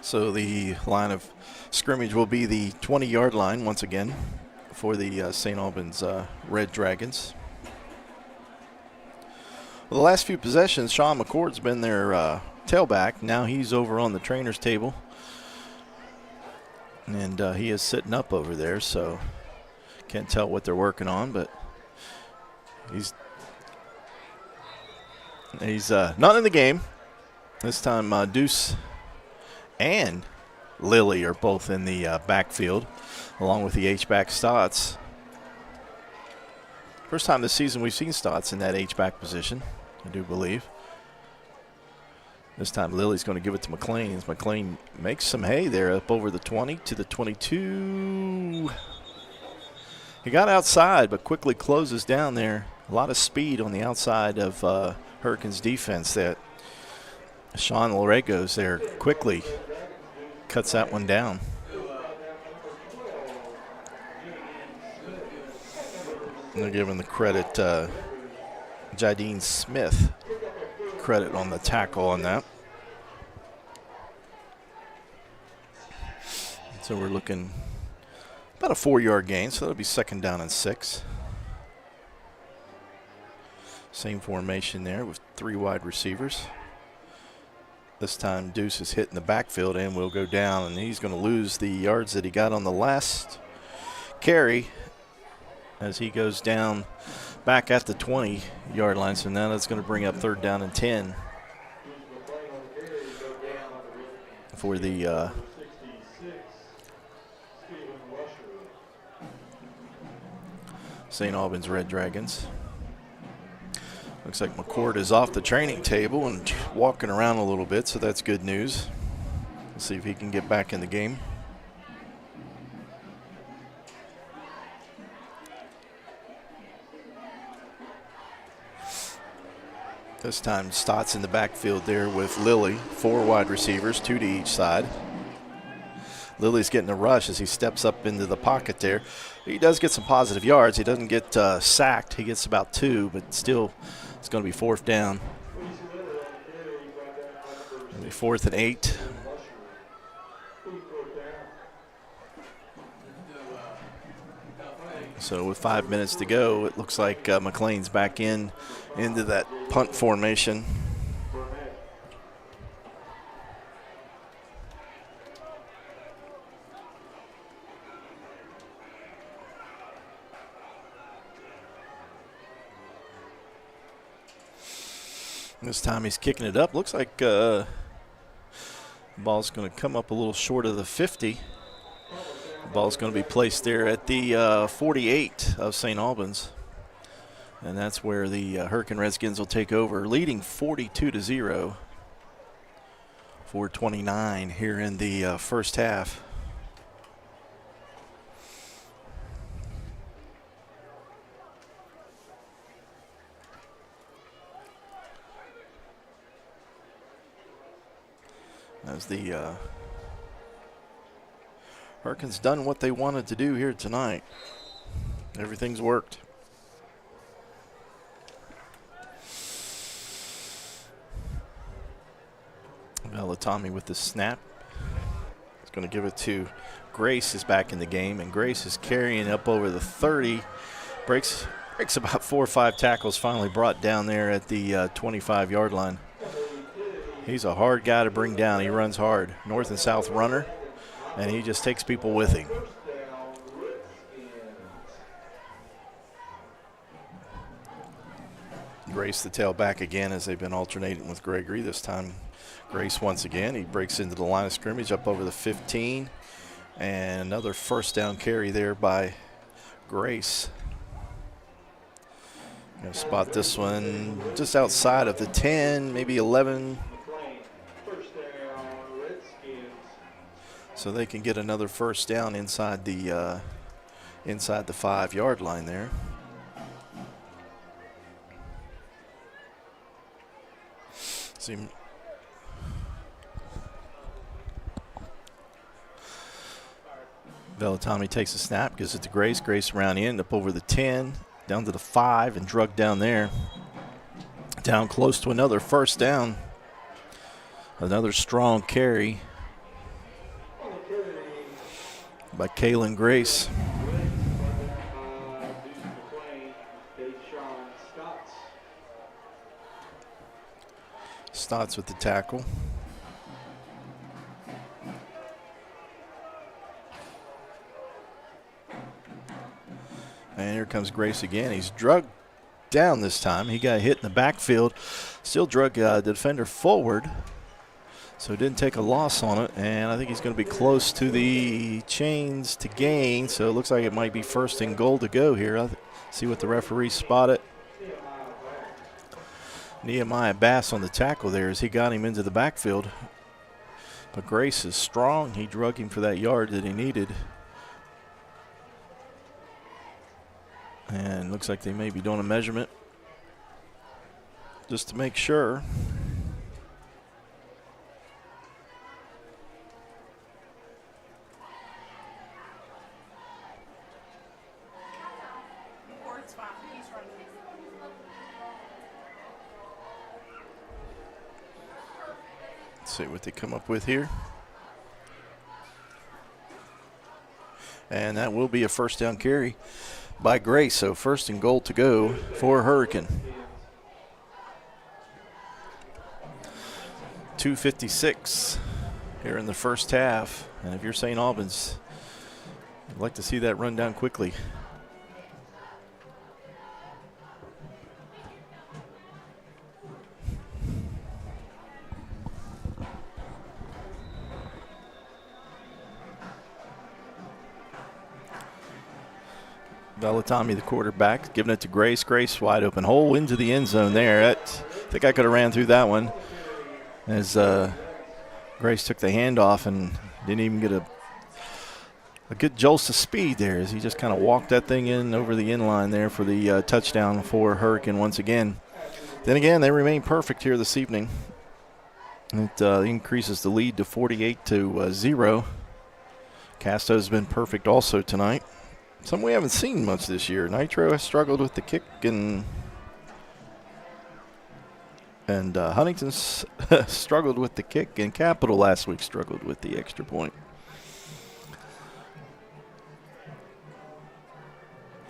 So the line of scrimmage will be the 20-yard line once again for the St. Albans Red Dragons. Well, the last few possessions, Sean McCord's been their tailback. Now he's over on the trainer's table, and he is sitting up over there. So Can't tell what they're working on, but he's not in the game. This time Deuce and Lily are both in the backfield, along with the H-back Stotts. First time this season we've seen Stotts in that H-back position, I do believe. This time Lily's going to give it to McLean as McLean makes some hay there up over the 20 to the 22. He got outside but quickly closes down there. A lot of speed on the outside of Hurricanes defense. That Sean Larregos there quickly cuts that one down. And they're giving the credit, Jadine Smith credit on the tackle on that. So we're looking about a 4-yard gain, so that'll be 2nd down and 6. Same formation there with 3 wide receivers. This time Deuce is hitting the backfield and will go down, and he's going to lose the yards that he got on the last carry as he goes down back at the 20-yard line. So now that's going to bring up 3rd down and 10 for the St. Albans Red Dragons. Looks like McCord is off the training table and walking around a little bit, so that's good news. We'll see if he can get back in the game. This time Stotts in the backfield there with Lilly, 4 wide receivers, 2 to each side. Lilly's getting a rush as he steps up into the pocket there. He does get some positive yards. He doesn't get sacked. He gets about 2, but still it's going to be 4th down. It'll be 4th and 8. So with 5 minutes to go, it looks like McLean's back into that punt formation. This time he's kicking it up. Looks like the ball's going to come up a little short of the 50. The ball's going to be placed there at the 48 of St. Albans. And that's where the Hurricane Redskins will take over, leading 42-0. 4:29 here in the first half. As the Hurricanes done what they wanted to do here tonight. Everything's worked. Velatami with the snap. He's going to give it to Grace, is back in the game, and Grace is carrying up over the 30. Breaks about 4 or 5 tackles, finally brought down there at the 25-yard line. He's a hard guy to bring down. He runs hard. North and south runner, and he just takes people with him. Grace the tailback again as they've been alternating with Gregory. This time Grace once again. He breaks into the line of scrimmage up over the 15. And another 1st down carry there by Grace. Gonna spot this one just outside of the 10, maybe 11. So they can get another 1st down inside the 5-yard line there. See, Velatami takes a snap, gives it to Grace. Grace around in, up over the 10, down to the 5, and drug down there. Down close to another 1st down. Another strong carry by Kaylin Grace. Stotts with the tackle. And here comes Grace again. He's drugged down this time. He got hit in the backfield. Still drug the defender forward. So didn't take a loss on it. And I think he's going to be close to the chains to gain. So it looks like it might be 1st and goal to go here. I'll see what the referee spotted. Nehemiah Bass on the tackle there as he got him into the backfield. But Grace is strong. He drug him for that yard that he needed. And looks like they may be doing a measurement just to make sure. Let's see what they come up with here. And that will be a 1st down carry by Grace. So 1st and goal to go for Hurricane. 2:56 here in the first half. And if you're St. Albans, I'd like to see that run down quickly. Velatami, the quarterback, giving it to Grace. Grace wide open hole into the end zone there. I think I could have ran through that one as Grace took the handoff and didn't even get a good jolt of speed there as he just kind of walked that thing in over the end line there for the touchdown for Hurricane once again. Then again, they remain perfect here this evening. It increases the lead to 48-0. Casto's been perfect also tonight. Something we haven't seen much this year. Nitro has struggled with the kick, and Huntington's struggled with the kick, and Capital last week struggled with the extra point.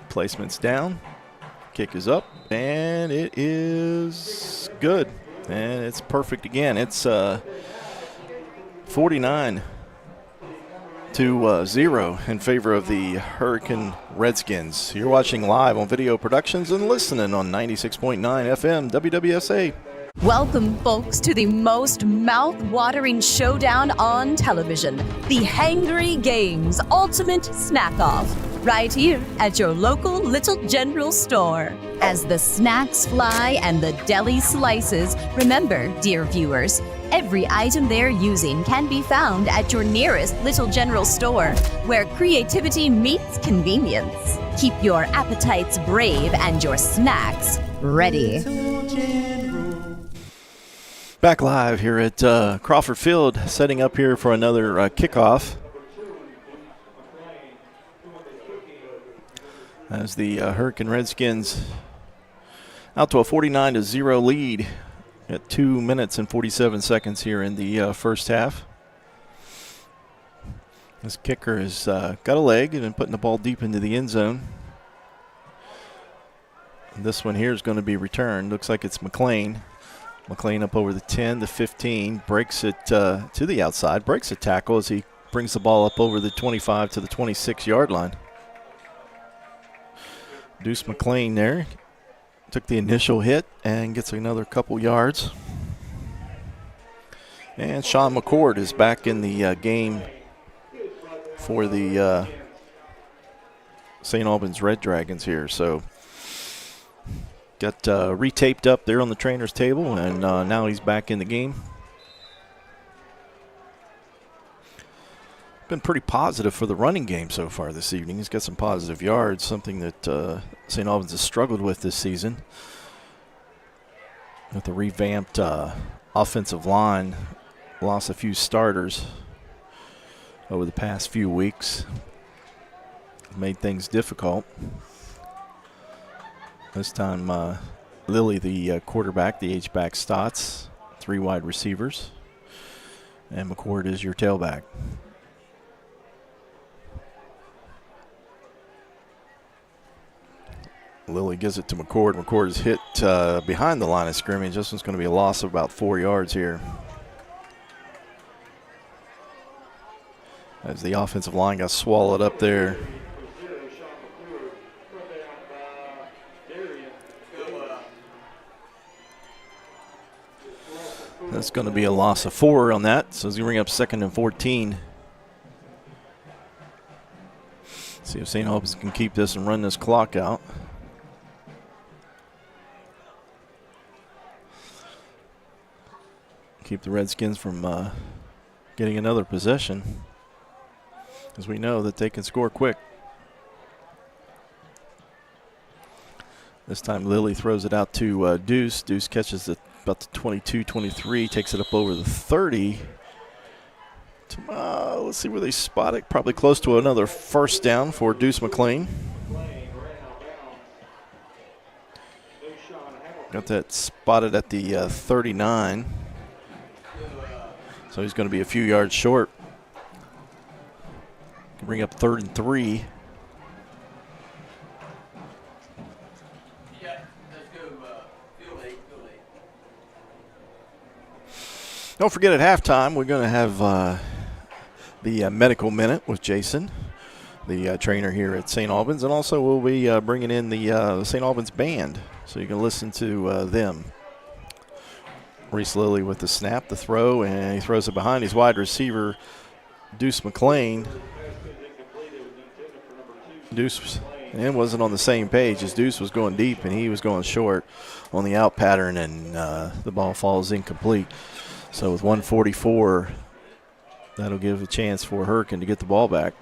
Placement's down. Kick is up, and it is good. And it's perfect again. It's 49-0 in favor of the Hurricane Redskins. You're watching live on Video Productions and listening on 96.9 FM WWSA. Welcome, folks, to the most mouth-watering showdown on television, the Hangry Games Ultimate Snack-Off, right here at your local Little General store. As the snacks fly and the deli slices, remember, dear viewers, every item they're using can be found at your nearest Little General store, where creativity meets convenience. Keep your appetites brave and your snacks ready. Back live here at Crawford Field, setting up here for another kickoff. As the Hurricane Redskins out to a 49-0 lead at 2 minutes and 47 seconds here in the first half. This kicker has got a leg and been putting the ball deep into the end zone. And this one here is going to be returned. Looks like it's McLean. McLean up over the 10, the 15, breaks it to the outside, breaks a tackle as he brings the ball up over the 25 to the 26-yard line. Deuce McLean there took the initial hit and gets another couple yards. And Sean McCord is back in the game for the St. Albans Red Dragons here. So got retaped up there on the trainer's table, and now he's back in the game. Been pretty positive for the running game so far this evening. He's got some positive yards, something that St. Albans has struggled with this season. With the revamped offensive line, lost a few starters over the past few weeks. Made things difficult. This time, Lilly, the quarterback, the H-back Stotts, 3 wide receivers, and McCord is your tailback. Lilly gives it to McCord. McCord is hit behind the line of scrimmage. This one's going to be a loss of about 4 yards here. As the offensive line got swallowed up there That's going to be a loss of 4 on that. So he's going to bring up 2nd and 14. See if St. Albans can keep this and run this clock out. Keep the Redskins from getting another possession, as we know that they can score quick. This time Lilly throws it out to Deuce. Deuce catches it about the 22-23, takes it up over the 30. Let's see where they spot it. Probably close to another first down for Deuce McLean. Got that spotted at the 39. So he's going to be a few yards short. Can bring up 3rd and 3. Don't forget at halftime, we're going to have the medical minute with Jason, the trainer here at St. Albans. And also we'll be bringing in the St. Albans band, so you can listen to them. Reese Lilly with the snap, the throw, and he throws it behind his wide receiver, Deuce McLean. Deuce wasn't on the same page as Deuce was going deep, and he was going short on the out pattern, and the ball falls incomplete. So with 1:44, that'll give a chance for Hurricane to get the ball back.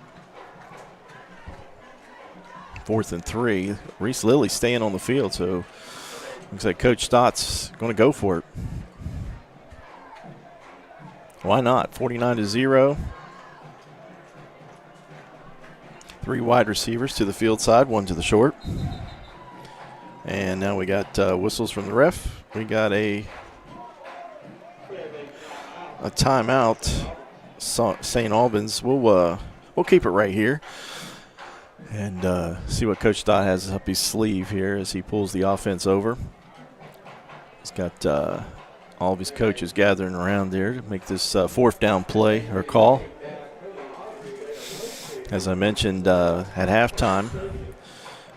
4th and 3. Reese Lilly staying on the field, so looks like Coach Stott's going to go for it. Why not? 49-0. 3 wide receivers to the field side, 1 to the short. And now we got whistles from the ref. We got a timeout. St. Albans. We'll keep it right here and see what Coach Stott has up his sleeve here as he pulls the offense over. He's got all of his coaches gathering around there to make this 4th down play or call. As I mentioned at halftime,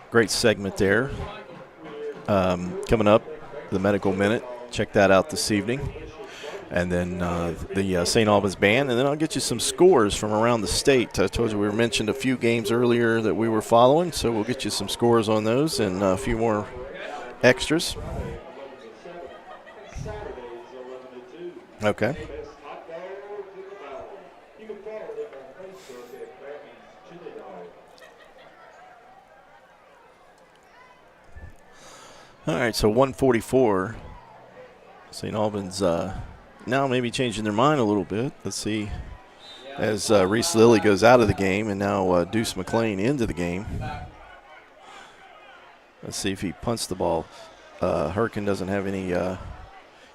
great segment there. Coming up, the medical minute. Check that out this evening. And then the St. Albans band. And then I'll get you some scores from around the state. I told you we mentioned a few games earlier that we were following, so we'll get you some scores on those and a few more extras. Okay. All right, so 1:44. St. Albans now maybe changing their mind a little bit. Let's see. As Reese Lilly goes out of the game, and now Deuce McLean into the game. Let's see if he punts the ball. Hurricane doesn't have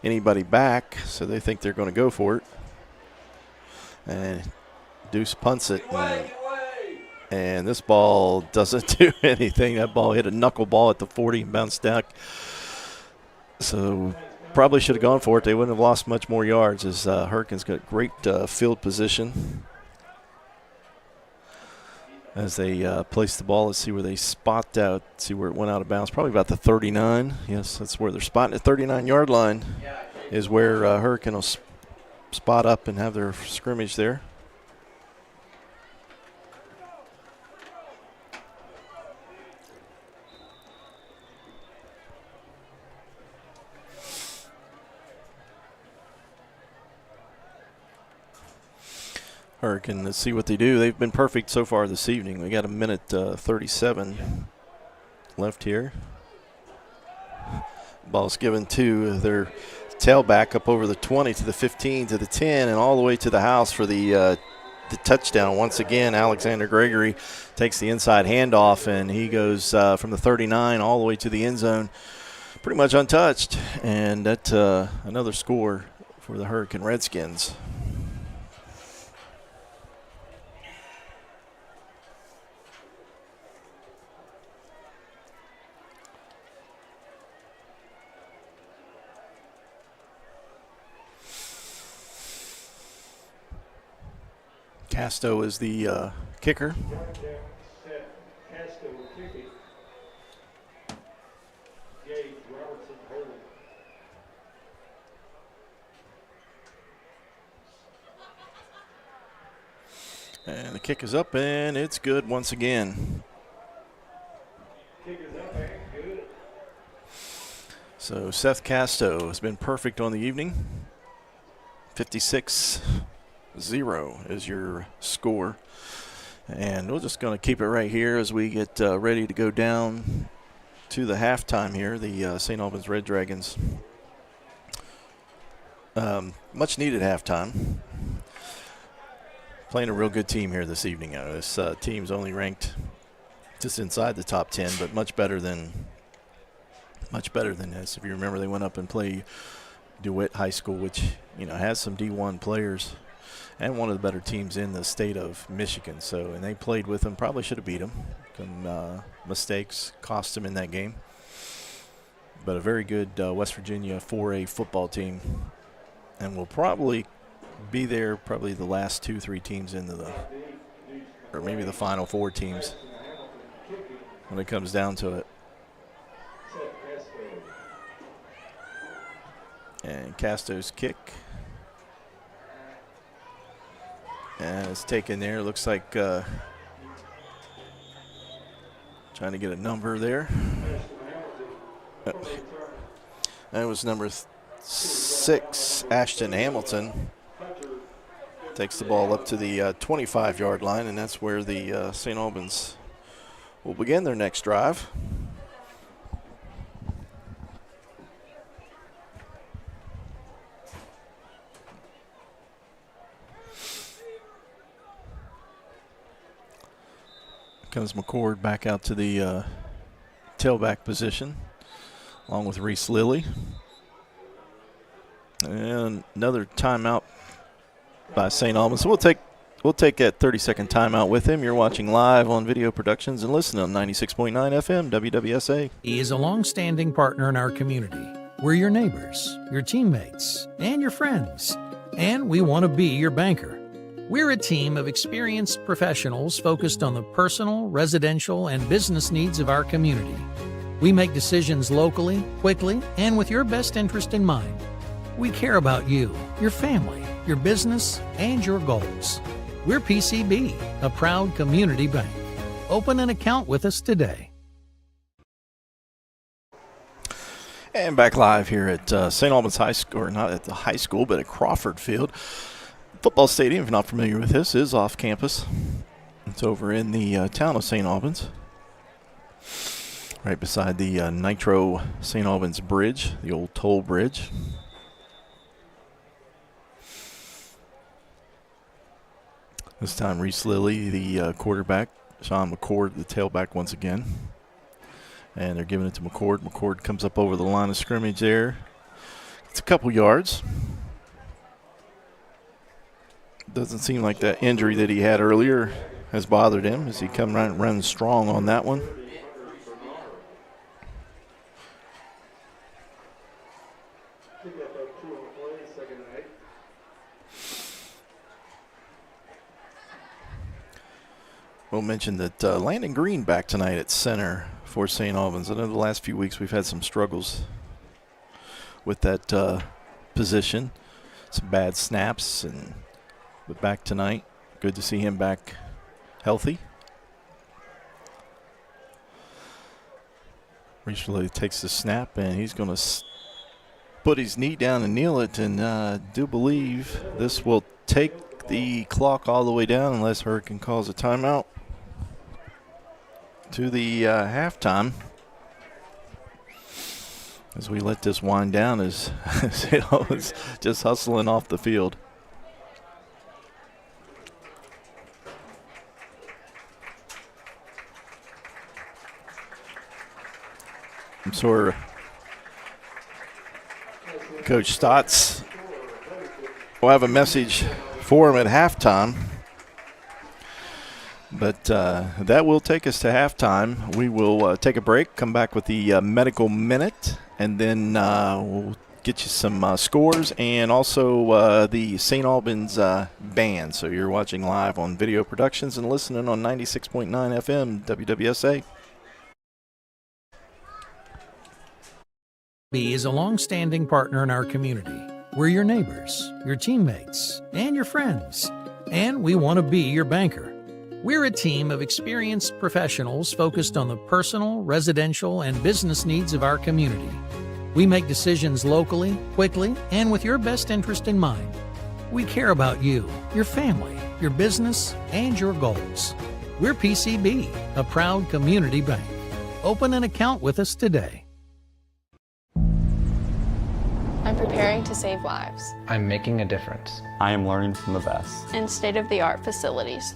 anybody back, so they think they're going to go for it. And Deuce punts it. And this ball doesn't do anything. That ball hit a knuckleball at the 40 and bounced back. So probably should have gone for it. They wouldn't have lost much more yards as Hurricanes got great field position. As they place the ball, let's see where they spot out, see where it went out of bounds. Probably about the 39. Yes, that's where they're spotting. The 39-yard line is where Hurricane will spot up and have their scrimmage there. Hurricane, let's see what they do. They've been perfect so far this evening. We got a minute 37 left here. Ball's given to their tailback up over the 20 to the 15 to the 10 and all the way to the house for the touchdown. Once again, Alexander Gregory takes the inside handoff, and he goes from the 39 all the way to the end zone pretty much untouched. And that's another score for the Hurricane Redskins. Casto is the kicker. And the kick is up, and it's good once again. So Seth Casto has been perfect on the evening. 56-0 is your score. And we're just going to keep it right here as we get ready to go down to the halftime here. The St. Albans Red Dragons. Much needed halftime. Playing a real good team here this evening. This team's only ranked just inside the top 10, but much better than this. If you remember, they went up and played DeWitt High School, which has some D1 players and one of the better teams in the state of Michigan. So, and they played with them. Probably should have beat them. Some mistakes cost them in that game. But a very good West Virginia 4A football team, and will probably be there probably the last 2-3 teams into or maybe the final 4 teams when it comes down to it. And Casto's kick. And it's taken there. Looks like trying to get a number there. That was number 6, Ashton Hamilton. Takes the ball up to the 25-yard line, and that's where the St. Albans will begin their next drive. Comes McCord back out to the tailback position, along with Reese Lilly. And another timeout by St. Albans. So we'll take that 30-second timeout with him. You're watching live on Video Productions and listening on 96.9 FM WWSA. He is a long-standing partner in our community. We're your neighbors, your teammates, and your friends. And we want to be your banker. We're a team of experienced professionals focused on the personal, residential, and business needs of our community. We make decisions locally, quickly, and with your best interest in mind. We care about you, your family, your business, and your goals. We're PCB, a proud community bank. Open an account with us today. And back live here at St. Albans High School, or not at the high school, but at Crawford Field. Football stadium, if you're not familiar with this, is off campus. It's over in the town of St. Albans, right beside the Nitro St. Albans Bridge, the old toll bridge. This time Reese Lilly, the quarterback, Sean McCord, the tailback once again. And they're giving it to McCord. McCord comes up over the line of scrimmage there. It's a couple yards. Doesn't seem like that injury that he had earlier has bothered him as he runs strong on that one. We'll mention that Landon Green back tonight at center for St. Albans. I know the last few weeks we've had some struggles with that position, some bad snaps, but back tonight. Good to see him back healthy. Reese takes the snap, and he's going to put his knee down and kneel it, and I do believe this will take the clock all the way down unless Hurricane calls a timeout to the halftime. As we let this wind down as it's just hustling off the field. I'm sure Coach Stotts will have a message for him at halftime. But that will take us to halftime. We will take a break, come back with the medical minute, and then we'll get you some scores and also the St. Albans band. So you're watching live on Video Productions and listening on 96.9 FM WWSA. B is a long-standing partner in our community. We're your neighbors, your teammates, and your friends. and we want to be your banker. We're a team of experienced professionals focused on the personal, residential, and business needs of our community. We make decisions locally, quickly, and with your best interest in mind. We care about you, your family, your business, and your goals. We're PCB, a proud community bank. Open an account with us today. I'm preparing to save lives. I'm making a difference. I am learning from the best. In state-of-the-art facilities.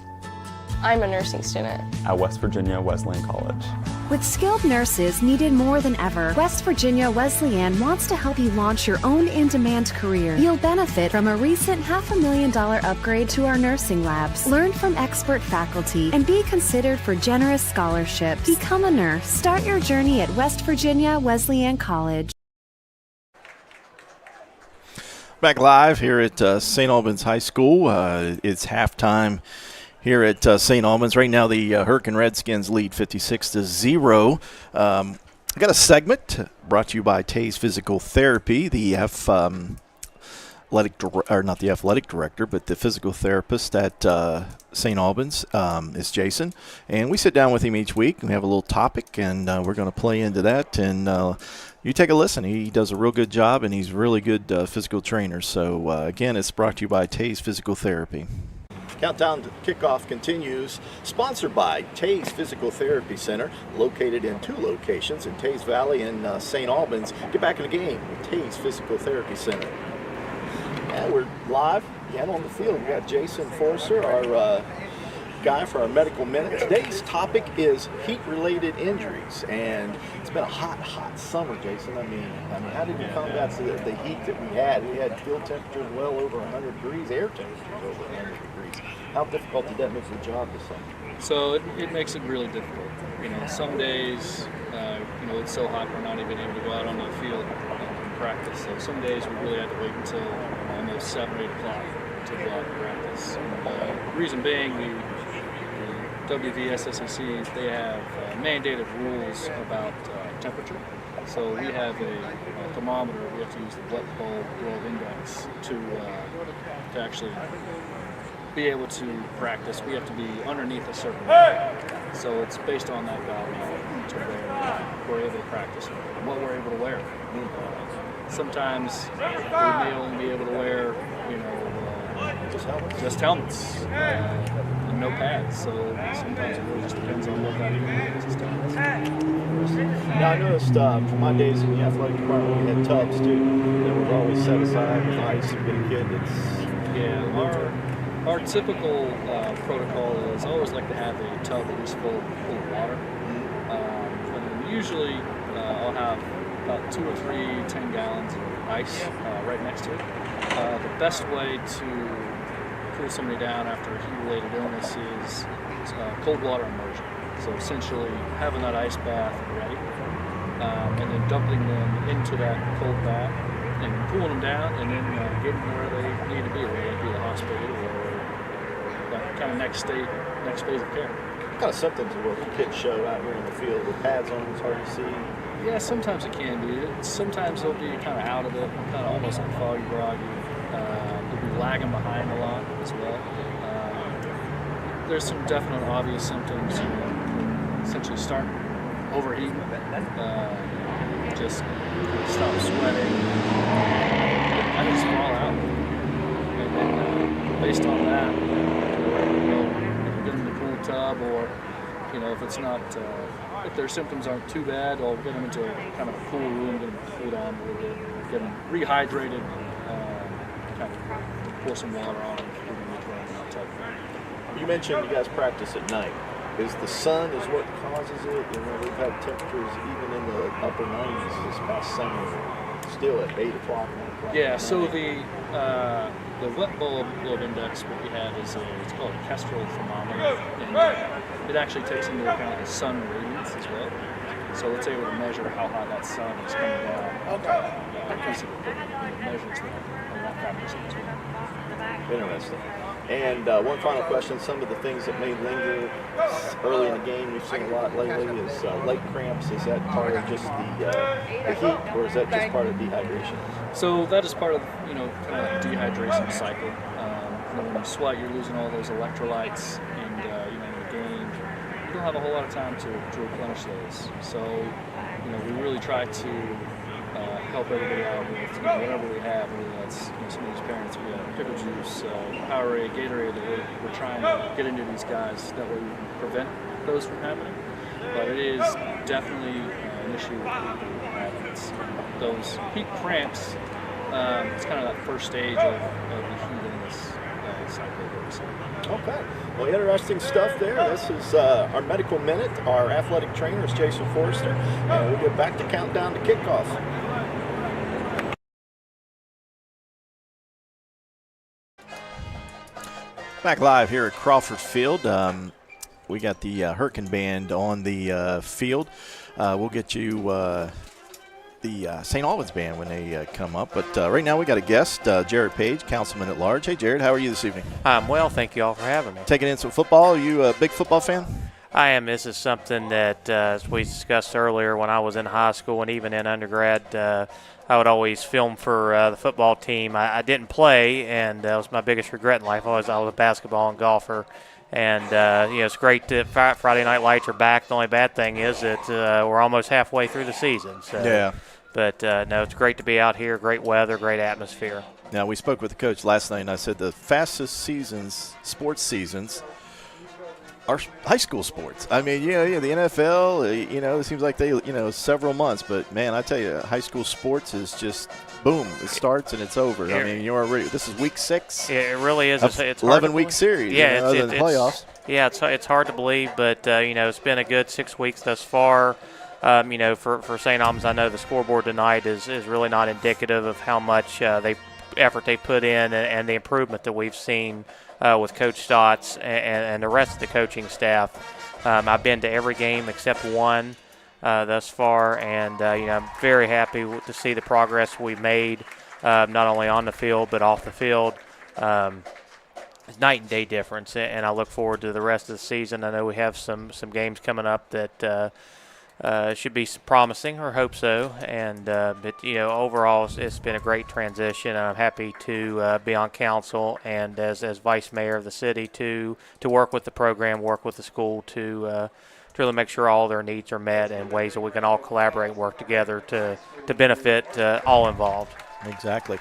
I'm a nursing student at West Virginia Wesleyan College. With skilled nurses needed more than ever, West Virginia Wesleyan wants to help you launch your own in-demand career. You'll benefit from a recent $500,000 upgrade to our nursing labs. Learn from expert faculty and be considered for generous scholarships. Become a nurse. Start your journey at West Virginia Wesleyan College. Back live here at St. Albans High School. It's halftime here at St. Albans. Right now the Hurricane Redskins lead 56-0. I got a segment brought to you by Tays Physical Therapy. The not the athletic director, but the physical therapist at St. Albans is Jason. And we sit down with him each week and we have a little topic, and we're going to play into that. And you take a listen. He does a real good job, and he's a really good physical trainer. So, again, it's brought to you by Tays Physical Therapy. Countdown to Kickoff continues, sponsored by Tays Physical Therapy Center, located in 2 locations in Tays Valley and St. Albans. Get back in the game with Tays Physical Therapy Center. And we're live again on the field. We got Jason Forster, our guy for our medical minute. Today's topic is heat-related injuries, and it's been a hot summer, Jason. I mean, how did you combat the heat that we had? We had field temperatures well over 100 degrees, air temperatures over 100 degrees. How difficult did that make your job this summer? So it makes it really difficult. Some days, it's so hot we're not even able to go out on the field and practice. So some days we really had to wait until almost 7 or 8 o'clock to go out and practice. And, reason being, the WVSSEC, they have mandated rules about temperature. So we have a thermometer. We have to use the wet bulb globe index to actually be able to practice. We have to be underneath a certain level. So it's based on that value to where we're able to practice and what we're able to wear. Sometimes we may only be able to wear, just helmets and no pads. So sometimes it really just depends on what that is. Now I noticed from my days in the athletic department, we had tubs too. That was always set aside with ice to get a kid. Our typical protocol is I always like to have a tub that is full of water. And usually I'll have about 2 or 3 10 gallons of ice right next to it. The best way to cool somebody down after a heat-related illness is cold water immersion. So essentially having that ice bath ready and then dumping them into that cold bath and cooling them down and then getting them where they need to be, whether it be the hospital or that kind of next phase of care. Kind of symptoms of what the kids show out here in the field with pads on, it's hard to see. Yeah, sometimes it can be. Sometimes they'll be kind of out of it, kind of almost like foggy, groggy. They'll be lagging behind a lot as well. There's some definite obvious symptoms. Essentially start overheating, just stop sweating, kind of just fall out. And then based on that, get them in the cool tub, or if it's not, if their symptoms aren't too bad, I'll get them into kind of a cool room, get them cool down a little bit, get them rehydrated, kind of pour some water on them, give them a drink, that type of thing. You mentioned you guys practice at night. Is the sun is what causes it? We've had temperatures even in the upper 90s this past summer, still at 8 o'clock, 9 o'clock. Yeah, so the wet bulb globe index, what we have is it's called a kestrel thermometer, and it actually takes into account the sun radiance as well. So it's able to measure how hot that sun is coming down. It measures that factors as well. Interesting. And one final question, some of the things that may linger early in the game, we've seen a lot lately, is leg cramps. Is that part of just the heat, or is that just part of dehydration? So that is part of, kind of dehydration cycle. when you sweat, you're losing all those electrolytes, and in the game, you don't have a whole lot of time to replenish those. So, we really try to help everybody out with whatever we have, whether that's some of these parents, we have pickle juice, Powerade, Gatorade, that we're trying to get into these guys. That way we can prevent those from happening. But it is definitely an issue with people having. It's those heat cramps. It's kind of that first stage of the heat in this cycle that we're seeing. Okay. Well, interesting stuff there. This is our Medical Minute. Our athletic trainer is Jason Forrester. And we'll get back to countdown to kickoff. Back live here at Crawford Field. We got the Hurricane Band on the field. We'll get you the St. Albans Band when they come up. But right now we got a guest, Jared Page, Councilman at Large. Hey, Jared, how are you this evening? I'm well. Thank you all for having me. Taking in some football. Are you a big football fan? I am. This is something that, as we discussed earlier, when I was in high school and even in undergrad, I would always film for the football team. I didn't play, and that was my biggest regret in life. I was a basketball and golfer. And, it's great that Friday Night Lights are back. The only bad thing is that we're almost halfway through the season. So. Yeah. But, no, it's great to be out here. Great weather, great atmosphere. Now, we spoke with the coach last night, and I said the fastest sports seasons are high school sports. I mean, the NFL, it seems like they, several months. But, man, I tell you, high school sports is just – boom, it starts and it's over. I mean, this is week 6. It really is. It's 11-week series, other than the playoffs. Yeah, it's hard to believe, but, it's been a good 6 weeks thus far. For St. Albans, I know the scoreboard tonight is really not indicative of how much effort they put in and the improvement that we've seen with Coach Stotts and the rest of the coaching staff. I've been to every game except one thus far, and I'm very happy to see the progress we've made, not only on the field but off the field. It's night and day difference, and I look forward to the rest of the season. I know we have some games coming up that should be promising, or hope so. And but overall, it's been a great transition, and I'm happy to be on council and as vice mayor of the city to work with the program, work with the school to really make sure all their needs are met in ways that we can all collaborate and work together to benefit all involved. Exactly.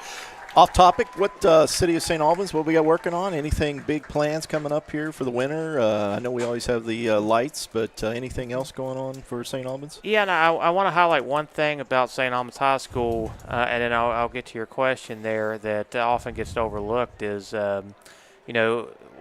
Off topic, what City of St. Albans, what we got working on? Anything big plans coming up here for the winter? I know we always have the lights, but anything else going on for St. Albans? Yeah, and I want to highlight one thing about St. Albans High School, and then I'll get to your question there, that often gets overlooked is,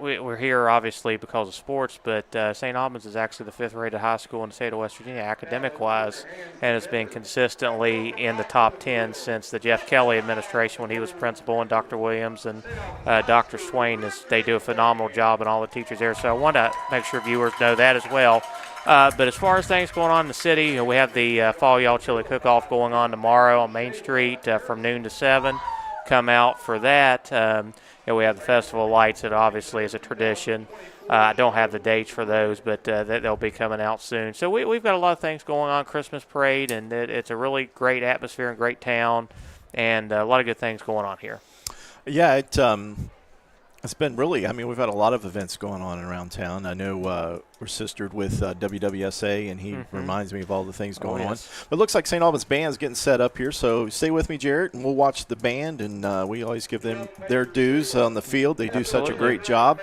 we're here obviously because of sports, but St. Albans is actually the 5th-rated high school in the state of West Virginia academic-wise, and it's been consistently in the top 10 since the Jeff Kelly administration when he was principal, and Dr. Williams and Dr. Swain. They do a phenomenal job, and all the teachers there. So I want to make sure viewers know that as well. But as far as things going on in the city, we have the Fall Y'all Chili Cook-Off going on tomorrow on Main Street from noon to 7. Come out for that. We have the Festival of Lights that obviously is a tradition. I don't have the dates for those, but they'll be coming out soon. So we've got a lot of things going on, Christmas parade, and it's a really great atmosphere and great town, and a lot of good things going on here. Yeah, it's been really, we've had a lot of events going on around town. I know we're sistered with WWSA, and he reminds me of all the things going on. But it looks like St. Albans Band's getting set up here, so stay with me, Jarrett, and we'll watch the band, and we always give them their dues on the field. They do such a great job.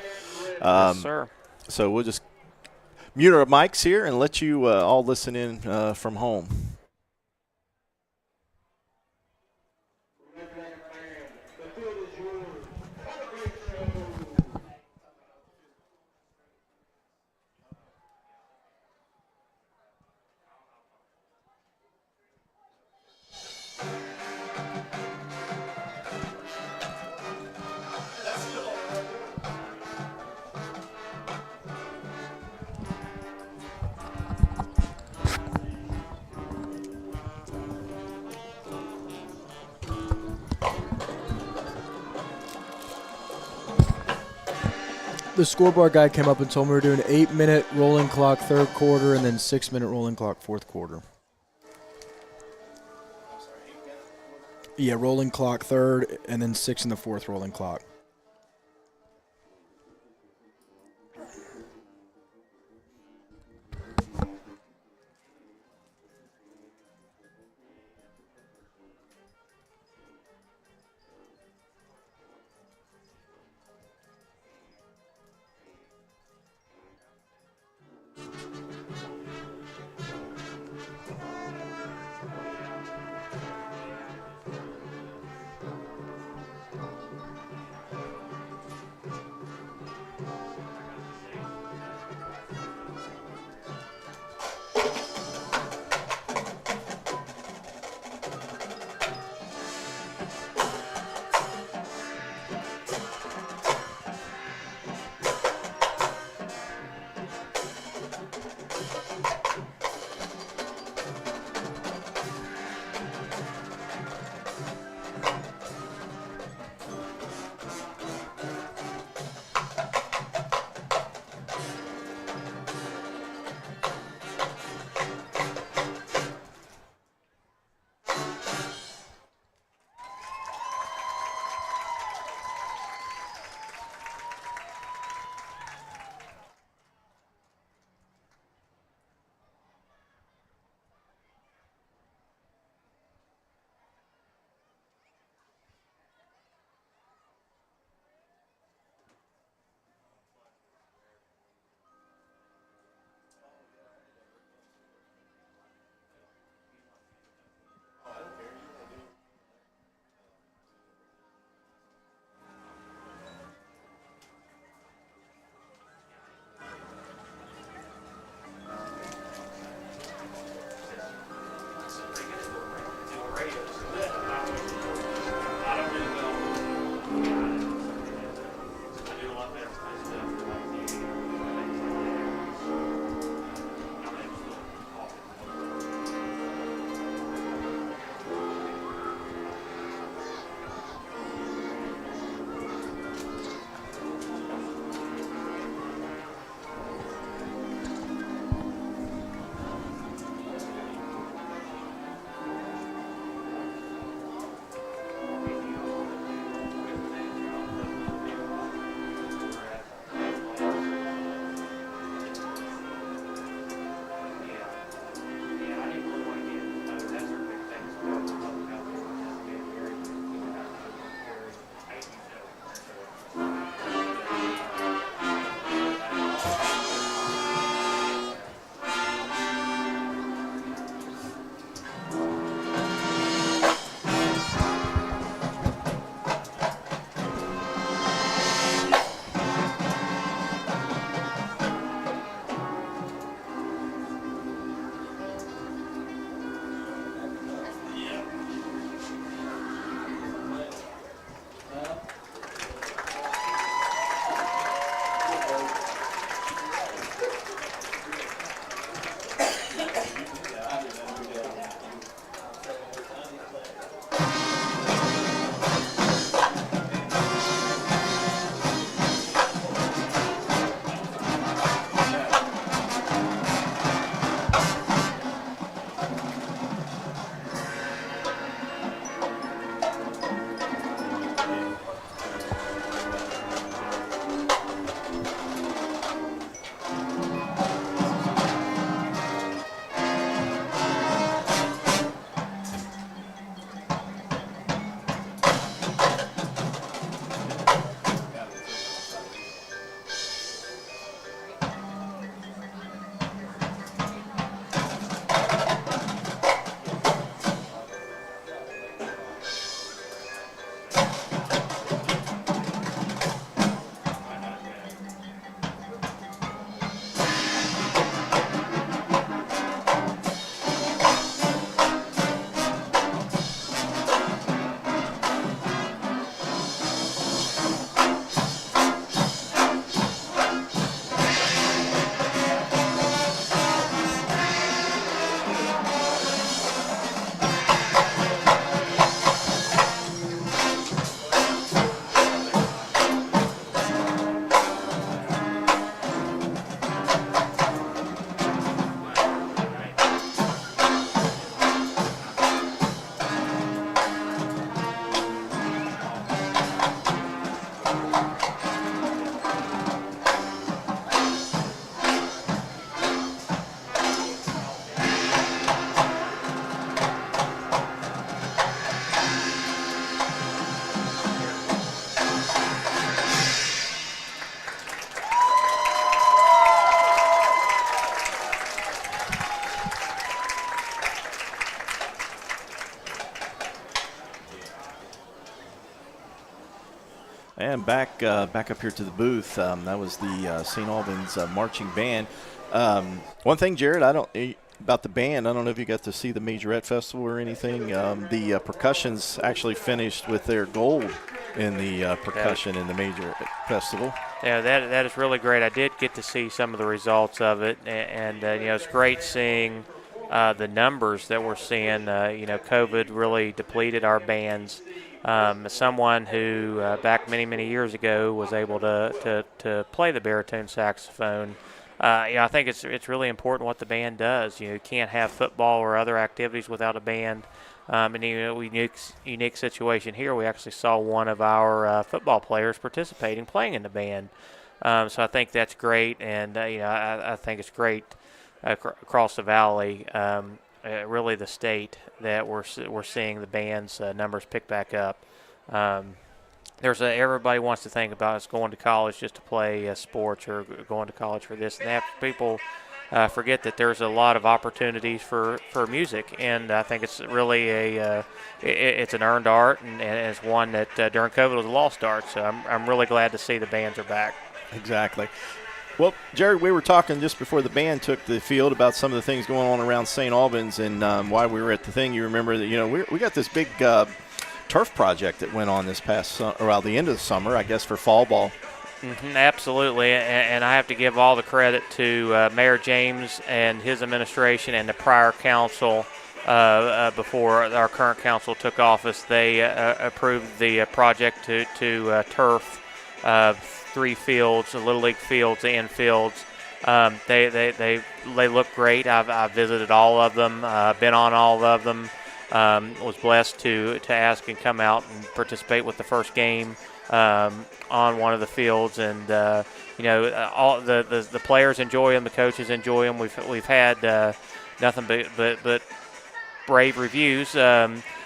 Yes, sir. So we'll just mute our mics here and let you all listen in from home. The scoreboard guy came up and told me we were doing 8-minute rolling clock third quarter and then 6-minute rolling clock fourth quarter. Yeah, rolling clock third and then 6 in the fourth rolling clock. back up here to the booth. That was the St. Albans marching band. One thing, Jared, about the band, I don't know if you got to see the Majorette Festival or anything. The percussions actually finished with their gold in the percussion in the Majorette Festival. Yeah, that is really great. I did get to see some of the results of it, and it's great seeing the numbers that we're seeing. COVID really depleted our bands. As someone who back many years ago was able to play the baritone saxophone, I think it's really important what the band does. You can't have football or other activities without a band. And unique situation here, we actually saw one of our football players playing in the band. So I think that's great, and I think it's great across the valley, really the state, that we're seeing the band's numbers pick back up. Everybody wants to think about us going to college just to play sports or going to college for this and that. People forget that there's a lot of opportunities for music, and I think it's really it's an earned art, and it's one that during COVID was a lost art. So I'm really glad to see the bands are back. Exactly. Well, Jared, we were talking just before the band took the field about some of the things going on around St. Albans, and why we were at the thing. You remember that we got this big turf project that went on this past around the end of the summer, I guess, for fall ball. Mm-hmm, absolutely, and I have to give all the credit to Mayor James and his administration and the prior council. Before our current council took office, they approved the project to turf 3 fields, the Little League fields and fields. They look great. I've visited all of them, been on all of them. Was blessed to ask and come out and participate with the first game on one of the fields, and all the players enjoy them, the coaches enjoy them. We've had nothing but rave reviews.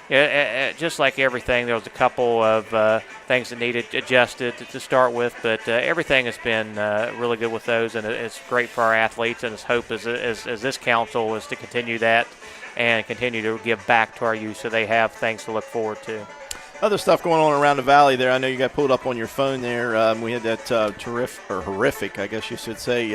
Just like everything, there was a couple of things that needed adjusted to start with, but everything has been really good with those, and it's great for our athletes. And his hope as this council is to continue that and continue to give back to our youth, so they have things to look forward to. Other stuff going on around the valley there. I know you got pulled up on your phone there. We had that horrific, I guess you should say,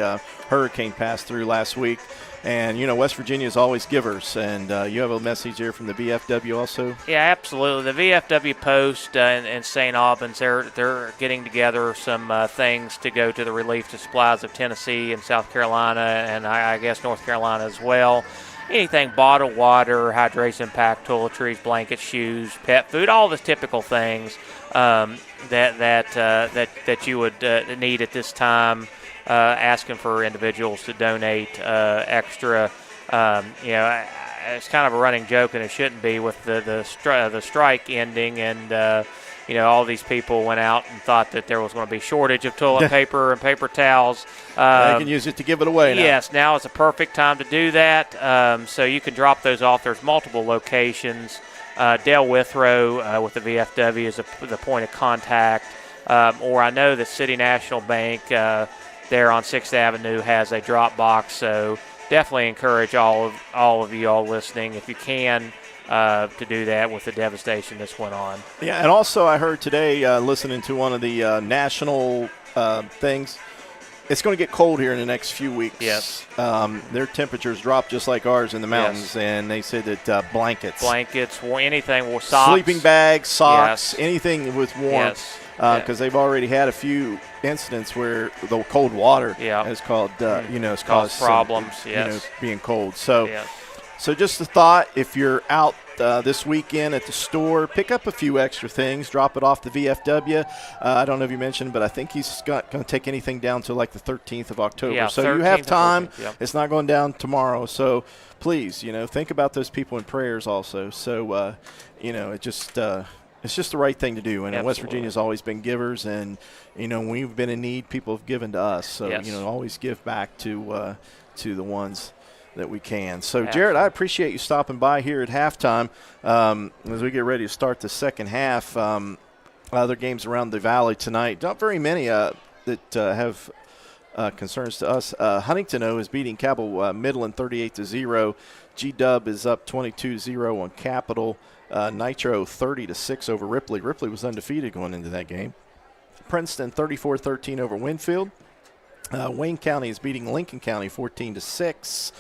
hurricane pass through last week. And, West Virginia is always givers. And you have a message here from the VFW also? Yeah, absolutely. The VFW Post in St. Albans, they're getting together some things to go to the relief to supplies of Tennessee and South Carolina, and I guess North Carolina as well. Anything bottled water, hydration pack, toiletries, blankets, shoes, pet food, all the typical things that you would need at this time. Asking for individuals to donate extra. It's kind of a running joke, and it shouldn't be, with the strike ending, and all these people went out and thought that there was going to be shortage of toilet paper and paper towels. They can use it to give it away now. Yes, now is a perfect time to do that. So you can drop those off. There's multiple locations. Dale Withrow with the VFW is the point of contact. Or I know that City National Bank there on 6th Avenue has a drop box. So definitely encourage all of you all listening, if you can, to do that with the devastation that's went on. Yeah, and also I heard today, listening to one of the national things, it's going to get cold here in the next few weeks. Yes. Their temperatures drop just like ours in the mountains, and they said that blankets, anything with socks, sleeping bags, socks, anything with warmth, because they've already had a few incidents where the cold water has caused problems. Being cold. So just a thought: if you're out this weekend at the store, pick up a few extra things, drop it off the VFW. I don't know if you mentioned, but I think he's going to take anything down to like the 13th of October. Yeah, so you have time. Yep. It's not going down tomorrow. So please, think about those people in prayers also. So, it's just the right thing to do. And West Virginia's always been givers, and, when we've been in need, people have given to us. So, always give back to the ones that we can. So, Jared, I appreciate you stopping by here at halftime as we get ready to start the second half. Other games around the valley tonight. Not very many that have concerns to us. Huntington O is beating Cabell Midland 38-0. G-Dub is up 22-0 on Capital. Nitro 30-6 over Ripley. Ripley was undefeated going into that game. Princeton 34-13 over Winfield. Wayne County is beating Lincoln County 14-6.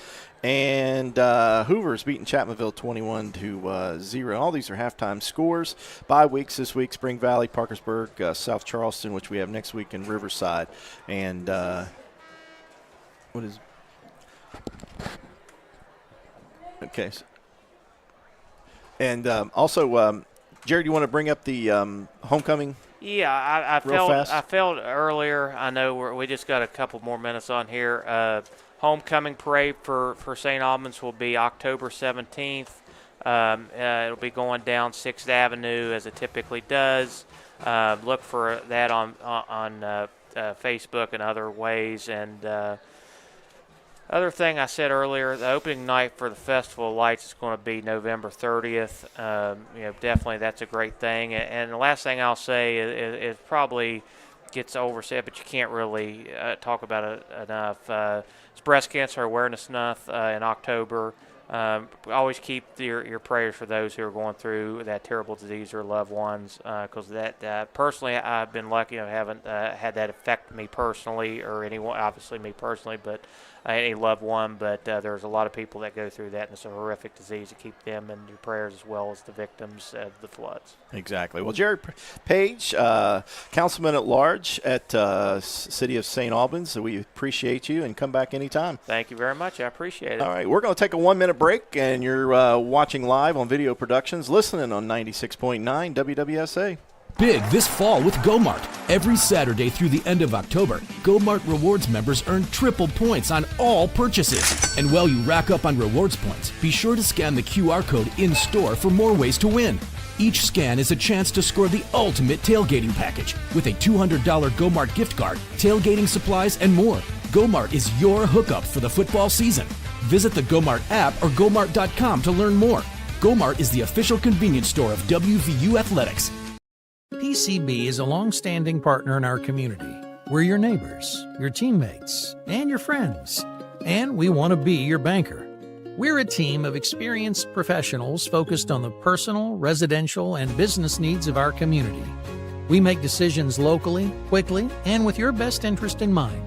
And Hoover's beating Chapmanville 21-0. All these are halftime scores. Bye weeks this week: Spring Valley, Parkersburg, South Charleston, which we have next week, in Riverside. And what is? Okay. And also, Jared, you want to bring up the homecoming? Yeah, I felt earlier. I know we just got a couple more minutes on here. Homecoming parade for St. Albans will be October 17th. It'll be going down 6th Avenue as it typically does. Look for that on Facebook and other ways. And other thing I said earlier, the opening night for the Festival of Lights is going to be November 30th. Definitely that's a great thing. And the last thing I'll say is probably gets oversaid, but you can't really talk about it enough. It's Breast Cancer Awareness Month in October. Always keep your prayers for those who are going through that terrible disease or loved ones, because that personally I've been lucky. I haven't had that affect me personally or anyone, obviously me personally, but any loved one. But there's a lot of people that go through that, and it's a horrific disease. To keep them in your prayers as well as the victims of the floods. Exactly. Well, Jared Page, Councilman at Large at City of St. Albans, we appreciate you, and come back anytime. Thank you very much. I appreciate it. All right, we're going to take a 1-minute break, and you're watching live on Video Productions, listening on 96.9 WWSA. Big this fall with GoMart. Every Saturday through the end of October, GoMart Rewards members earn triple points on all purchases. And while you rack up on rewards points, be sure to scan the QR code in-store for more ways to win. Each scan is a chance to score the ultimate tailgating package with a $200 GoMart gift card, tailgating supplies, and more. GoMart is your hookup for the football season. Visit the GoMart app or GoMart.com to learn more. GoMart is the official convenience store of WVU Athletics. PCB is a long-standing partner in our community. We're your neighbors, your teammates, and your friends. And we want to be your banker. We're a team of experienced professionals focused on the personal, residential, and business needs of our community. We make decisions locally, quickly, and with your best interest in mind.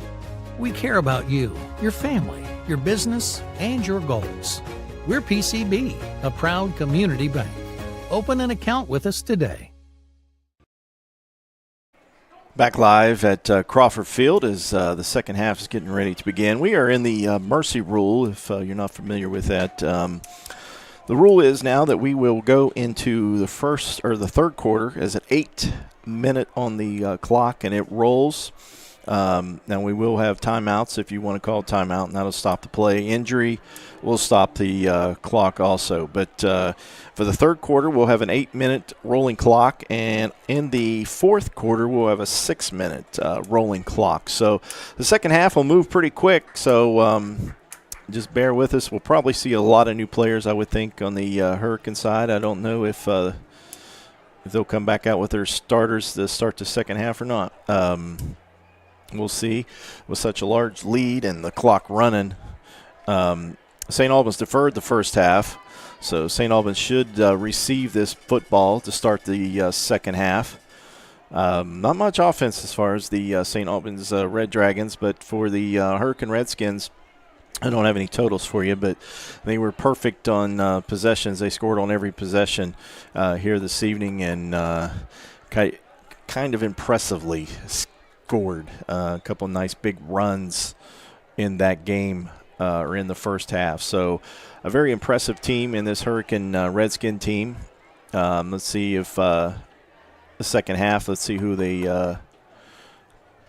We care about you, your family, your business, and your goals. We're PCB, a proud community bank. Open an account with us today. Back live at Crawford Field as the second half is getting ready to begin. We are in the mercy rule, if you're not familiar with that. The rule is now that we will go into the third quarter as an 8-minute on the clock, and it rolls. Now we will have timeouts if you want to call a timeout, and that'll stop the play. Injury will stop the clock also. But for the third quarter, we'll have an 8-minute rolling clock, and in the fourth quarter, we'll have a 6-minute rolling clock. So the second half will move pretty quick, so just bear with us. We'll probably see a lot of new players, I would think, on the Hurricane side. I don't know if they'll come back out with their starters to start the second half or not. We'll see. With such a large lead and the clock running, St. Albans deferred the first half, so St. Albans should receive this football to start the second half. Not much offense as far as the St. Albans Red Dragons, but for the Hurricane Redskins, I don't have any totals for you, but they were perfect on possessions. They scored on every possession here this evening, and kind of impressively scored a couple nice big runs in that game or in the first half. So a very impressive team in this Hurricane Redskin team. Let's see if the second half, let's see who they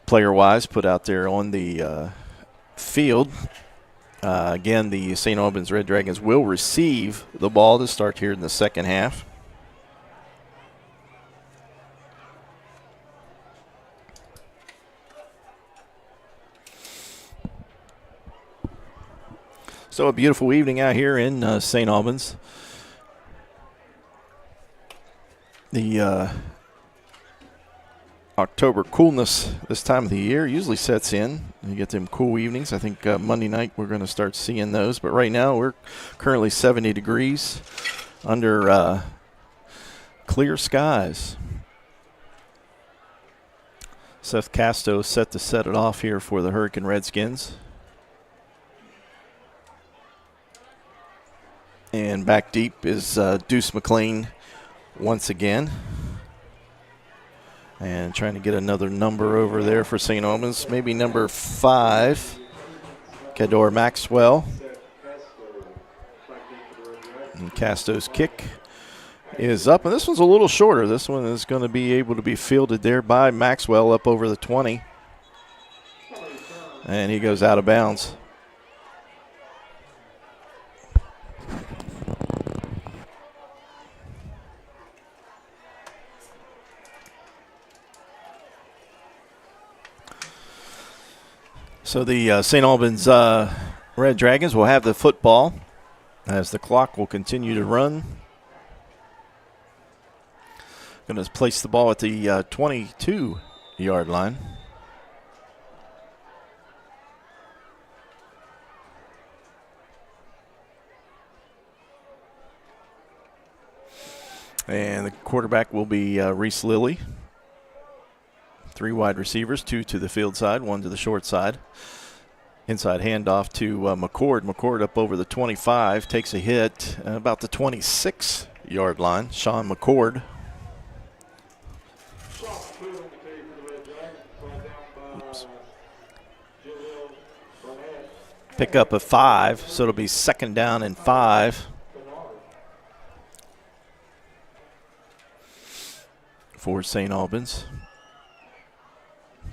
player-wise put out there on the field. Again, the St. Albans Red Dragons will receive the ball to start here in the second half. So a beautiful evening out here in St. Albans. The October coolness this time of the year usually sets in. You get them cool evenings. I think Monday night we're going to start seeing those. But right now we're currently 70 degrees under clear skies. Seth Casto set to set it off here for the Hurricane Redskins. And back deep is Deuce McLean once again. And trying to get another number over there for St. Albans. Maybe number 5, Kador Maxwell. And Casto's kick is up. And this one's a little shorter. This one is going to be able to be fielded there by Maxwell up over the 20. And he goes out of bounds. So the St. Albans Red Dragons will have the football as the clock will continue to run. Going to place the ball at the 22-yard line. And the quarterback will be Reese Lilly. 3 wide receivers, 2 to the field side, 1 to the short side. Inside handoff to McCord. McCord up over the 25, takes a hit about the 26-yard line. Sean McCord. Oops. Pick up a 5, so it'll be 2nd down and 5. For St. Albans.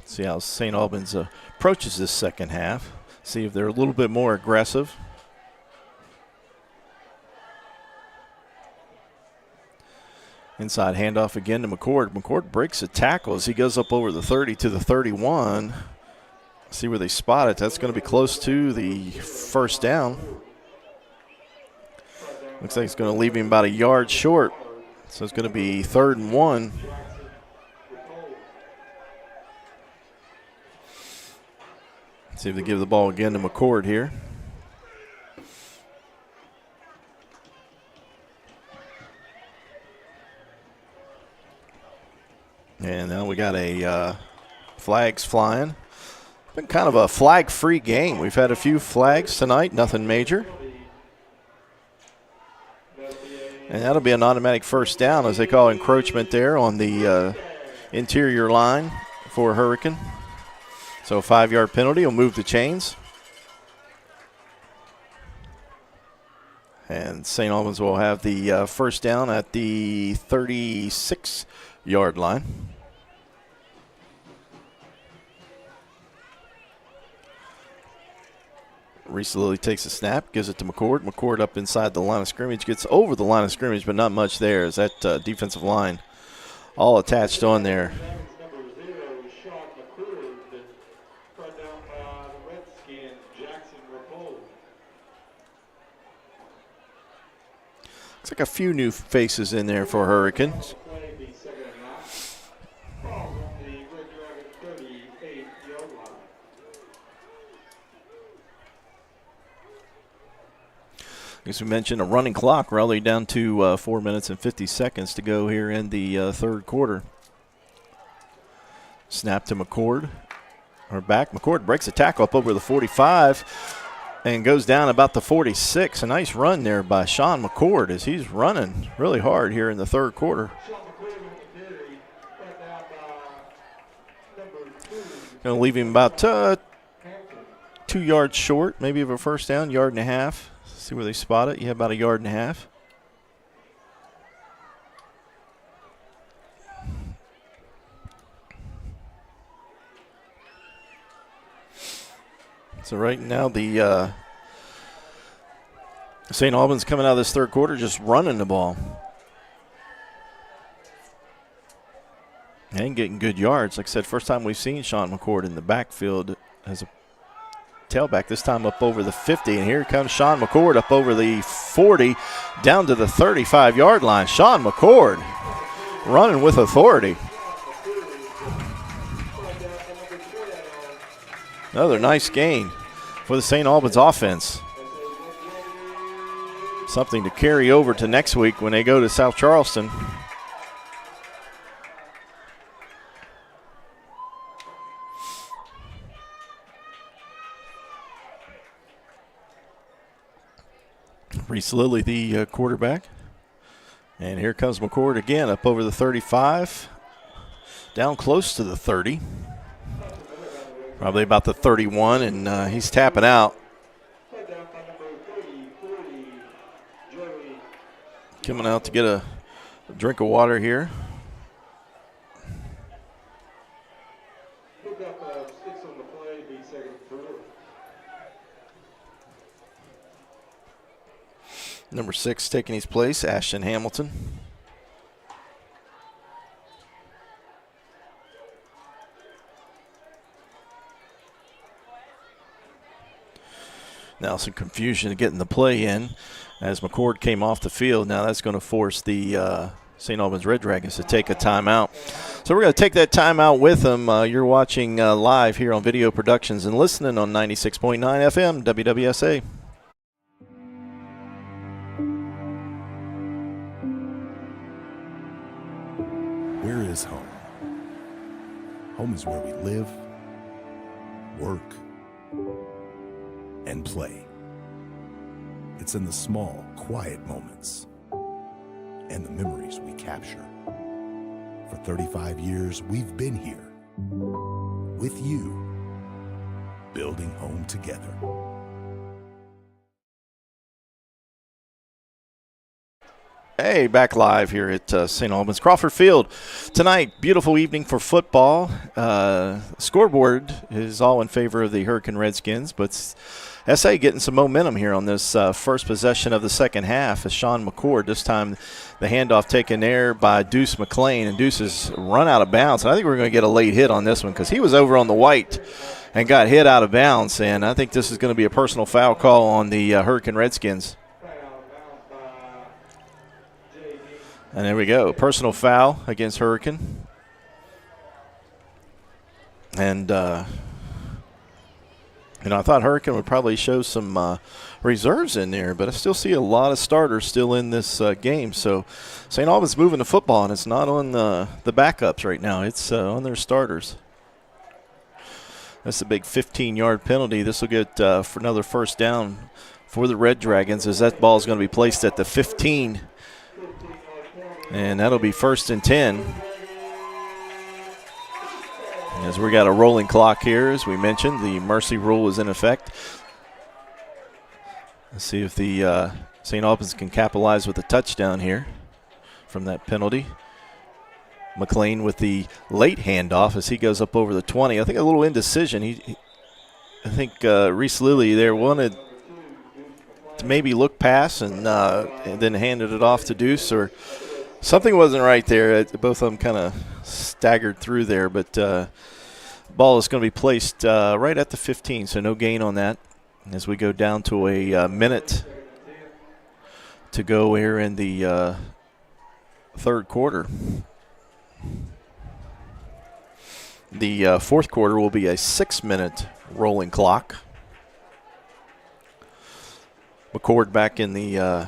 See how St. Albans approaches this second half. See if they're a little bit more aggressive. Inside handoff again to McCord. McCord breaks a tackle as he goes up over the 30 to the 31. See where they spot it. That's going to be close to the first down. Looks like it's going to leave him about a yard short. So it's going to be 3rd and 1. See if they give the ball again to McCord here. And now we got a flags flying. Been kind of a flag-free game. We've had a few flags tonight, nothing major. And that'll be an automatic first down as they call encroachment there on the interior line for Hurricane. So a 5-yard penalty will move the chains. And St. Albans will have the first down at the 36-yard line. Reese Lilly takes a snap, gives it to McCord. McCord up inside the line of scrimmage, gets over the line of scrimmage, but not much there as that defensive line all attached on there. Looks like a few new faces in there for Hurricanes. As we mentioned, a running clock, rally down to 4 minutes and 50 seconds to go here in the third quarter. Snap to McCord. Or back. McCord breaks a tackle up over the 45 and goes down about the 46. A nice run there by Sean McCord as he's running really hard here in the third quarter. Going to leave him about 2 yards short, maybe of a first down, 1.5 yards. See where they spot it. You have about 1.5 yards. So right now the St. Albans coming out of this third quarter just running the ball. And getting good yards. Like I said, first time we've seen Sean McCord in the backfield as a tailback, this time up over the 50. And here comes Sean McCord up over the 40, down to the 35-yard line. Sean McCord running with authority. Another nice gain for the St. Albans offense. Something to carry over to next week when they go to South Charleston. Reese Lilly, the quarterback. And here comes McCord again, up over the 35, down close to the 30. Probably about the 31, and he's tapping out. Coming out to get a drink of water here. Number 6 taking his place, Ashton Hamilton. Now some confusion to getting the play in as McCord came off the field. Now that's going to force the St. Albans Red Dragons to take a timeout. So we're going to take that timeout with them. You're watching live here on Video Productions and listening on 96.9 FM WWSA. Where is home? Home is where we live, work, and play. It's in the small, quiet moments and the memories we capture. For 35 years, we've been here with you, building home together. Hey, back live here at St. Albans Crawford Field. Tonight, beautiful evening for football. Scoreboard is all in favor of the Hurricane Redskins, but SA getting some momentum here on this first possession of the second half as Sean McCord, this time the handoff taken there by Deuce McLean, and Deuce has run out of bounds. And I think we're going to get a late hit on this one because he was over on the white and got hit out of bounds, and I think this is going to be a personal foul call on the Hurricane Redskins. And there we go, personal foul against Hurricane. And, I thought Hurricane would probably show some reserves in there, but I still see a lot of starters still in this game. So St. Albans moving the football, and it's not on the backups right now. It's on their starters. That's a big 15-yard penalty. This will get for another first down for the Red Dragons as that ball is going to be placed at the 15. And that'll be 1st and 10. As we got a rolling clock here, as we mentioned, the mercy rule is in effect. Let's see if the St. Albans can capitalize with a touchdown here from that penalty. McLean with the late handoff as he goes up over the 20. I think a little indecision. I think Reese Lilly there wanted to maybe look past and then handed it off to Deuce, or something wasn't right there. Both of them kind of staggered through there, but ball is going to be placed right at the 15, so no gain on that as we go down to a minute to go here in the third quarter. The fourth quarter will be a 6-minute rolling clock. McCord back in the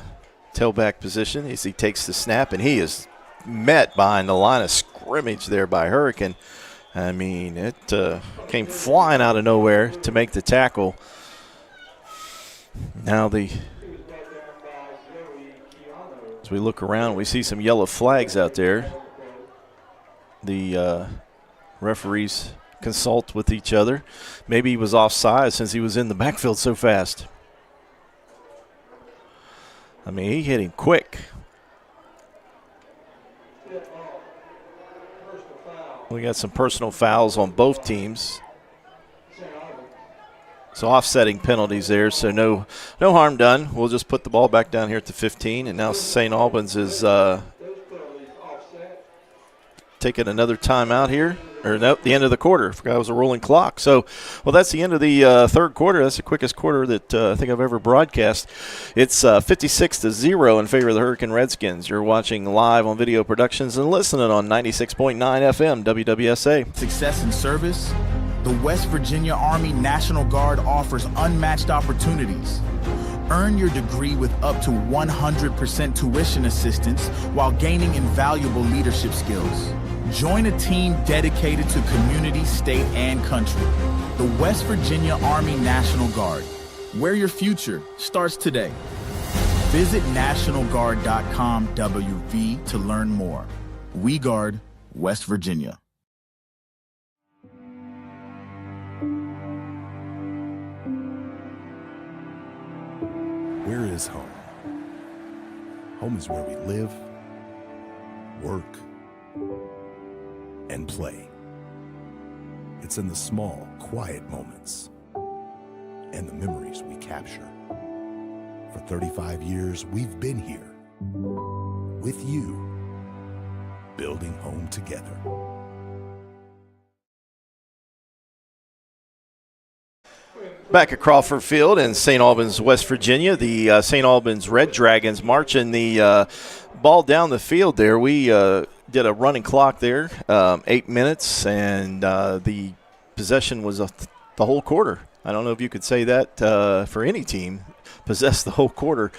tailback position as he takes the snap, and he is met behind the line of scrimmage there by Hurricane. I mean, it came flying out of nowhere to make the tackle. Now as we look around, we see some yellow flags out there. The referees consult with each other. Maybe he was offside since he was in the backfield so fast. I mean, he hit him quick. We got some personal fouls on both teams. So offsetting penalties there, so no harm done. We'll just put the ball back down here at the 15, and now St. Albans is taking another timeout here. Or nope, the end of the quarter. I forgot it was a rolling clock. So, well, that's the end of the third quarter. That's the quickest quarter that I think I've ever broadcast. It's 56-0 in favor of the Hurricane Redskins. You're watching live on Video Productions and listening on 96.9 FM WWSA. Success in service. The West Virginia Army National Guard offers unmatched opportunities. Earn your degree with up to 100% tuition assistance while gaining invaluable leadership skills. Join a team dedicated to community, state, and country. The West Virginia Army National Guard, where your future starts today. Visit NationalGuard.com WV to learn more. We guard West Virginia. Where is home? Home is where we live, work, and play. It's in the small, quiet moments and the memories we capture. For 35 years, we've been here with you, building home together. Back at Crawford Field in St. Albans, West Virginia, the St. Albans Red Dragons marching the ball down the field there. We did a running clock there, 8 minutes, and the possession was the whole quarter. I don't know if you could say that for any team, possessed the whole quarter,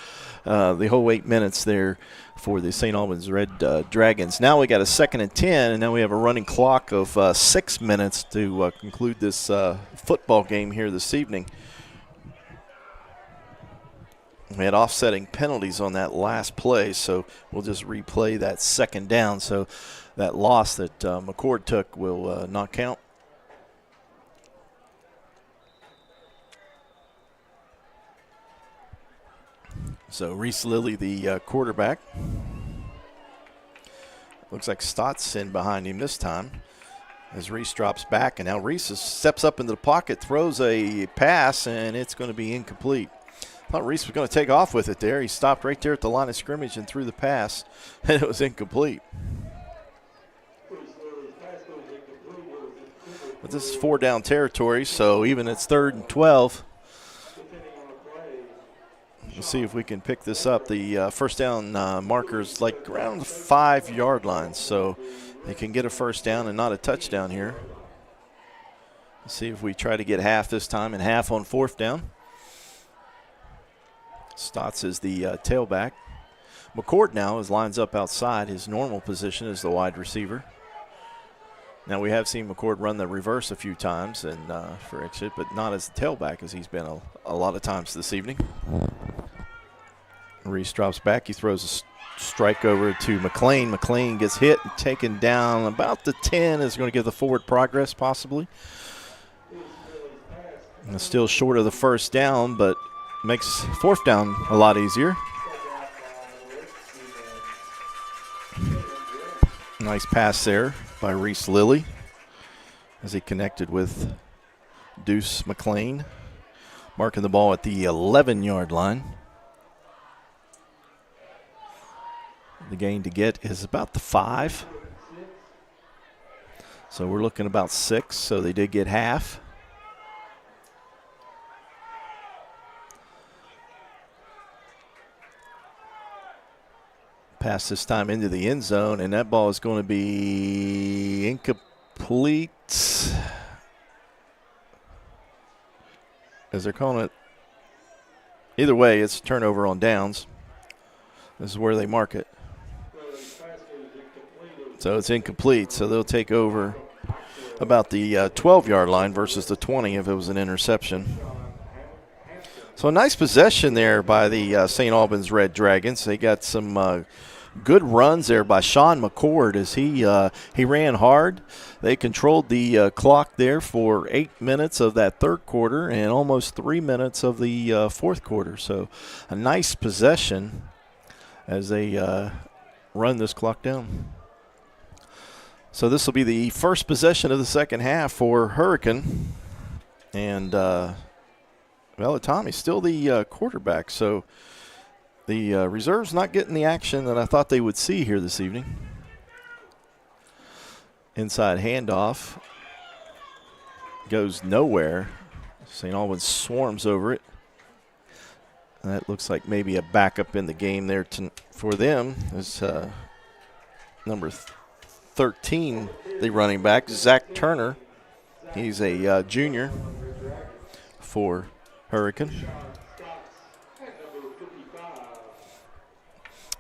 the whole 8 minutes there for the St. Albans Red Dragons. Now we got a 2nd and 10, and now we have a running clock of 6 minutes to conclude this football game here this evening. We had offsetting penalties on that last play, so we'll just replay that 2nd down. So that loss that McCord took will not count. So Reese Lilly, the quarterback. Looks like Stott's in behind him this time as Reese drops back. And now Reese steps up into the pocket, throws a pass, and it's going to be incomplete. I thought Reese was going to take off with it there. He stopped right there at the line of scrimmage and threw the pass, and it was incomplete. But this is 4-down territory, so even it's 3rd and 12. We'll see if we can pick this up. The first down marker's like around the 5-yard line, so they can get a first down and not a touchdown here. Let's see if we try to get half this time and half on 4th down. Stotts is the tailback. McCord now lines up outside. His normal position is the wide receiver. Now we have seen McCord run the reverse a few times and for exit, but not as the tailback as he's been a lot of times this evening. Reese drops back. He throws a strike over to McLean. McLean gets hit and taken down about the 10. Is going to give the forward progress possibly. And still short of the first down, but makes 4th down a lot easier. Nice pass there by Reese Lilly as he connected with Deuce McLean, marking the ball at the 11-yard line. The gain to get is about the 5. So we're looking about 6, so they did get half. Pass this time into the end zone, and that ball is going to be incomplete. As they're calling it. Either way, it's turnover on downs. This is where they mark it. So it's incomplete, so they'll take over about the 12-yard line versus the 20 if it was an interception. So a nice possession there by the St. Albans Red Dragons. They got some good runs there by Sean McCord as he ran hard. They controlled the clock there for 8 minutes of that 3rd quarter and almost 3 minutes of the 4th quarter. So a nice possession as they run this clock down. So this will be the first possession of the 2nd half for Hurricane. And, Tommy's still the quarterback. So the reserves not getting the action that I thought they would see here this evening. Inside handoff goes nowhere. St. Albans swarms over it. That looks like maybe a backup in the game there for them. Is number 13, the running back, Zach Turner. He's a junior for Hurricane.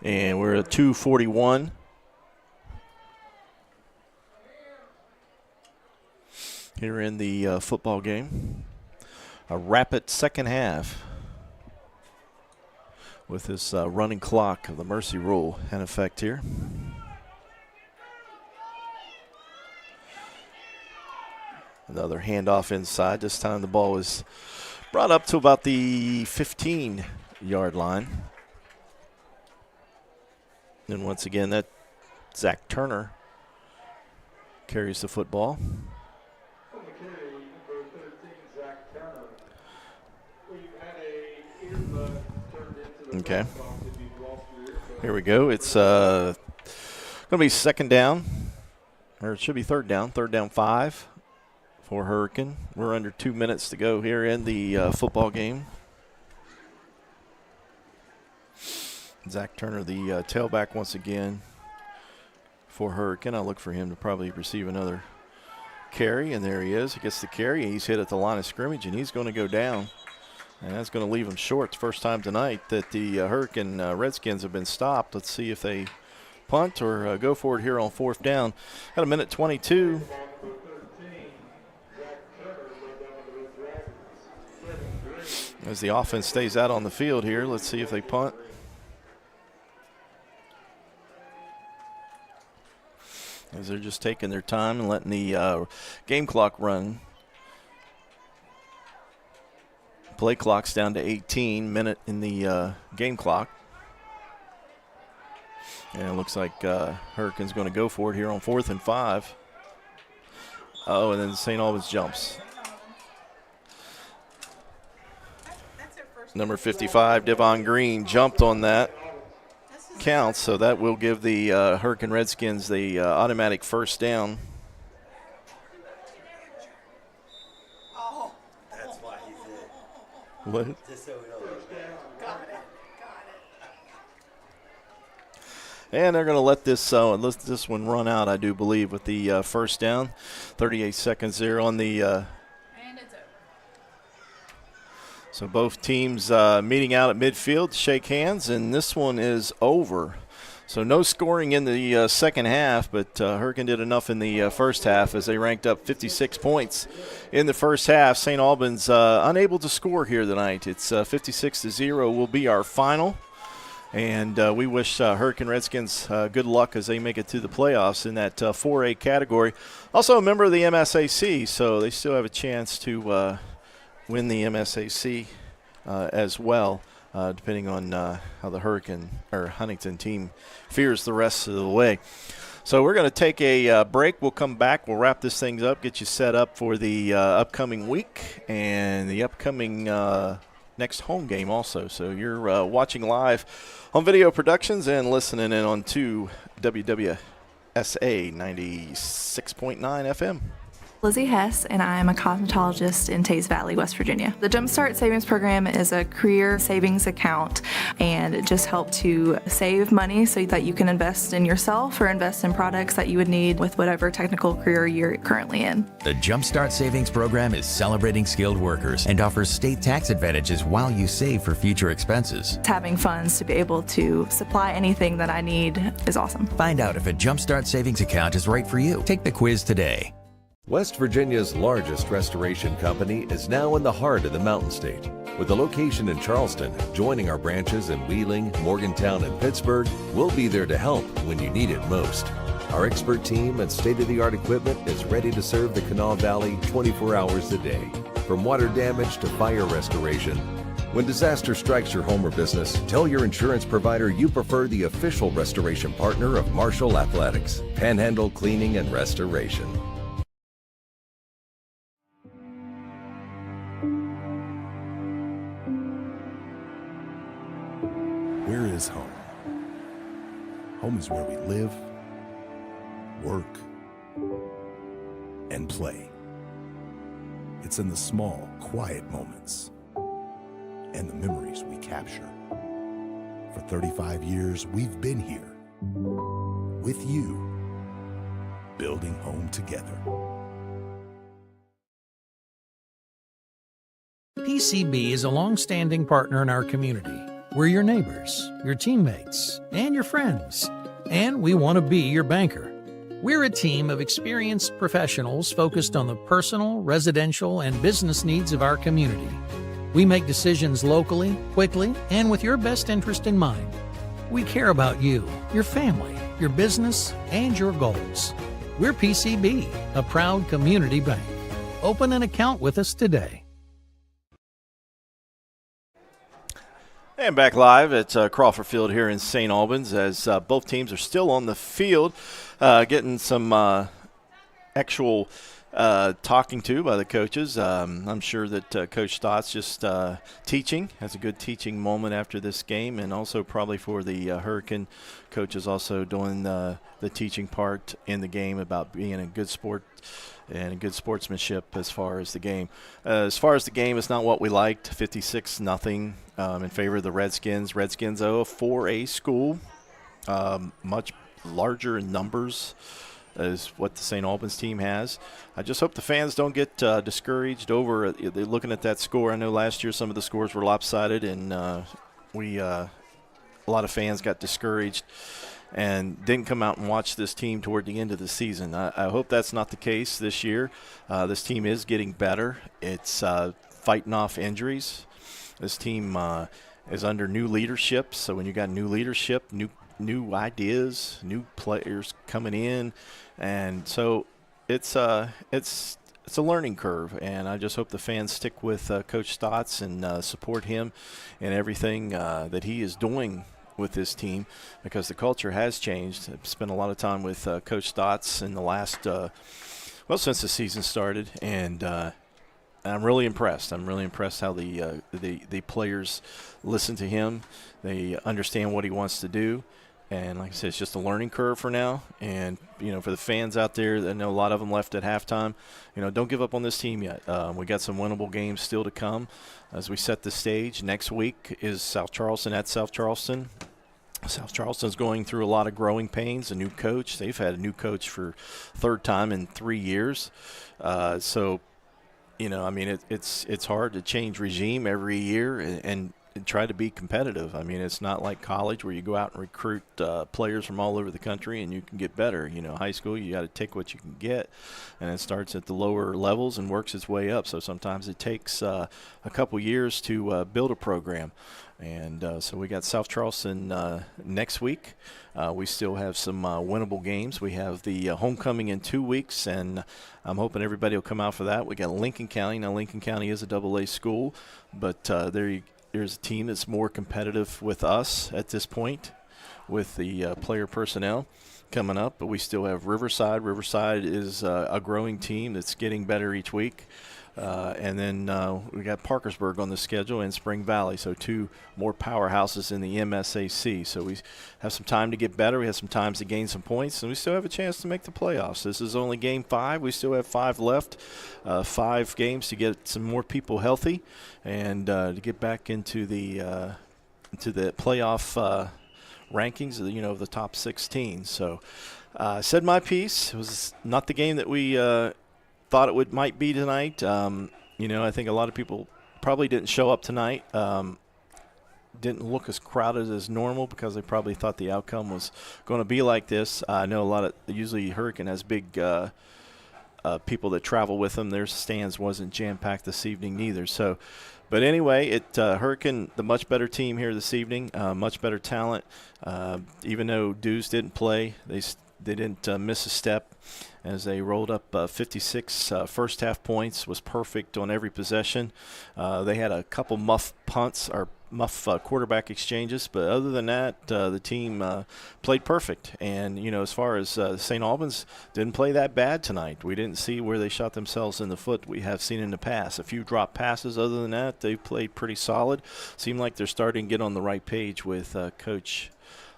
And we're at 2:41. Here in the football game. A rapid 2nd half. with this running clock of the mercy rule in effect here. Another handoff inside. This time the ball was brought up to about the 15-yard line. And once again, that Zach Turner carries the football. Okay. Here we go. It's going to be second down, or it should be third down 5 for Hurricane. We're under 2 minutes to go here in the football game. Zach Turner, the tailback once again for Hurricane. I'll look for him to probably receive another carry, and there he is. He gets the carry. He's hit at the line of scrimmage, and he's going to go down. And that's going to leave him short. It's the first time tonight that the Hurricane Redskins have been stopped. Let's see if they punt or go for it here on fourth down. Got a minute 22. As the offense stays out on the field here, let's see if they punt. As they're just taking their time and letting the game clock run. Play clock's down to 18 minute in the game clock. And it looks like Hurricane's going to go for it here on 4th and 5. Oh, and then St. Albans jumps. Number 55, Devon Green, jumped on that. Counts, so that will give the Hurricane Redskins the automatic first down. Oh, that's why he's in. What? Just so we know. Got it. And they're going to let this one run out, I do believe, with the first down. 38 seconds there on the so both teams meeting out at midfield to shake hands, and this one is over. So no scoring in the second half, but Hurricane did enough in the first half as they ranked up 56 points in the first half. St. Albans unable to score here tonight. It's 56-0 will be our final. And we wish Hurricane Redskins good luck as they make it to the playoffs in that 4A category. Also a member of the MSAC, so they still have a chance to win the MSAC as well, depending on how the Hurricane or Huntington team fares the rest of the way. So we're going to take a break. We'll come back. We'll wrap this thing up, get you set up for the upcoming week and the upcoming next home game also. So you're watching live on Video Productions and listening in on WWSA 96.9 FM. Lizzie Hess, and I'm a cosmetologist in Tays Valley, West Virginia. The Jumpstart Savings Program is a career savings account, and it just helps to save money so that you can invest in yourself or invest in products that you would need with whatever technical career you're currently in. The Jumpstart Savings Program is celebrating skilled workers and offers state tax advantages while you save for future expenses. Having funds to be able to supply anything that I need is awesome. Find out if a Jumpstart Savings account is right for you. Take the quiz today. West Virginia's largest restoration company is now in the heart of the Mountain State. With a location in Charleston, joining our branches in Wheeling, Morgantown, and Pittsburgh, we'll be there to help when you need it most. Our expert team and state-of-the-art equipment is ready to serve the Kanawha Valley 24 hours a day. From water damage to fire restoration, when disaster strikes your home or business, tell your insurance provider you prefer the official restoration partner of Marshall Athletics, Panhandle Cleaning and Restoration. Where is home? Home is where we live, work, and play. It's in the small, quiet moments and the memories we capture. For 35 years, we've been here with you, building home together. PCB is a long-standing partner in our community. We're your neighbors, your teammates, and your friends, and we want to be your banker. We're a team of experienced professionals focused on the personal, residential, and business needs of our community. We make decisions locally, quickly, and with your best interest in mind. We care about you, your family, your business, and your goals. We're PCB, a proud community bank. Open an account with us today. And back live at Crawford Field here in St. Albans as both teams are still on the field, getting some actual talking to by the coaches. I'm sure that Coach Stott's just teaching, has a good teaching moment after this game, and also probably for the Hurricane coaches also doing the teaching part in the game about being a good sport and a good sportsmanship as far as the game. As far as the game, it's not what we liked, 56-0 in favor of the Redskins. Redskins, a 4A school, much larger in numbers is what the St. Albans team has. I just hope the fans don't get discouraged over looking at that score. I know last year some of the scores were lopsided, and a lot of fans got discouraged and didn't come out and watch this team toward the end of the season. I hope that's not the case this year. This team is getting better. It's fighting off injuries. This team is under new leadership, so when you got new leadership, new ideas, new players coming in, and so it's a learning curve, and I just hope the fans stick with Coach Stotts and support him and everything that he is doing with this team, because the culture has changed. I've spent a lot of time with Coach Stotts in the last since the season started, and I'm really impressed. I'm really impressed how the players listen to him. They understand what he wants to do. And like I said, it's just a learning curve for now. And, for the fans out there, I know a lot of them left at halftime, don't give up on this team yet. We got some winnable games still to come as we set the stage. Next week is South Charleston at South Charleston. South Charleston's going through a lot of growing pains, a new coach. They've had a new coach for third time in 3 years. It's hard to change regime every year and try to be competitive. I mean, it's not like college where you go out and recruit players from all over the country and you can get better. High school, you got to take what you can get, and it starts at the lower levels and works its way up. So sometimes it takes a couple years to build a program. And so we got South Charleston next week. We still have some winnable games. We have the homecoming in 2 weeks, and I'm hoping everybody will come out for that. We got Lincoln County. Now, Lincoln County is a AA school, but there's a team that's more competitive with us at this point with the player personnel coming up. But we still have Riverside. Riverside is a growing team that's getting better each week. And then we got Parkersburg on the schedule and Spring Valley, so two more powerhouses in the MSAC. So we have some time to get better. We have some time to gain some points, and we still have a chance to make the playoffs. This is only game 5. We still have 5 left, 5 games to get some more people healthy and to get back into the playoff rankings of the top 16. So I said my piece. It was not the game that we thought it might be tonight. I think a lot of people probably didn't show up tonight. Didn't look as crowded as normal because they probably thought the outcome was going to be like this. I know usually Hurricane has big people that travel with them. Their stands wasn't jam-packed this evening neither. So, but anyway, Hurricane, the much better team here this evening, much better talent. Even though Dews didn't play, they didn't miss a step as they rolled up 56 first half points, was perfect on every possession. They had a couple muff punts or muff quarterback exchanges, but other than that, the team played perfect. And, as far as St. Albans didn't play that bad tonight. We didn't see where they shot themselves in the foot we have seen in the past. A few drop passes. Other than that, they played pretty solid. Seemed like they're starting to get on the right page with Coach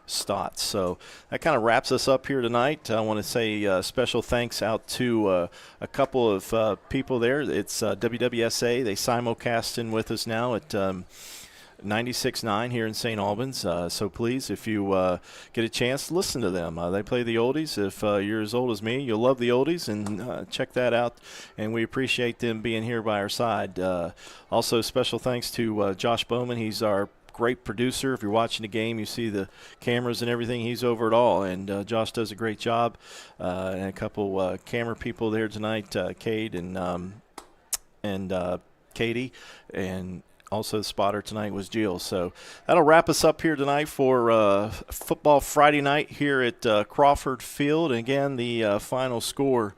Stotts. So that kind of wraps us up here tonight. I want to say special thanks out to a couple of people there. It's WWSA. They simulcasting with us now at 96.9 here in St. Albans. So please, if you get a chance, listen to them. They play the oldies. If you're as old as me, you'll love the oldies, and check that out. And we appreciate them being here by our side. Also, special thanks to Josh Bowman. He's our great producer. If you're watching the game, you see the cameras and everything. He's over it all, and Josh does a great job. And a couple camera people there tonight, Cade and Katie, and also the spotter tonight was Jill. So that'll wrap us up here tonight for football Friday night here at Crawford Field. And again, the final score,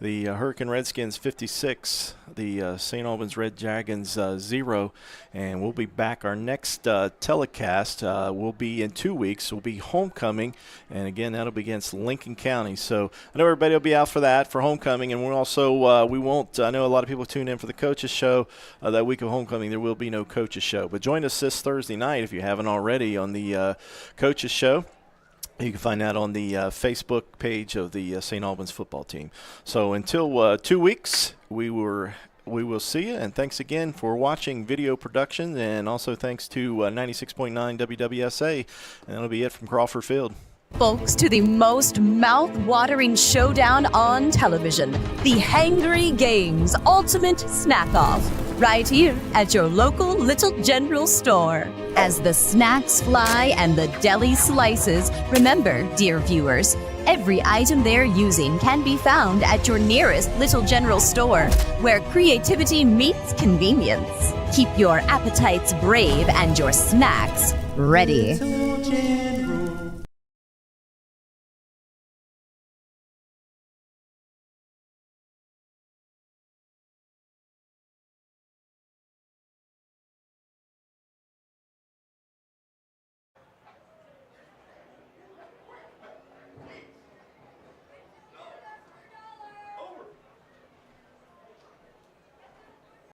the Hurricane Redskins 56, the St. Albans Red Dragons 0. And we'll be back. Our next telecast will be in 2 weeks. Will be homecoming. And again, that'll be against Lincoln County. So I know everybody will be out for that, for homecoming. And we're also, we won't, I know a lot of people tune in for the coaches show that week of homecoming. There will be no coaches show. But join us this Thursday night if you haven't already on the coaches show. You can find that on the Facebook page of the St. Albans football team. So until 2 weeks, we will see you. And thanks again for watching Video Production. And also thanks to 96.9 WWSA. And that'll be it from Crawford Field. Folks, to the most mouth-watering showdown on television, the Hangry Games Ultimate Snack-Off, right here at your local Little General store. As the snacks fly and the deli slices, remember, dear viewers, every item they're using can be found at your nearest Little General store, where creativity meets convenience. Keep your appetites brave and your snacks ready.